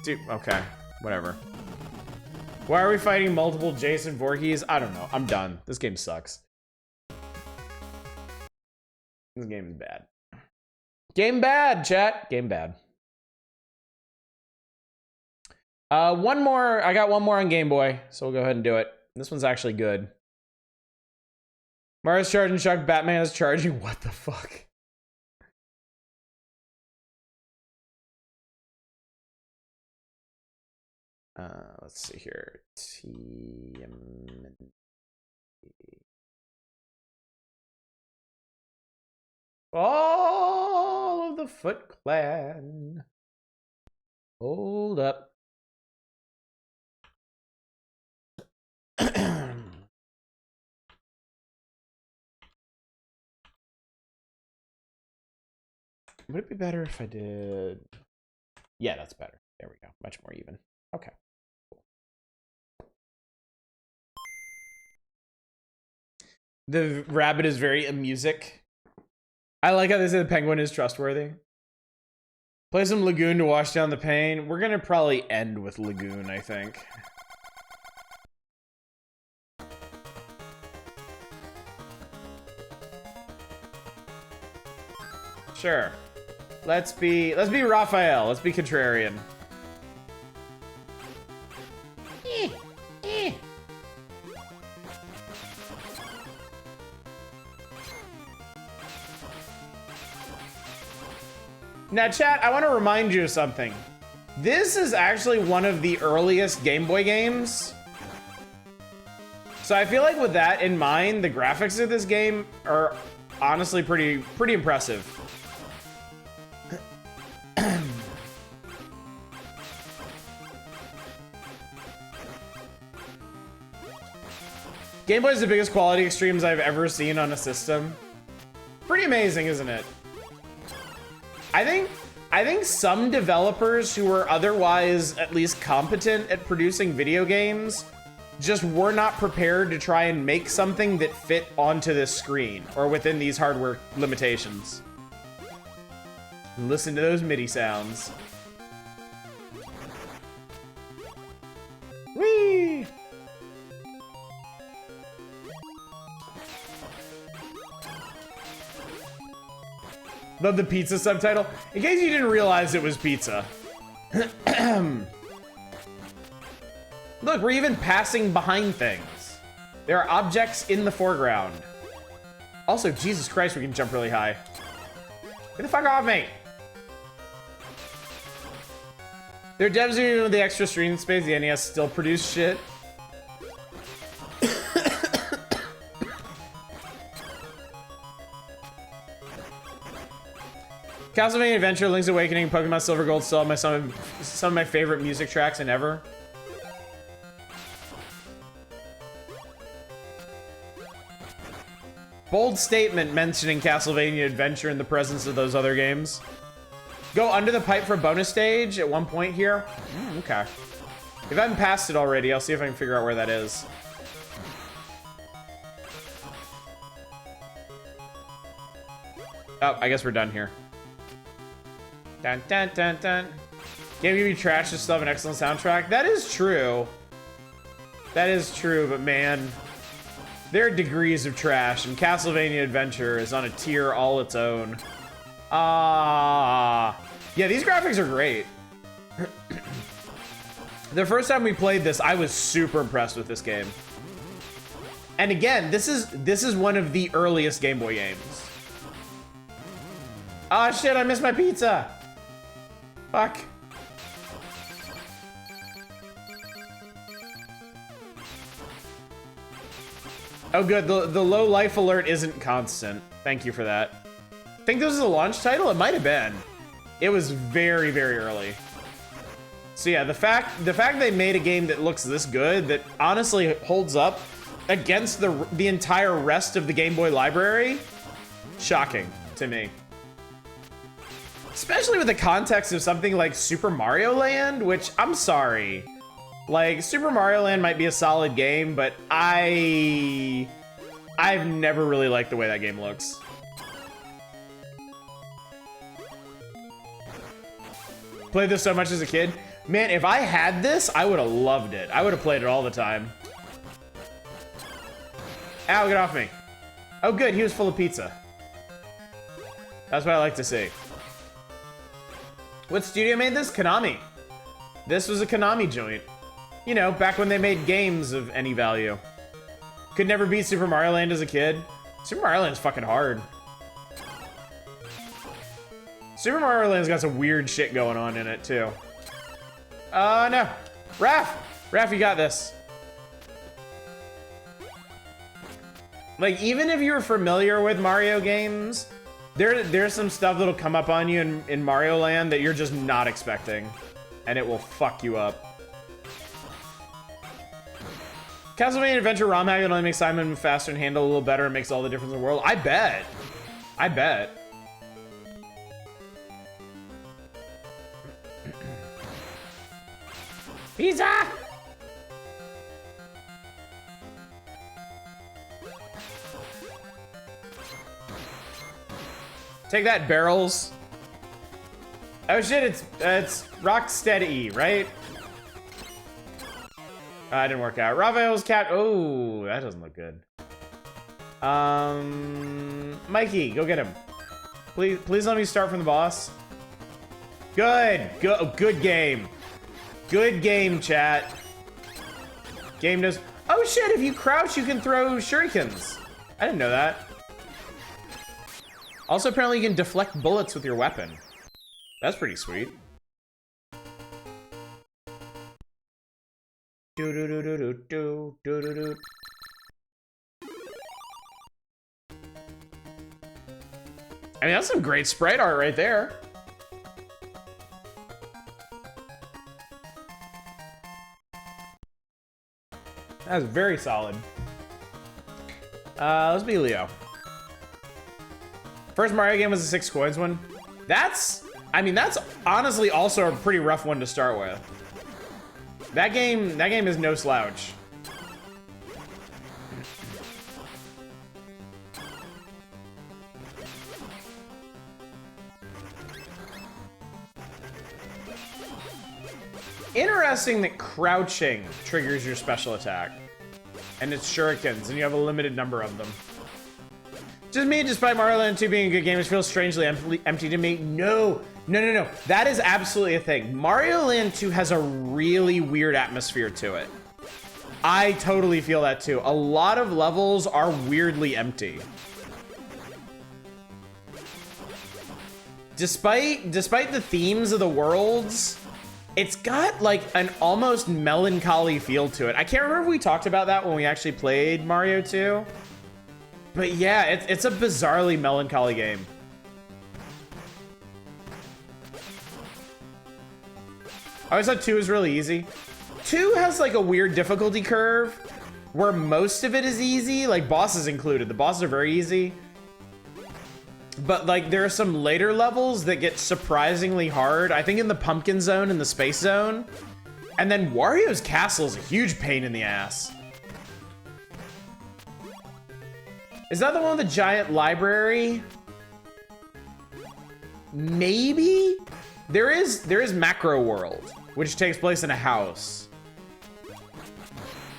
do... Okay, whatever. Why are we fighting multiple Jason Voorhees? I don't know. I'm done. This game sucks. This game is bad. Game bad, chat. Game bad. One more. I got one more on Game Boy, so we'll go ahead and do it. This one's actually good. Mario's charging Chuck. Batman is charging. What the fuck? Let's see here. All of the Foot Clan. Hold up. Would it be better if I did... Yeah, that's better. There we go. Much more even. Okay. The rabbit is very amusic. I like how they say the penguin is trustworthy. Play some Lagoon to wash down the pain. We're gonna probably end with Lagoon, I think. Sure. Let's be Raphael. Let's be contrarian. Now, chat, I want to remind you of something. This is actually one of the earliest Game Boy games. So I feel like with that in mind, the graphics of this game are honestly pretty impressive. Game Boy is the biggest quality extremes I've ever seen on a system. Pretty amazing, isn't it? I think some developers who were otherwise at least competent at producing video games just were not prepared to try and make something that fit onto this screen or within these hardware limitations. Listen to those MIDI sounds. Whee! Love the pizza subtitle. In case you didn't realize it was pizza. Look, we're even passing behind things. There are objects in the foreground. Also, Jesus Christ, we can jump really high. Get the fuck off me! They're devs who, even with the extra screen space, the NES still produce shit. Castlevania Adventure, Link's Awakening, Pokemon Silver Gold, still have some of my favorite music tracks in ever. Bold statement mentioning Castlevania Adventure in the presence of those other games. Go under the pipe for a bonus stage at one point here. Okay. If I haven't passed it already, I'll see if I can figure out where that is. Oh, I guess we're done here. Dun, dun, dun, dun. Game can be trash to still have an excellent soundtrack. That is true. That is true, but man, there are degrees of trash, and Castlevania Adventure is on a tier all its own. Yeah, these graphics are great. The first time we played this, I was super impressed with this game. And again, this is one of the earliest Game Boy games. Ah, shit, I missed my pizza. Fuck. Oh good, the low life alert isn't constant. Thank you for that. I think this was a launch title? It might have been. It was very, very early. So yeah, the fact they made a game that looks this good, that honestly holds up against the entire rest of the Game Boy library, shocking to me. Especially with the context of something like Super Mario Land, which, I'm sorry. Like, Super Mario Land might be a solid game, but I've never really liked the way that game looks. Played this so much as a kid. Man, if I had this, I would have loved it. I would have played it all the time. Ow, get off me. Oh good, he was full of pizza. That's what I like to see. What studio made this? Konami. This was a Konami joint. You know, back when they made games of any value. Could never beat Super Mario Land as a kid. Super Mario Land's fucking hard. Super Mario Land's got some weird shit going on in it, too. No. Raph! Raph, you got this. Like, even if you're familiar with Mario games, there's some stuff that'll come up on you in Mario Land that you're just not expecting. And it will fuck you up. Castlevania Adventure ROM hack only makes Simon move faster and handle a little better and makes all the difference in the world. I bet. I bet. Pizza! Take that, barrels. Oh shit, it's Rocksteady, right? That didn't work out. Raphael's cat. Oh, that doesn't look good. Mikey, go get him. Please let me start from the boss. Good. Good game. Good game, chat. Game knows. Oh shit, if you crouch, you can throw shurikens. I didn't know that. Also, apparently you can deflect bullets with your weapon. That's pretty sweet. I mean, that's some great sprite art right there. That's very solid. Let's be Leo. First Mario game was a 6 coins one. I mean, that's honestly also a pretty rough one to start with. That game is no slouch. Interesting that crouching triggers your special attack. And it's shurikens, and you have a limited number of them. Just me, despite Mario Land 2 being a good game, it feels strangely empty to me. No. That is absolutely a thing. Mario Land 2 has a really weird atmosphere to it. I totally feel that too. A lot of levels are weirdly empty. Despite the themes of the worlds, it's got like an almost melancholy feel to it. I can't remember if we talked about that when we actually played Mario 2. But yeah, it's a bizarrely melancholy game. I always thought 2 was really easy. 2 has like a weird difficulty curve where most of it is easy, like bosses included. The bosses are very easy. But like there are some later levels that get surprisingly hard. I think in the pumpkin zone and the space zone. And then Wario's castle is a huge pain in the ass. Is that the one with the giant library? maybe there is Macro World, which takes place in a house.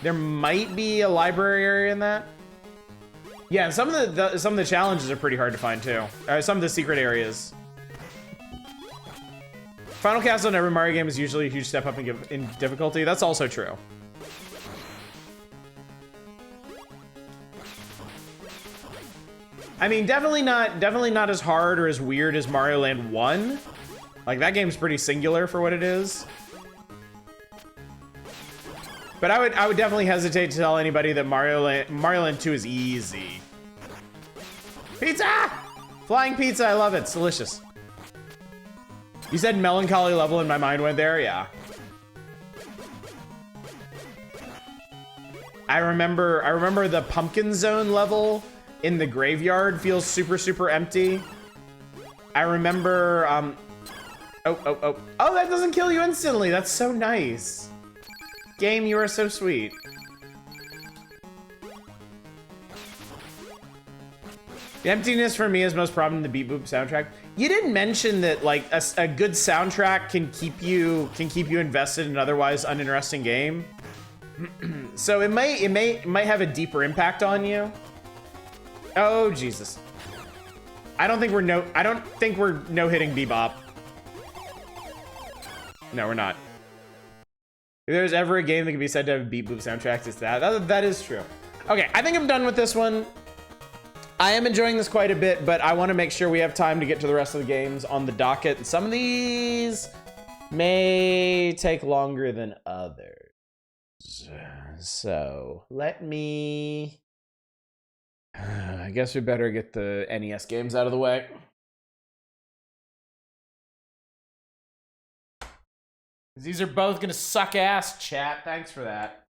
There might be a library area in that. Yeah, and some of the challenges are pretty hard to find too. Some of the secret areas. Final Castle in every Mario game is usually a huge step up in difficulty. That's also true. I mean, definitely not as hard or as weird as Mario Land 1. Like, that game's pretty singular for what it is. But I would definitely hesitate to tell anybody that Mario Land 2 is easy. Pizza! Flying pizza, I love it. It's delicious. You said melancholy level and my mind went there? Yeah. I remember the pumpkin zone level in the graveyard feels super, super empty. I remember, oh, that doesn't kill you instantly. That's so nice. Game, you are so sweet. The emptiness for me is most problem in the Beep Boop soundtrack. You didn't mention that like a good soundtrack can keep you invested in an otherwise uninteresting game. So it might have a deeper impact on you. Oh Jesus. I don't think we're no-hitting Bebop. No, we're not. If there's ever a game that can be said to have a Beep Boop soundtrack, it's that. That is true. Okay, I think I'm done with this one. I am enjoying this quite a bit, but I want to make sure we have time to get to the rest of the games on the docket. And some of these may take longer than others. So let me... I guess we better get the NES games out of the way. These are both gonna suck ass, chat. Thanks for that.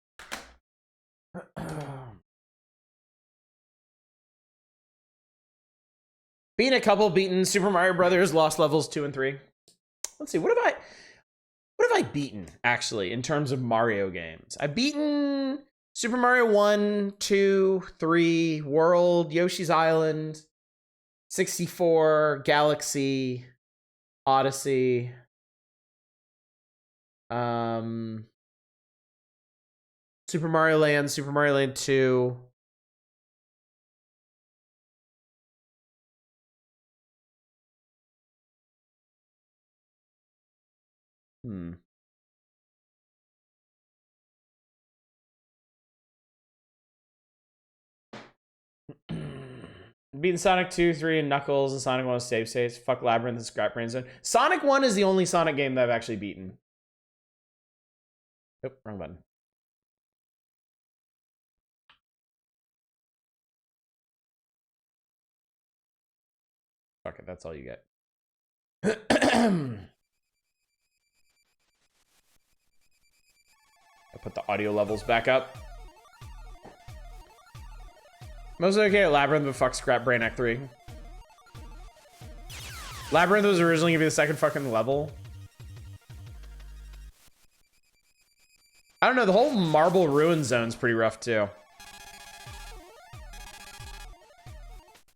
Being a couple beaten Super Mario Brothers Lost Levels 2 and 3. Let's see, what have I beaten actually in terms of Mario games? I've beaten Super Mario 1, 2, 3, World, Yoshi's Island, 64, Galaxy, Odyssey. Super Mario Land 2. Beating Sonic 2, 3, and Knuckles, and Sonic 1 save states. Fuck Labyrinth and Scrap Brain Zone. Sonic 1 is the only Sonic game that I've actually beaten. Oh, wrong button. Fuck it, that's all you get. I put the audio levels back up. Mostly okay at Labyrinth, but fuck Scrap Brain Act 3. Labyrinth was originally gonna be the second fucking level. I don't know, the whole Marble Ruin Zone's pretty rough too.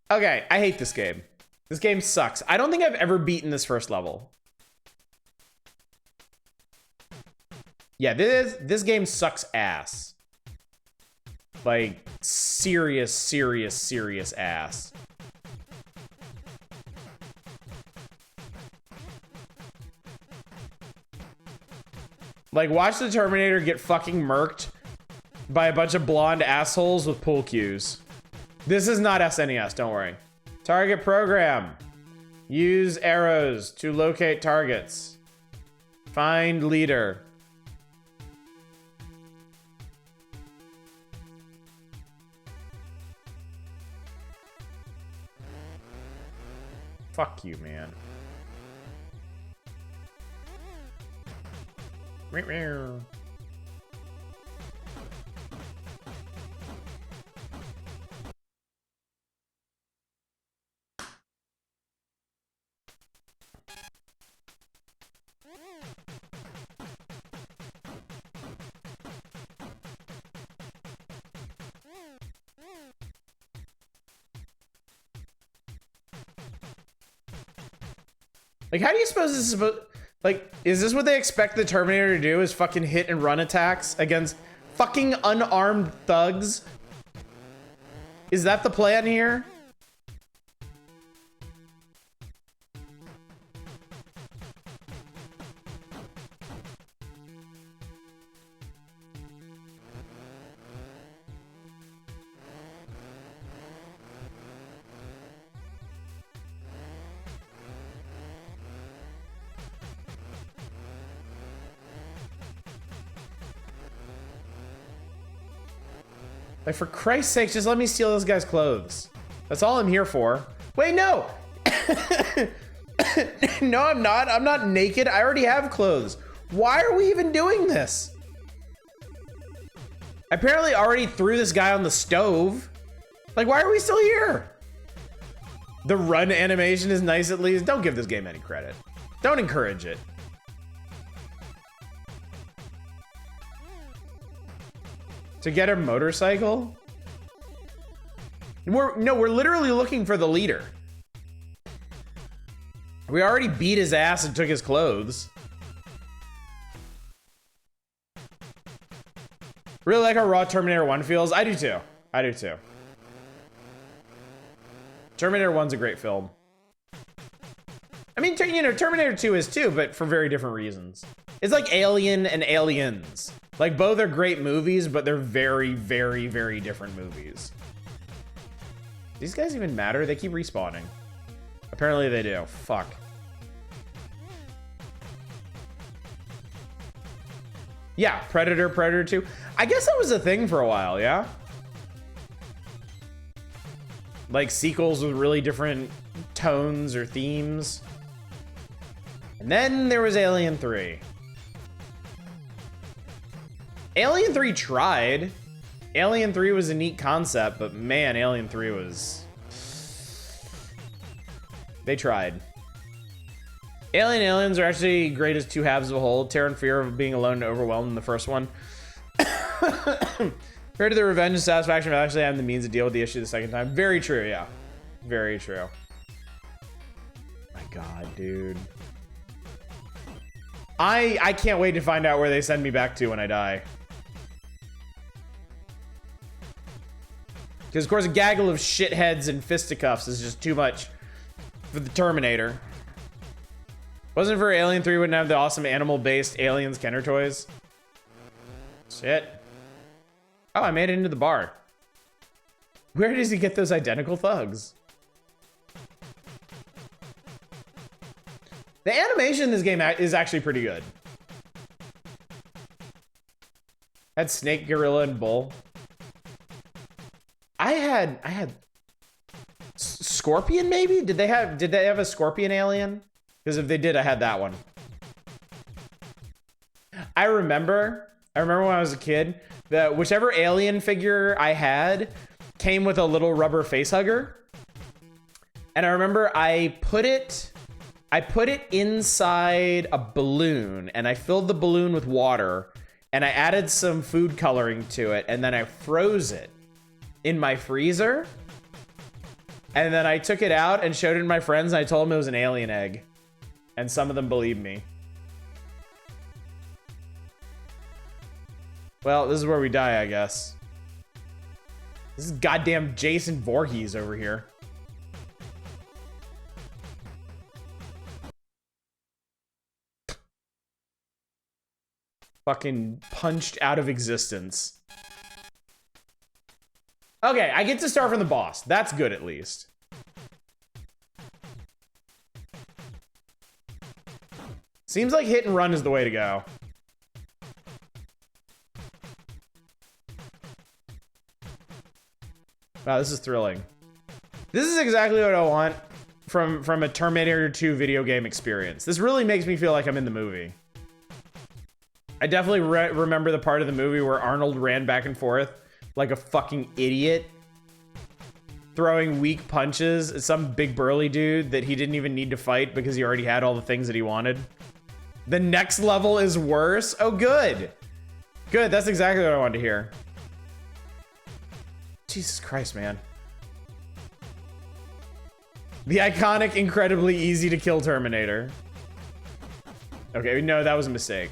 Okay, I hate this game. This game sucks. I don't think I've ever beaten this first level. Yeah, this game sucks ass. Like, serious ass. Like, watch the Terminator get fucking murked by a bunch of blonde assholes with pool cues. This is not SNES, don't worry. Target program. Use arrows to locate targets. Find leader. Fuck you, man. Like, how do you suppose this is supposed... Like, is this what they expect the Terminator to do, is fucking hit and run attacks against fucking unarmed thugs? Is that the plan here? Like, for Christ's sake, just let me steal this guy's clothes. That's all I'm here for. Wait, no! No, I'm not. I'm not naked. I already have clothes. Why are we even doing this? I apparently already threw this guy on the stove. Like, why are we still here? The run animation is nice at least. Don't give this game any credit. Don't encourage it. To get a motorcycle? We're literally looking for the leader. We already beat his ass and took his clothes. Really like how raw Terminator 1 feels. I do too. I do too. Terminator 1's a great film. I mean, you know, Terminator 2 is too, but for very different reasons. It's like Alien and Aliens. Like, both are great movies, but they're very, very, very different movies. These guys even matter? They keep respawning. Apparently they do. Fuck. Yeah, Predator, Predator 2. I guess that was a thing for a while, yeah? Like, sequels with really different tones or themes. And then there was Alien 3. Alien 3 tried. Alien 3 was a neat concept, but man, Alien 3 was... They tried. Aliens are actually great as two halves of a whole. Terror and fear of being alone and overwhelmed in the first one. Compared to the revenge and satisfaction of actually having the means to deal with the issue the second time. Very true, yeah. Very true. My God, dude. I can't wait to find out where they send me back to when I die. Because, of course, a gaggle of shitheads and fisticuffs is just too much for the Terminator. Wasn't for Alien 3 wouldn't have the awesome animal-based Aliens Kenner toys. Shit. Oh, I made it into the bar. Where does he get those identical thugs? The animation in this game is actually pretty good. Had Snake, Gorilla, and Bull. I had Scorpion, maybe? Did they have a Scorpion alien? Because if they did, I had that one. I remember when I was a kid that whichever alien figure I had came with a little rubber face hugger. And I remember I put it inside a balloon, and I filled the balloon with water, and I added some food coloring to it, and then I froze it in my freezer. And then I took it out and showed it to my friends, and I told them it was an alien egg. And some of them believed me. Well, this is where we die, I guess. This is goddamn Jason Voorhees over here. Fucking punched out of existence. Okay, I get to start from the boss. That's good, at least. Seems like hit and run is the way to go. Wow, this is thrilling. This is exactly what I want from a Terminator 2 video game experience. This really makes me feel like I'm in the movie. I definitely remember the part of the movie where Arnold ran back and forth like a fucking idiot, throwing weak punches at some big burly dude that he didn't even need to fight because he already had all the things that he wanted. The next level is worse? Oh, good. Good, that's exactly what I wanted to hear. Jesus Christ, man. The iconic, incredibly easy to kill Terminator. Okay, no, that was a mistake.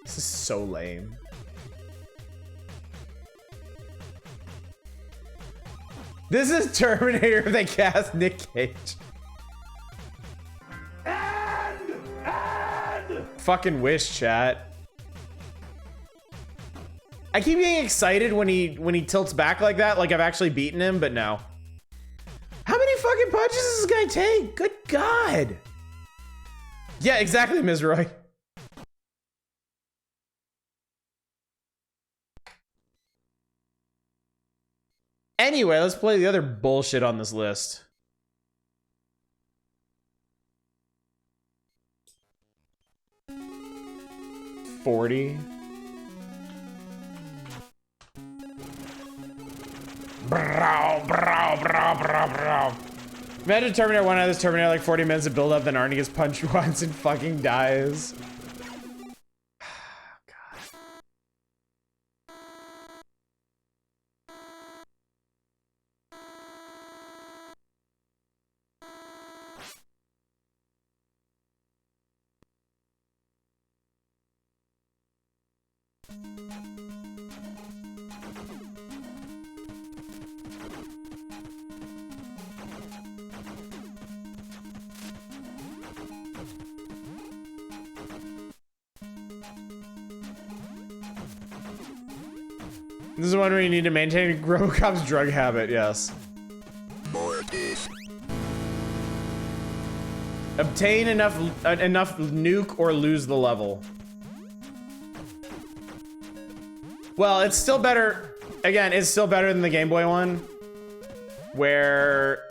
This is so lame. This is Terminator they cast Nick Cage. And fucking wish, chat. I keep getting excited when he tilts back like that, like I've actually beaten him, but no. How many fucking punches does this guy take? Good God. Yeah, exactly, Ms. Roy. Anyway, let's play the other bullshit on this list. $40. Imagine Terminator 1 out of this Terminator like 40 minutes of build up, then Arnie gets punched once and fucking dies. This is one where you need to maintain RoboCop's drug habit, yes. Obtain enough nuke or lose the level. Well, it's still better. Again, it's still better than the Game Boy one, where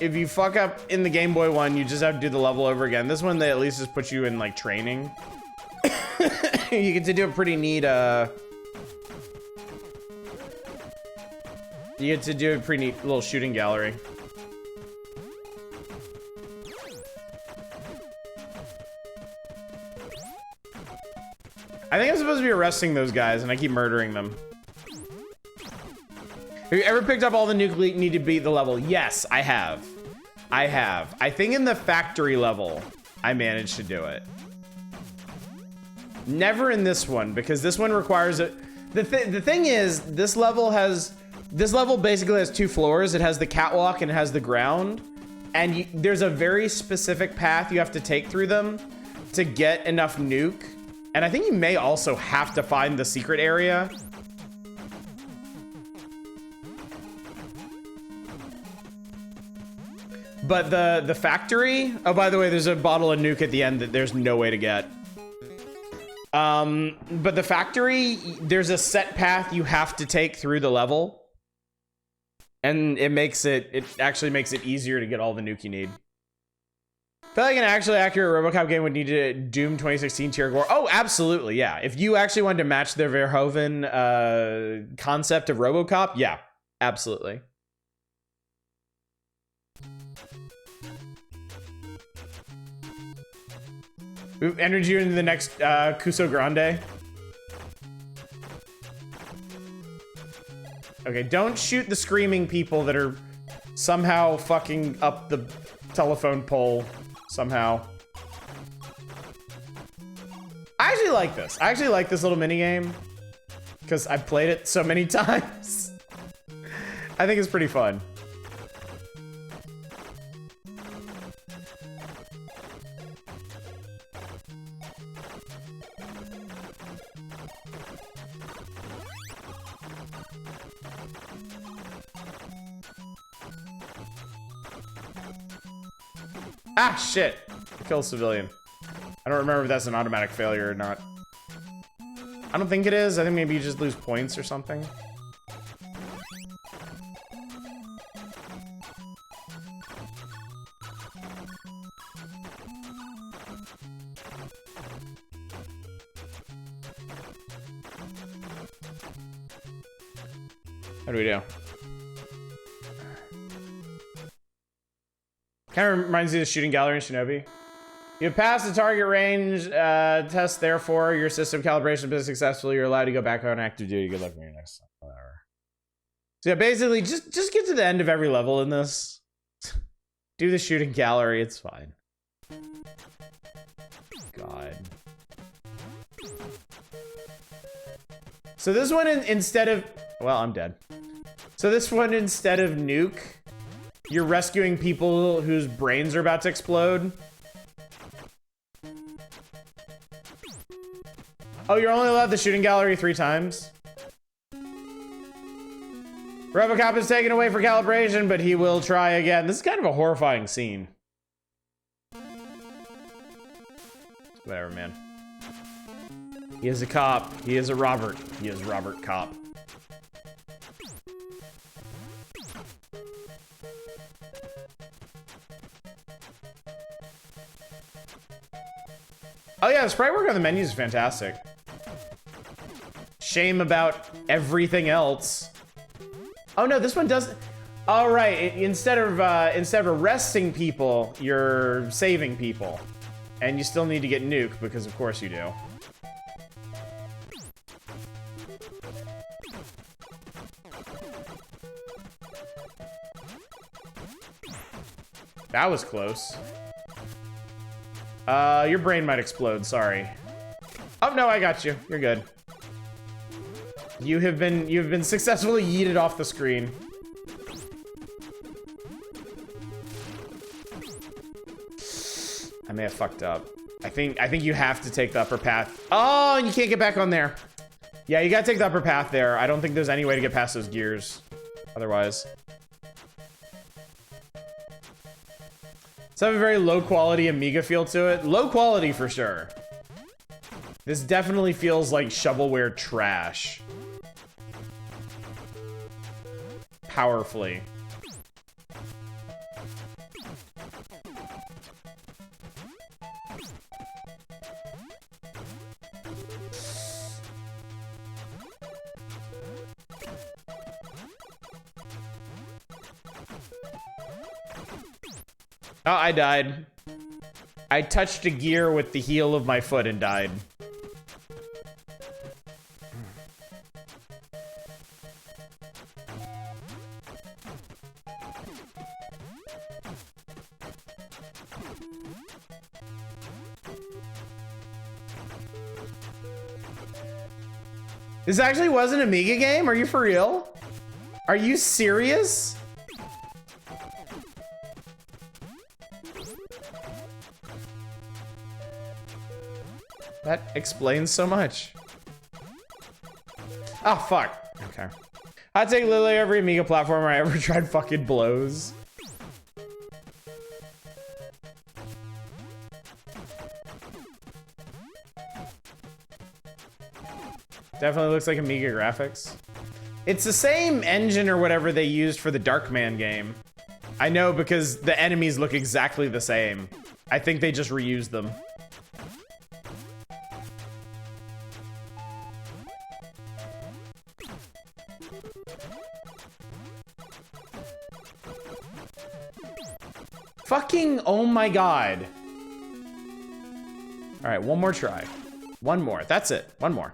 if you fuck up in the Game Boy one, you just have to do the level over again. This one, they at least just put you in like training. You get to do a pretty neat, you get to do a pretty neat little shooting gallery. I think I'm supposed to be arresting those guys, and I keep murdering them. Have you ever picked up all the nuke need to beat the level? Yes, I have. I have. I think in the factory level, I managed to do it. Never in this one, because this one requires it. The thing is, this level basically has two floors. It has the catwalk and it has the ground. And there's a very specific path you have to take through them to get enough nuke. And I think you may also have to find the secret area. But the factory, oh, by the way, there's a bottle of nuke at the end that there's no way to get. But the factory, there's a set path you have to take through the level. And it actually makes it easier to get all the nuke you need. I feel like an actually accurate RoboCop game would need to Doom 2016 tier gore. Oh, absolutely, yeah. If you actually wanted to match their Verhoeven concept of RoboCop, yeah, absolutely. We've entered you into the next Cuso Grande. Okay, don't shoot the screaming people that are somehow fucking up the telephone pole somehow. I actually like this. I actually like this little minigame because I've played it so many times. I think it's pretty fun. Ah, shit. Kill a civilian. I don't remember if that's an automatic failure or not. I don't think it is. I think maybe you just lose points or something. How do we do? Kind of reminds me of the shooting gallery in Shinobi. You pass the target range test, therefore your system calibration has been successful. You're allowed to go back on active duty. Good luck for your next time. Whatever. So yeah, basically, just get to the end of every level in this. Do the shooting gallery. It's fine. God. So this one, instead of... Well, I'm dead. So this one, instead of nuke, you're rescuing people whose brains are about to explode. Oh, you're only allowed the shooting gallery 3 times? RoboCop is taken away for calibration, but he will try again. This is kind of a horrifying scene. Whatever, man. He is a cop. He is a Robert. He is Robert Cop. Oh yeah, the sprite work on the menus is fantastic. Shame about everything else. Oh no, this one doesn't. All right, instead of arresting people, you're saving people, and you still need to get nuked because of course you do. That was close. Your brain might explode, sorry. Oh no, I got you. You're good. You've been successfully yeeted off the screen. I may have fucked up. I think you have to take the upper path. Oh, and you can't get back on there. Yeah, you gotta take the upper path there. I don't think there's any way to get past those gears otherwise. It's have a very low quality Amiga feel to it. Low quality for sure. This definitely feels like shovelware trash. Powerfully. Oh, I died. I touched a gear with the heel of my foot and died. This actually was an Amiga game? Are you for real? Are you serious? That explains so much. Oh, fuck. Okay. I take literally every Amiga platformer I ever tried fucking blows. Definitely looks like Amiga graphics. It's the same engine or whatever they used for the Darkman game. I know because the enemies look exactly the same. I think they just reused them. Fucking, oh my god. All right, one more try. One more, that's it, one more.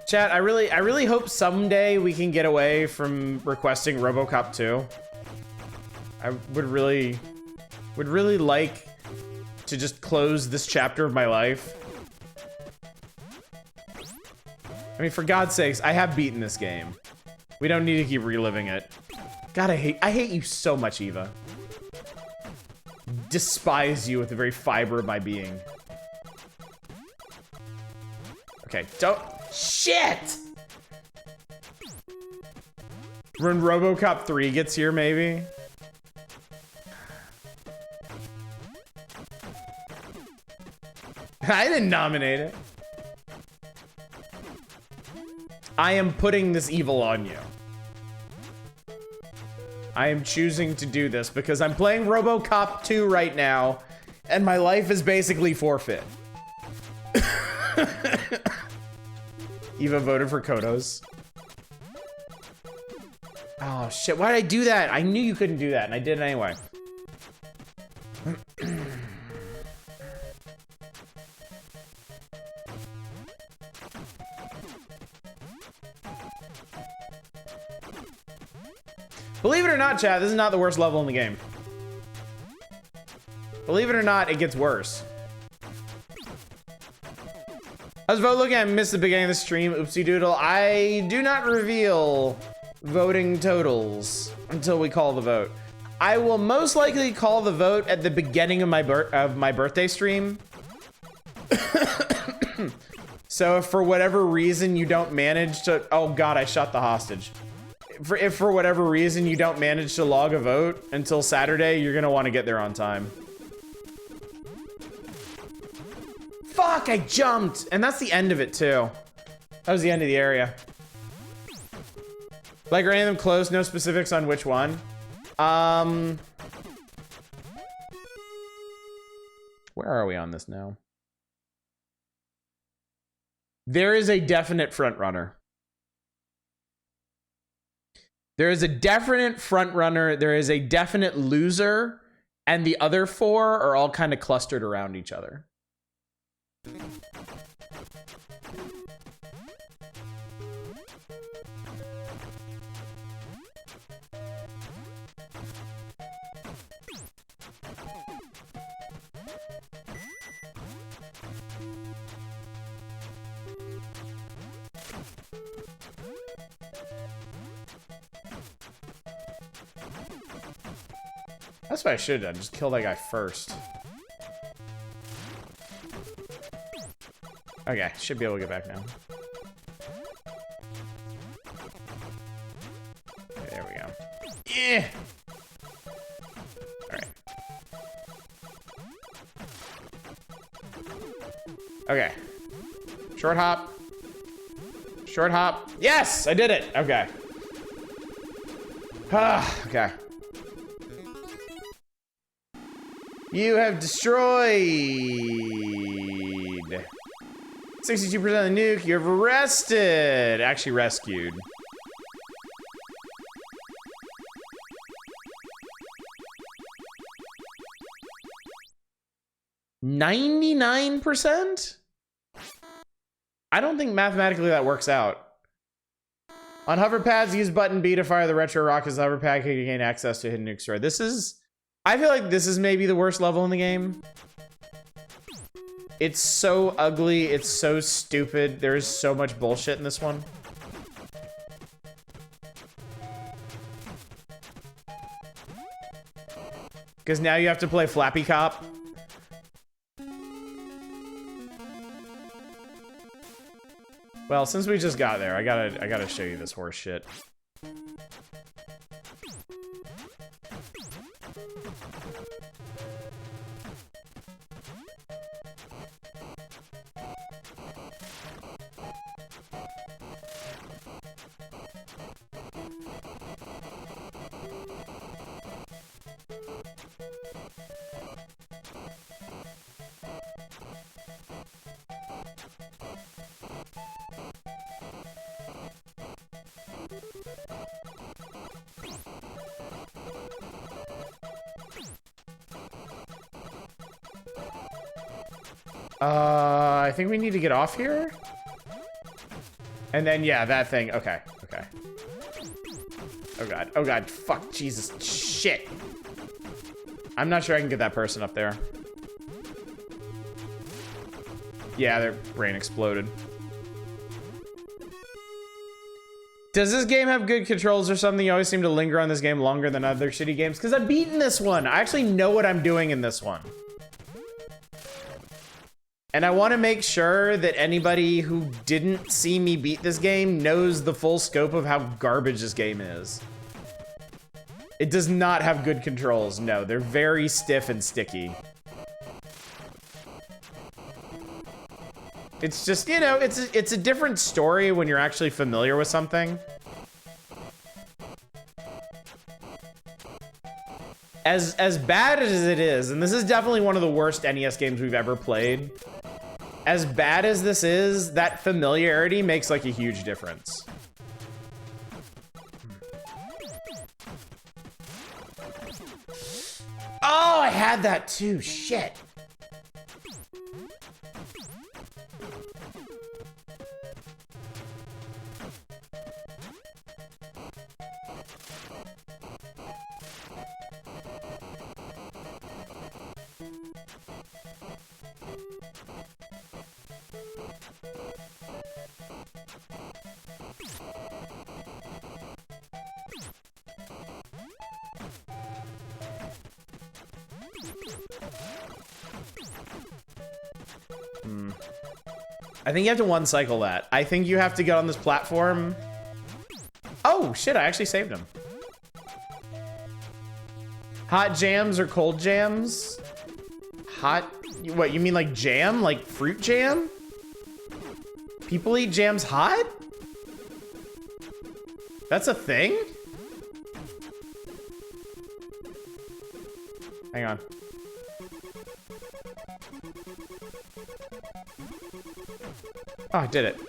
Chat, I really hope someday we can get away from requesting RoboCop 2. I would really like to just close this chapter of my life. I mean, for God's sakes, I have beaten this game. We don't need to keep reliving it. God, I hate you so much, Eva. Despise you with the very fiber of my being. Okay, don't. Shit! When RoboCop 3 gets here, maybe? I didn't nominate it. I am putting this evil on you. I am choosing to do this because I'm playing RoboCop 2 right now, and my life is basically forfeit. Eva voted for Kodos. Oh shit, why did I do that? I knew you couldn't do that and I did it anyway. Believe it or not, chat, this is not the worst level in the game. Believe it or not, it gets worse. I was looking at missed the beginning of the stream, oopsie doodle. I do not reveal voting totals until we call the vote. I will most likely call the vote at the beginning of my birthday stream. So if for whatever reason you don't manage to, oh God, I shot the hostage. If for whatever reason you don't manage to log a vote until Saturday, you're gonna want to get there on time. Fuck, I jumped. And that's the end of it too. That was the end of the area. Like, are any of them close? No specifics on which one. Where are we on this now? There is a definite front runner. There is a definite front runner. There is a definite loser. And the other four are all kind of clustered around each other. That's what I should have done. Just kill that guy first. Okay, should be able to get back now. Okay, there we go. Yeah. All right. Okay. Short hop. Short hop. Yes, I did it. Okay. Okay. You have destroyed 62% of the nuke. You have arrested. Actually rescued. %? I don't think mathematically that works out. On hover pads, use button B to fire the retro rockets. The hover pad can gain access to hidden nuke store. This is... I feel like this is maybe the worst level in the game. It's so ugly. It's so stupid. There is so much bullshit in this one. Because now you have to play Flappy Cop. Well, since we just got there, I gotta show you this horse shit. I think we need to get off here. And then, yeah, that thing. Okay, okay. Oh god, oh god, fuck, Jesus, shit. I'm not sure I can get that person up there. Yeah, their brain exploded. Does this game have good controls or something? You always seem to linger on this game longer than other shitty games. Because I've beaten this one. I actually know what I'm doing in this one. And I want to make sure that anybody who didn't see me beat this game knows the full scope of how garbage this game is. It does not have good controls. No, they're very stiff and sticky. It's just, you know, it's a different story when you're actually familiar with something. As bad as it is, and this is definitely one of the worst NES games we've ever played. As bad as this is, that familiarity makes like a huge difference. had that too. Shit. I think you have to one cycle that. I think you have to get on this platform. Oh shit, I actually saved him. Hot jams or cold jams? Hot, what, you mean like jam? Like fruit jam? People eat jams hot? That's a thing? Hang on. Oh, I did it.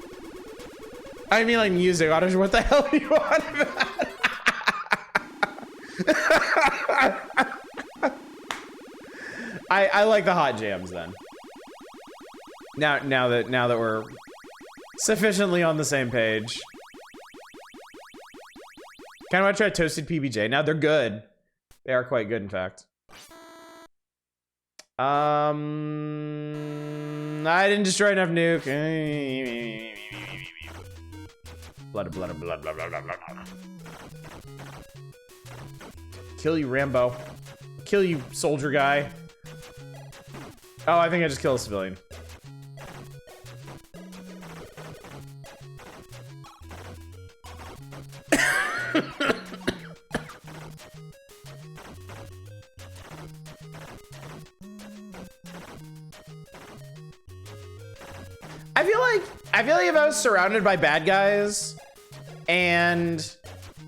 I mean like music. What the hell are you on about? I like the hot jams then. Now that we're sufficiently on the same page. Kind of want to try toasted PBJ. Now they're good. They are quite good, in fact. I didn't destroy enough nuke. Blood. Kill you, Rambo. Kill you, soldier guy. Oh, I think I just killed a civilian. I feel like if I was surrounded by bad guys and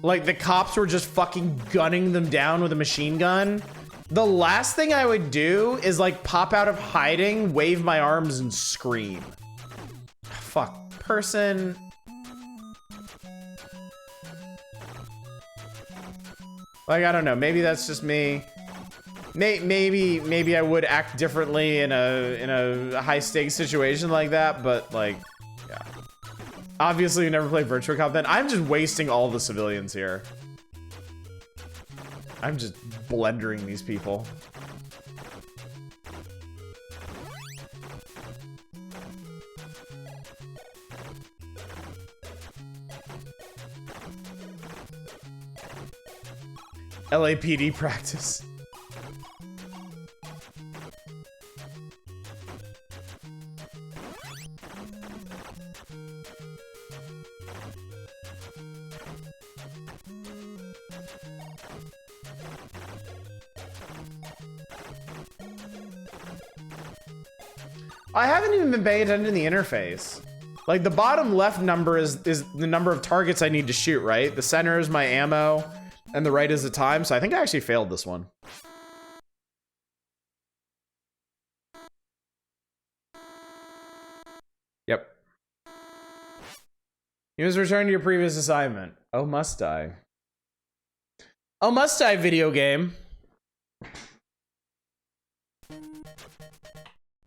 like the cops were just fucking gunning them down with a machine gun, the last thing I would do is like pop out of hiding, wave my arms and scream. Fuck, person. Like, I don't know, maybe that's just me. Maybe I would act differently in a high stakes situation like that, but like, yeah. Obviously, you never played Virtua Cop then. I'm just wasting all the civilians here. I'm just blendering these people. LAPD practice. I haven't even been paying attention to the interface. Like the bottom left number is the number of targets I need to shoot, right? The center is my ammo, and the right is the time. So I think I actually failed this one. Yep. You must return to your previous assignment. Oh, must I? Oh, must I, video game?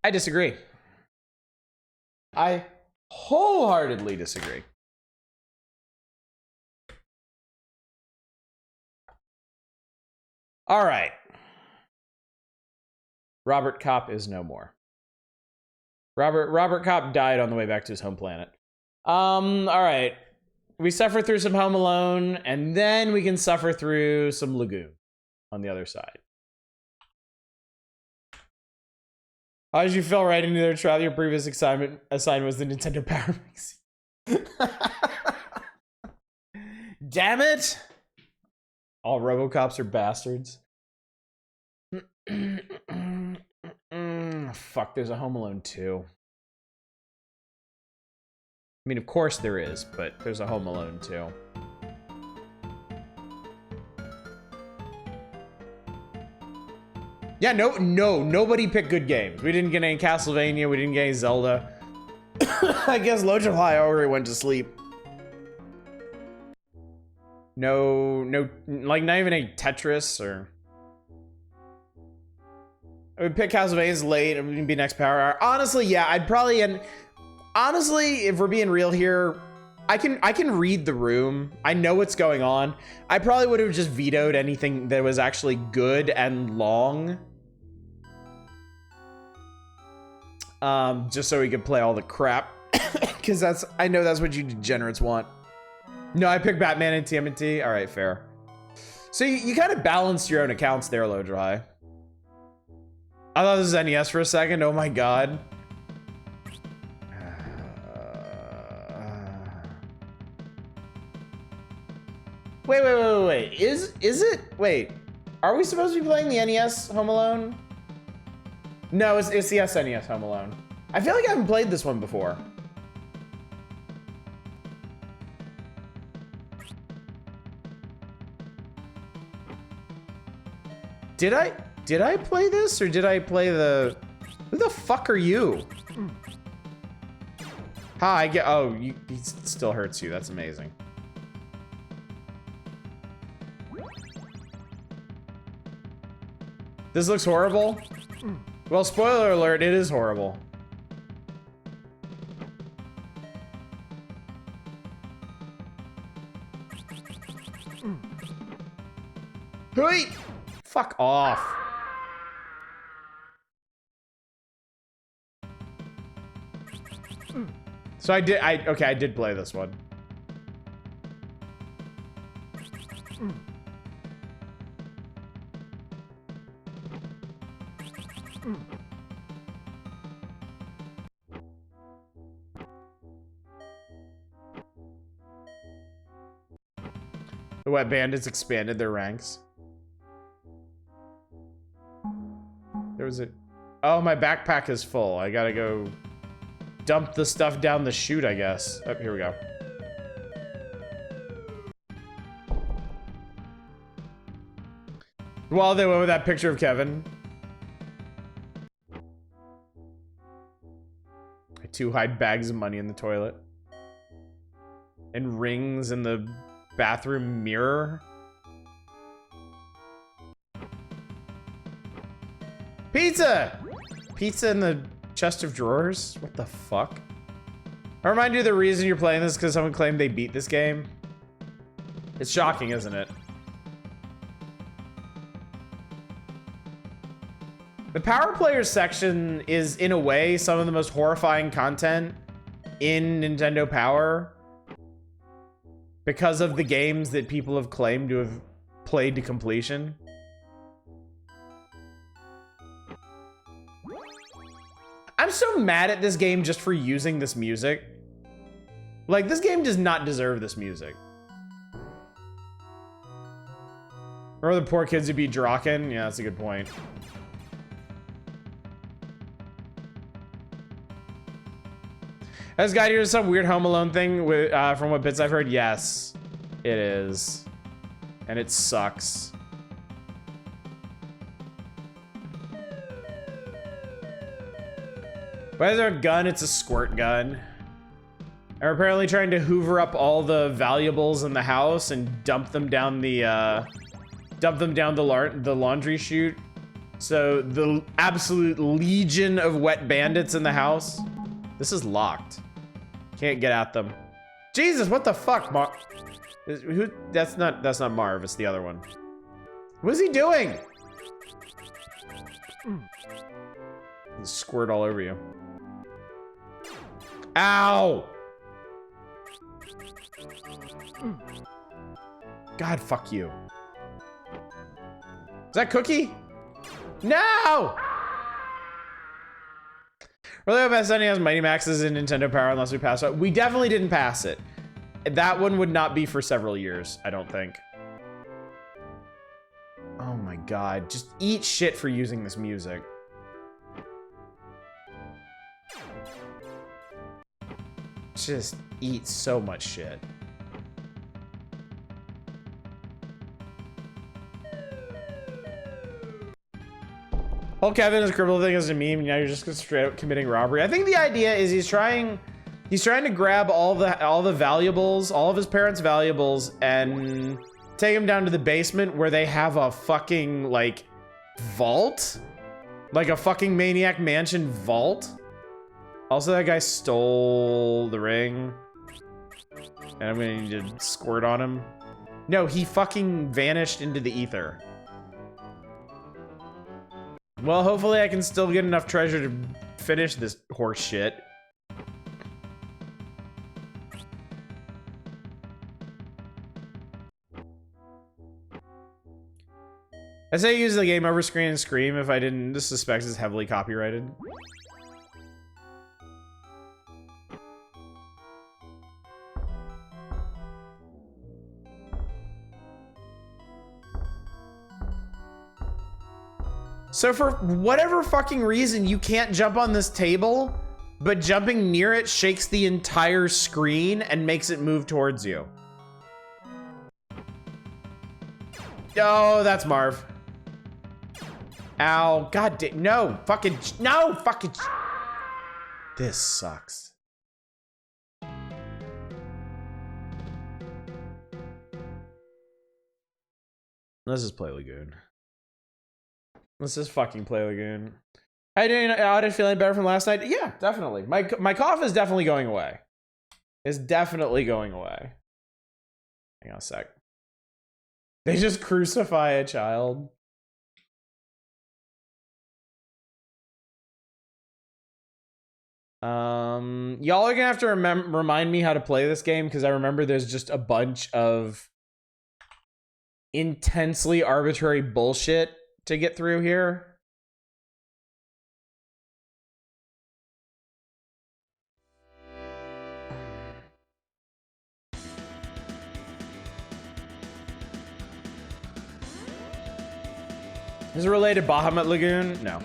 I disagree. I wholeheartedly disagree. All right. Robert Kopp is no more. Robert Kopp died on the way back to his home planet. All right. We suffer through some Home Alone, and then we can suffer through some Lagoon on the other side. How did you feel writing to their trial? Your previous assignment was the Nintendo Power Magazine. Damn it! All RoboCops are bastards. Fuck, there's a Home Alone 2. I mean, of course there is, but there's a Home Alone 2. Yeah, nobody picked good games. We didn't get any Castlevania, we didn't get any Zelda. I guess Lojafly already went to sleep. No, like not even a Tetris or... I would pick Castlevania's late. It would be next Power Hour. Honestly, yeah, I'd probably. And honestly, if we're being real here, I can read the room. I know what's going on. I probably would have just vetoed anything that was actually good and long. Just so we could play all the crap. Because I know that's what you degenerates want. No, I picked Batman and TMNT. All right, fair. So you kind of balanced your own accounts there, Low Dry. I thought this was NES for a second. Oh my god. Wait. Is it? Wait. Are we supposed to be playing the NES Home Alone? No, it's the SNES Home Alone. I feel like I haven't played this one before. Did I play this or did I play the... Who the fuck are you? Hi, I get... Oh, he still hurts you. That's amazing. This looks horrible. Well, spoiler alert, it is horrible. Wait! Fuck off. So I did play this one. The Wet Bandits expanded their ranks. There was a... Oh, my backpack is full. I gotta go dump the stuff down the chute, I guess. Oh, here we go. Well, they went with that picture of Kevin. I too hide bags of money in the toilet. And rings in the bathroom mirror. Pizza! Pizza in the chest of drawers? What the fuck? I remind you the reason you're playing this because someone claimed they beat this game. It's shocking, isn't it? The Power Players section is, in a way, some of the most horrifying content in Nintendo Power because of the games that people have claimed to have played to completion. I'm so mad at this game just for using this music. Like, this game does not deserve this music. Or the poor kids who beat Draken? Yeah, that's a good point. Has Guy here some weird Home Alone thing with, from what bits I've heard? Yes, it is. And it sucks. Why is there a gun? It's a squirt gun. They're apparently trying to hoover up all the valuables in the house and dump them down the laundry chute. So the absolute legion of wet bandits in the house. This is locked. Can't get at them. Jesus, what the fuck, who? That's not Marv. It's the other one. What is he doing? Squirt all over you. Ow! God, fuck you. Is that Cookie? No! Really hope SNES has Mighty Maxes in Nintendo Power unless we pass it. We definitely didn't pass it. That one would not be for several years, I don't think. Oh my god, just eat shit for using this music. Just eat so much shit. Whole Kevin is criminal thing as a meme. Now you're just straight up committing robbery. I think the idea is he's trying to grab all the valuables, all of his parents' valuables, and take them down to the basement where they have a fucking like vault Like a fucking Maniac Mansion vault? Also, that guy stole the ring. And I'm gonna need to squirt on him. No, he fucking vanished into the ether. Well, hopefully I can still get enough treasure to finish this horse shit. I say use the game over screen and scream if I didn't suspect it's heavily copyrighted. So for whatever fucking reason, you can't jump on this table, but jumping near it shakes the entire screen and makes it move towards you. Oh, that's Marv. Ow, god damn, no, fucking, this sucks. Let's just play Lagoon. Let's just fucking play Lagoon. How you doing? Audit feeling better from last night? Yeah, definitely. My cough is definitely going away. It's definitely going away. Hang on a sec. They just crucify a child. Y'all are gonna have to remind me how to play this game, because I remember there's just a bunch of intensely arbitrary bullshit to get through here. Is it related to Bahamut Lagoon? No.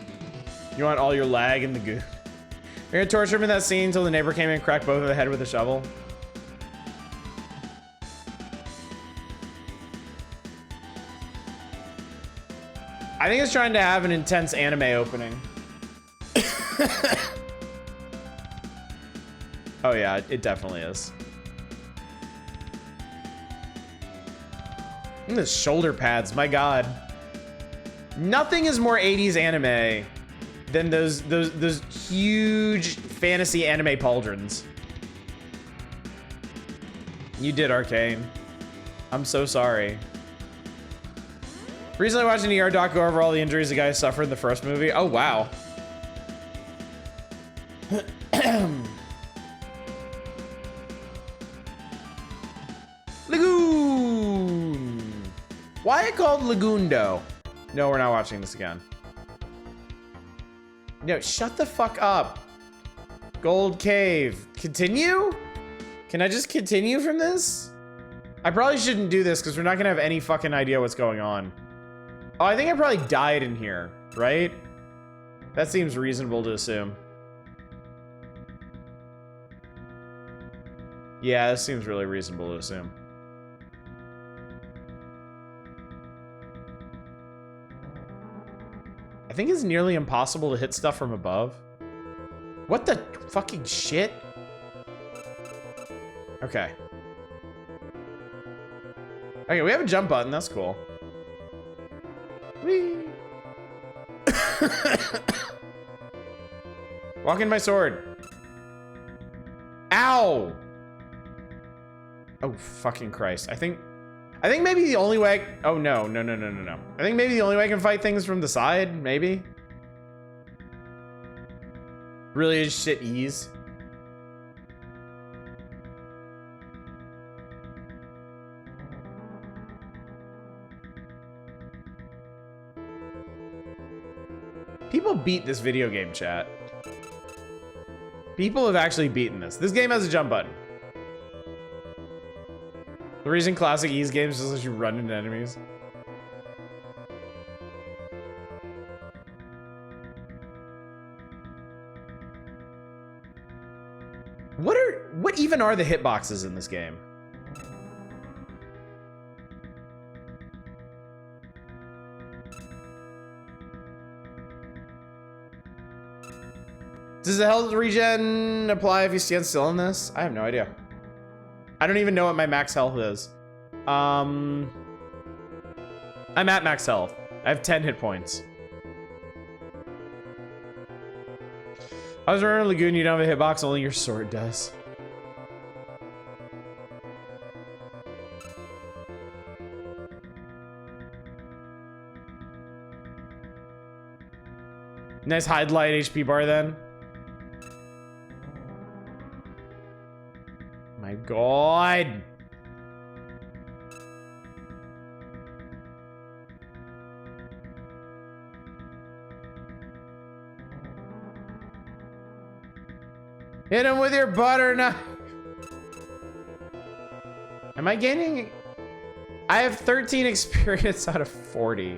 You want all your lag in the goo. You're gonna torture him in that scene until the neighbor came in and cracked both of the head with a shovel. I think it's trying to have an intense anime opening. Oh yeah, it definitely is. And the shoulder pads, my god. Nothing is more 80s anime than those huge fantasy anime pauldrons. You did, Arcane. I'm so sorry. Recently watching an ER doc go over all the injuries the guy suffered in the first movie. Oh, wow. Lagoon! Why it called Lagundo? No, we're not watching this again. No, shut the fuck up. Gold Cave. Continue? Can I just continue from this? I probably shouldn't do this because we're not gonna have any fucking idea what's going on. Oh, I think I probably died in here, right? That seems reasonable to assume. Yeah, this seems really reasonable to assume. I think it's nearly impossible to hit stuff from above. What the fucking shit? Okay. Okay, we have a jump button. That's cool. Whee! Walk in my sword. Ow! Oh, fucking Christ. I think maybe the only way... Oh, no. I think maybe the only way I can fight things from the side, maybe? Really is shit ease. People beat this video game, chat. People have actually beaten this. This game has a jump button. The reason classic ease games is that you run into enemies. What even are the hitboxes in this game? Does the health regen apply if you stand still in this? I have no idea. I don't even know what my max health is. I'm at max health. I have 10 hit points. I was remembering Lagoon, you don't have a hitbox, only your sword does. Nice hide light HP bar then. My God. Hit him with your butter knife. Am I gaining? I have 13 experience out of 40.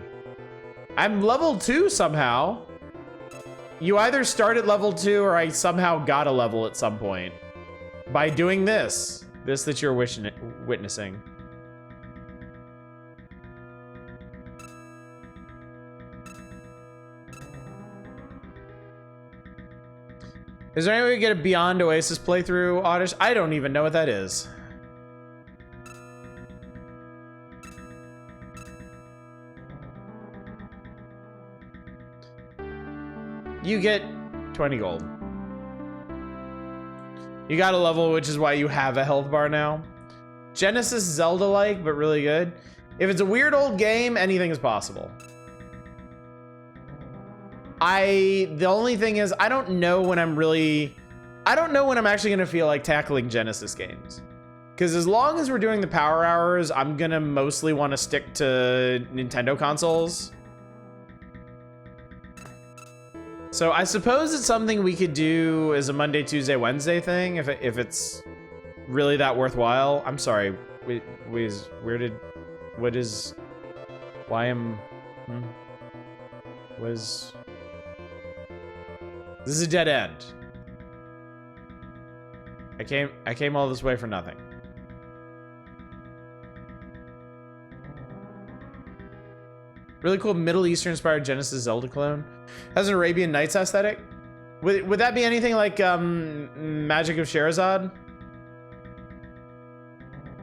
I'm level 2 somehow. You either start at level 2 or I somehow got a level at some point by doing this that you're witnessing. Is there any way to get a Beyond Oasis playthrough, Oddish? I don't even know what that is. You get 20 gold. You got a level, which is why you have a health bar now. Genesis Zelda-like, but really good. If it's a weird old game, anything is possible. The only thing is, I don't know when I'm actually gonna feel like tackling Genesis games. Because as long as we're doing the power hours, I'm gonna mostly want to stick to Nintendo consoles. So I suppose it's something we could do as a Monday, Tuesday, Wednesday thing if it's really that worthwhile. I'm sorry. This is a dead end. I came all this way for nothing. Really cool Middle Eastern inspired Genesis Zelda clone. Has an Arabian Nights aesthetic. Would that be anything like Magic of Sherazad?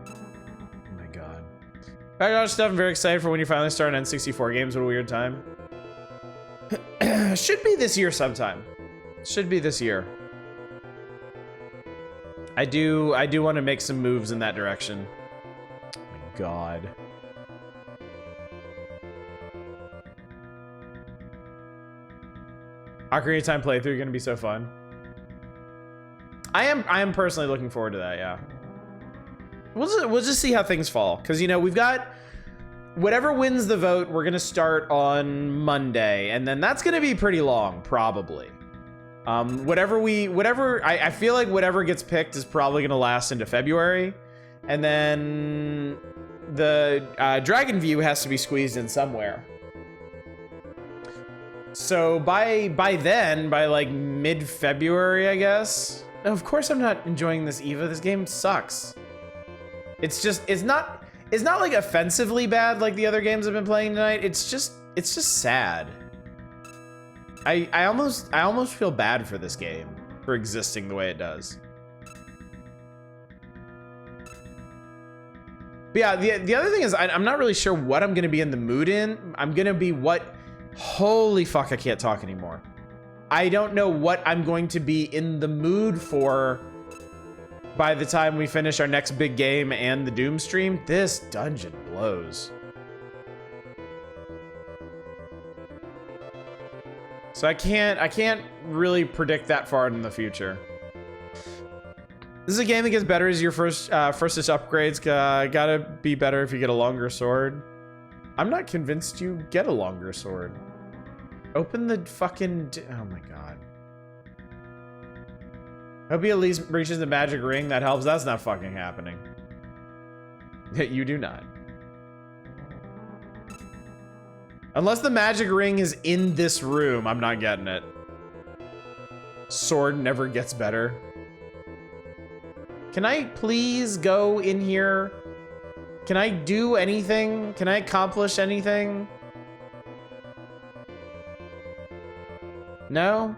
Oh my God. Background stuff. I'm very excited for when you finally start an N64 games. What a weird time. Should be this year sometime. Should be this year. I do want to make some moves in that direction. Oh my God. Ocarina of Time playthrough gonna be so fun. I am personally looking forward to that. Yeah. We'll just see how things fall, because you know we've got whatever wins the vote. We're gonna start on Monday, and then that's gonna be pretty long, probably. I feel like whatever gets picked is probably gonna last into February, and then the Dragon View has to be squeezed in somewhere. So by then, by like mid-February, I guess. Of course I'm not enjoying this Eva. This game sucks. It's not like offensively bad like the other games I've been playing tonight. It's just sad. I almost feel bad for this game for existing the way it does. But yeah, the other thing is I'm not really sure what I'm gonna be in the mood in. I'm gonna be what. Holy fuck, I can't talk anymore. I don't know what I'm going to be in the mood for by the time we finish our next big game and the Doom stream. This dungeon blows. So I can't really predict that far in the future. This is a game that gets better as your first upgrades. Gotta be better if you get a longer sword. I'm not convinced you get a longer sword. Open the fucking... Oh my God. Hope he at least reaches the magic ring. That helps. That's not fucking happening. You do not. Unless the magic ring is in this room, I'm not getting it. Sword never gets better. Can I please go in here? Can I do anything? Can I accomplish anything? No?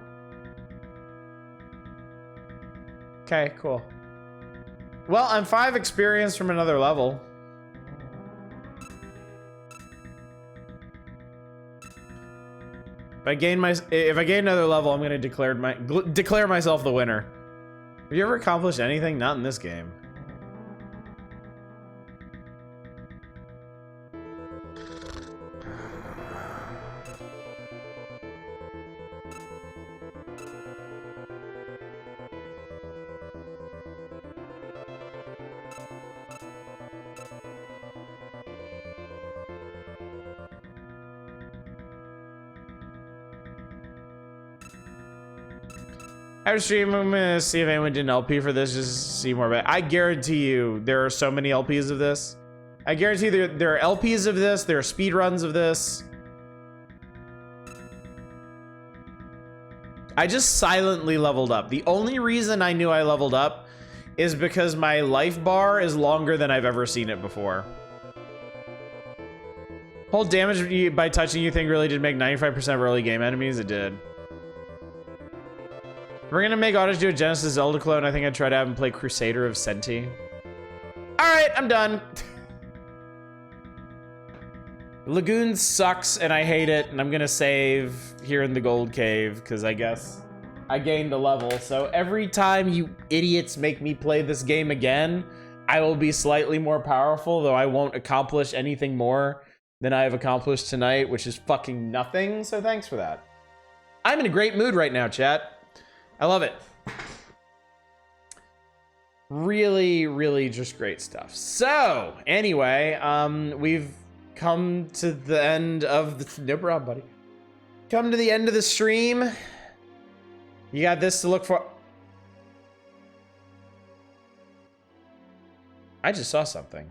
Okay, cool. Well, I'm 5 experience from another level. If I gain another level, I'm gonna declare myself the winner. Have you ever accomplished anything? Not in this game. After stream, I'm gonna see if anyone did an LP for this, just to see more about it. I guarantee you there are so many LPs of this. I guarantee there are LPs of this, there are speedruns of this. I just silently leveled up. The only reason I knew I leveled up is because my life bar is longer than I've ever seen it before. Hold damage by touching you think really did make 95% of early game enemies? It did. We're gonna make Otis do a Genesis Zelda clone. I think I'd try to have him play Crusader of Senti. Alright, I'm done. Lagoon sucks and I hate it, and I'm gonna save here in the Gold Cave, because I guess I gained a level. So every time you idiots make me play this game again, I will be slightly more powerful, though I won't accomplish anything more than I have accomplished tonight, which is fucking nothing, so thanks for that. I'm in a great mood right now, chat. I love it. Really, really just great stuff. So, anyway, we've come to the end of the... No problem, buddy. Come to the end of the stream. You got this to look for. I just saw something.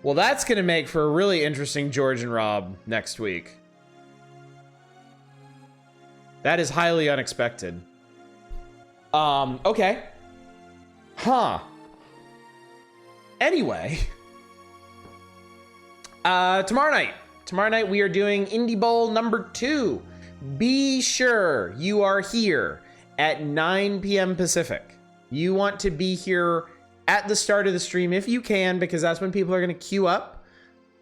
Well, that's going to make for a really interesting George and Rob next week. That is highly unexpected. Okay. Huh. Anyway. Tomorrow night we are doing Indie Bowl number 2. Be sure you are here at 9 p.m. Pacific. You want to be here at the start of the stream if you can, because that's when people are going to queue up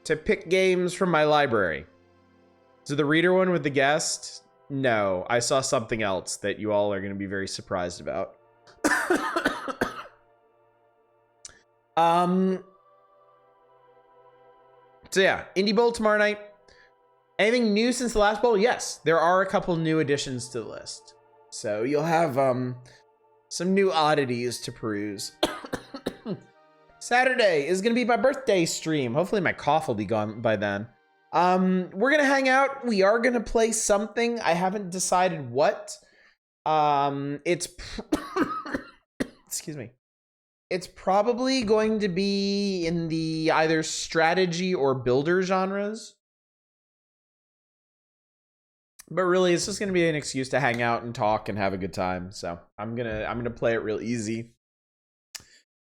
to pick games from my library. So the reader one with the guest... No, I saw something else that you all are going to be very surprised about. So yeah, Indie Bowl tomorrow night. Anything new since the last bowl? Yes, there are a couple new additions to the list. So you'll have some new oddities to peruse. Saturday is going to be my birthday stream. Hopefully my cough will be gone by then. We're gonna hang out. We are gonna play something. I haven't decided what. It's excuse me. It's probably going to be in the either strategy or builder genres. But really, it's just gonna be an excuse to hang out and talk and have a good time. So I'm gonna play it real easy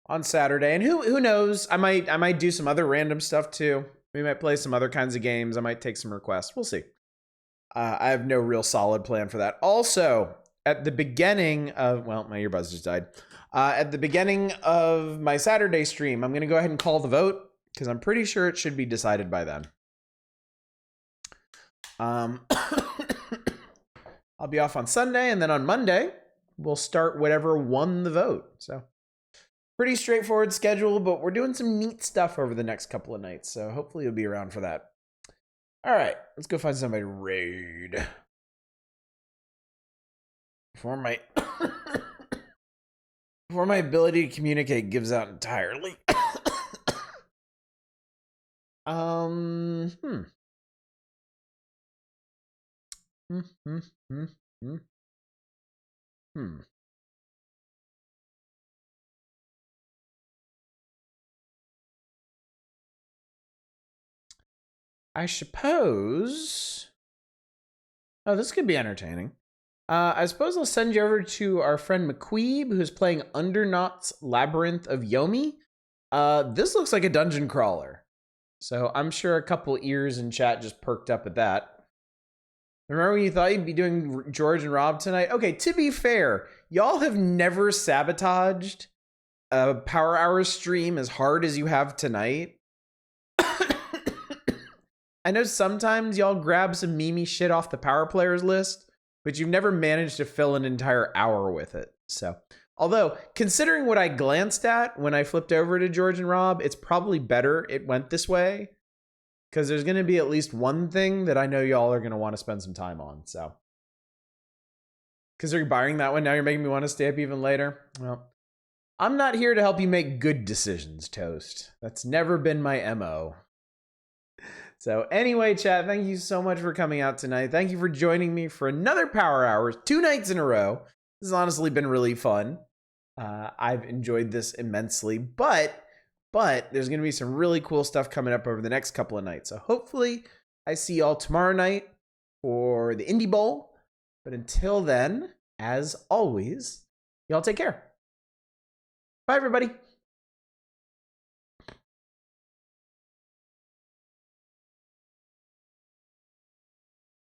on Saturday. And who knows? I might do some other random stuff too. We might play some other kinds of games. I might take some requests. We'll see. I have no real solid plan for that. Also, at the beginning of... Well, my earbuds just died. At the beginning of my Saturday stream, I'm going to go ahead and call the vote, because I'm pretty sure it should be decided by then. I'll be off on Sunday, and then on Monday, we'll start whatever won the vote. So... pretty straightforward schedule, but we're doing some neat stuff over the next couple of nights, so hopefully you'll be around for that. All right, let's go find somebody to raid. Before my before my ability to communicate gives out entirely. I suppose... Oh, this could be entertaining. I suppose I'll send you over to our friend McQueeb, who's playing Undernaut's Labyrinth of Yomi. This looks like a dungeon crawler. So I'm sure a couple ears in chat just perked up at that. Remember when you thought you'd be doing George and Rob tonight? Okay, to be fair, y'all have never sabotaged a Power Hour stream as hard as you have tonight. I know sometimes y'all grab some memey shit off the Power Players list, but you've never managed to fill an entire hour with it. So, although, considering what I glanced at when I flipped over to George and Rob, it's probably better it went this way. Because there's going to be at least one thing that I know y'all are going to want to spend some time on. So, because you're buying that one, now you're making me want to stay up even later. Well, I'm not here to help you make good decisions, Toast. That's never been my MO. So anyway, chat, thank you so much for coming out tonight. Thank you for joining me for another Power Hours, 2 nights in a row. This has honestly been really fun. I've enjoyed this immensely, but there's going to be some really cool stuff coming up over the next couple of nights. So hopefully I see y'all tomorrow night for the Indie Bowl. But until then, as always, y'all take care. Bye, everybody.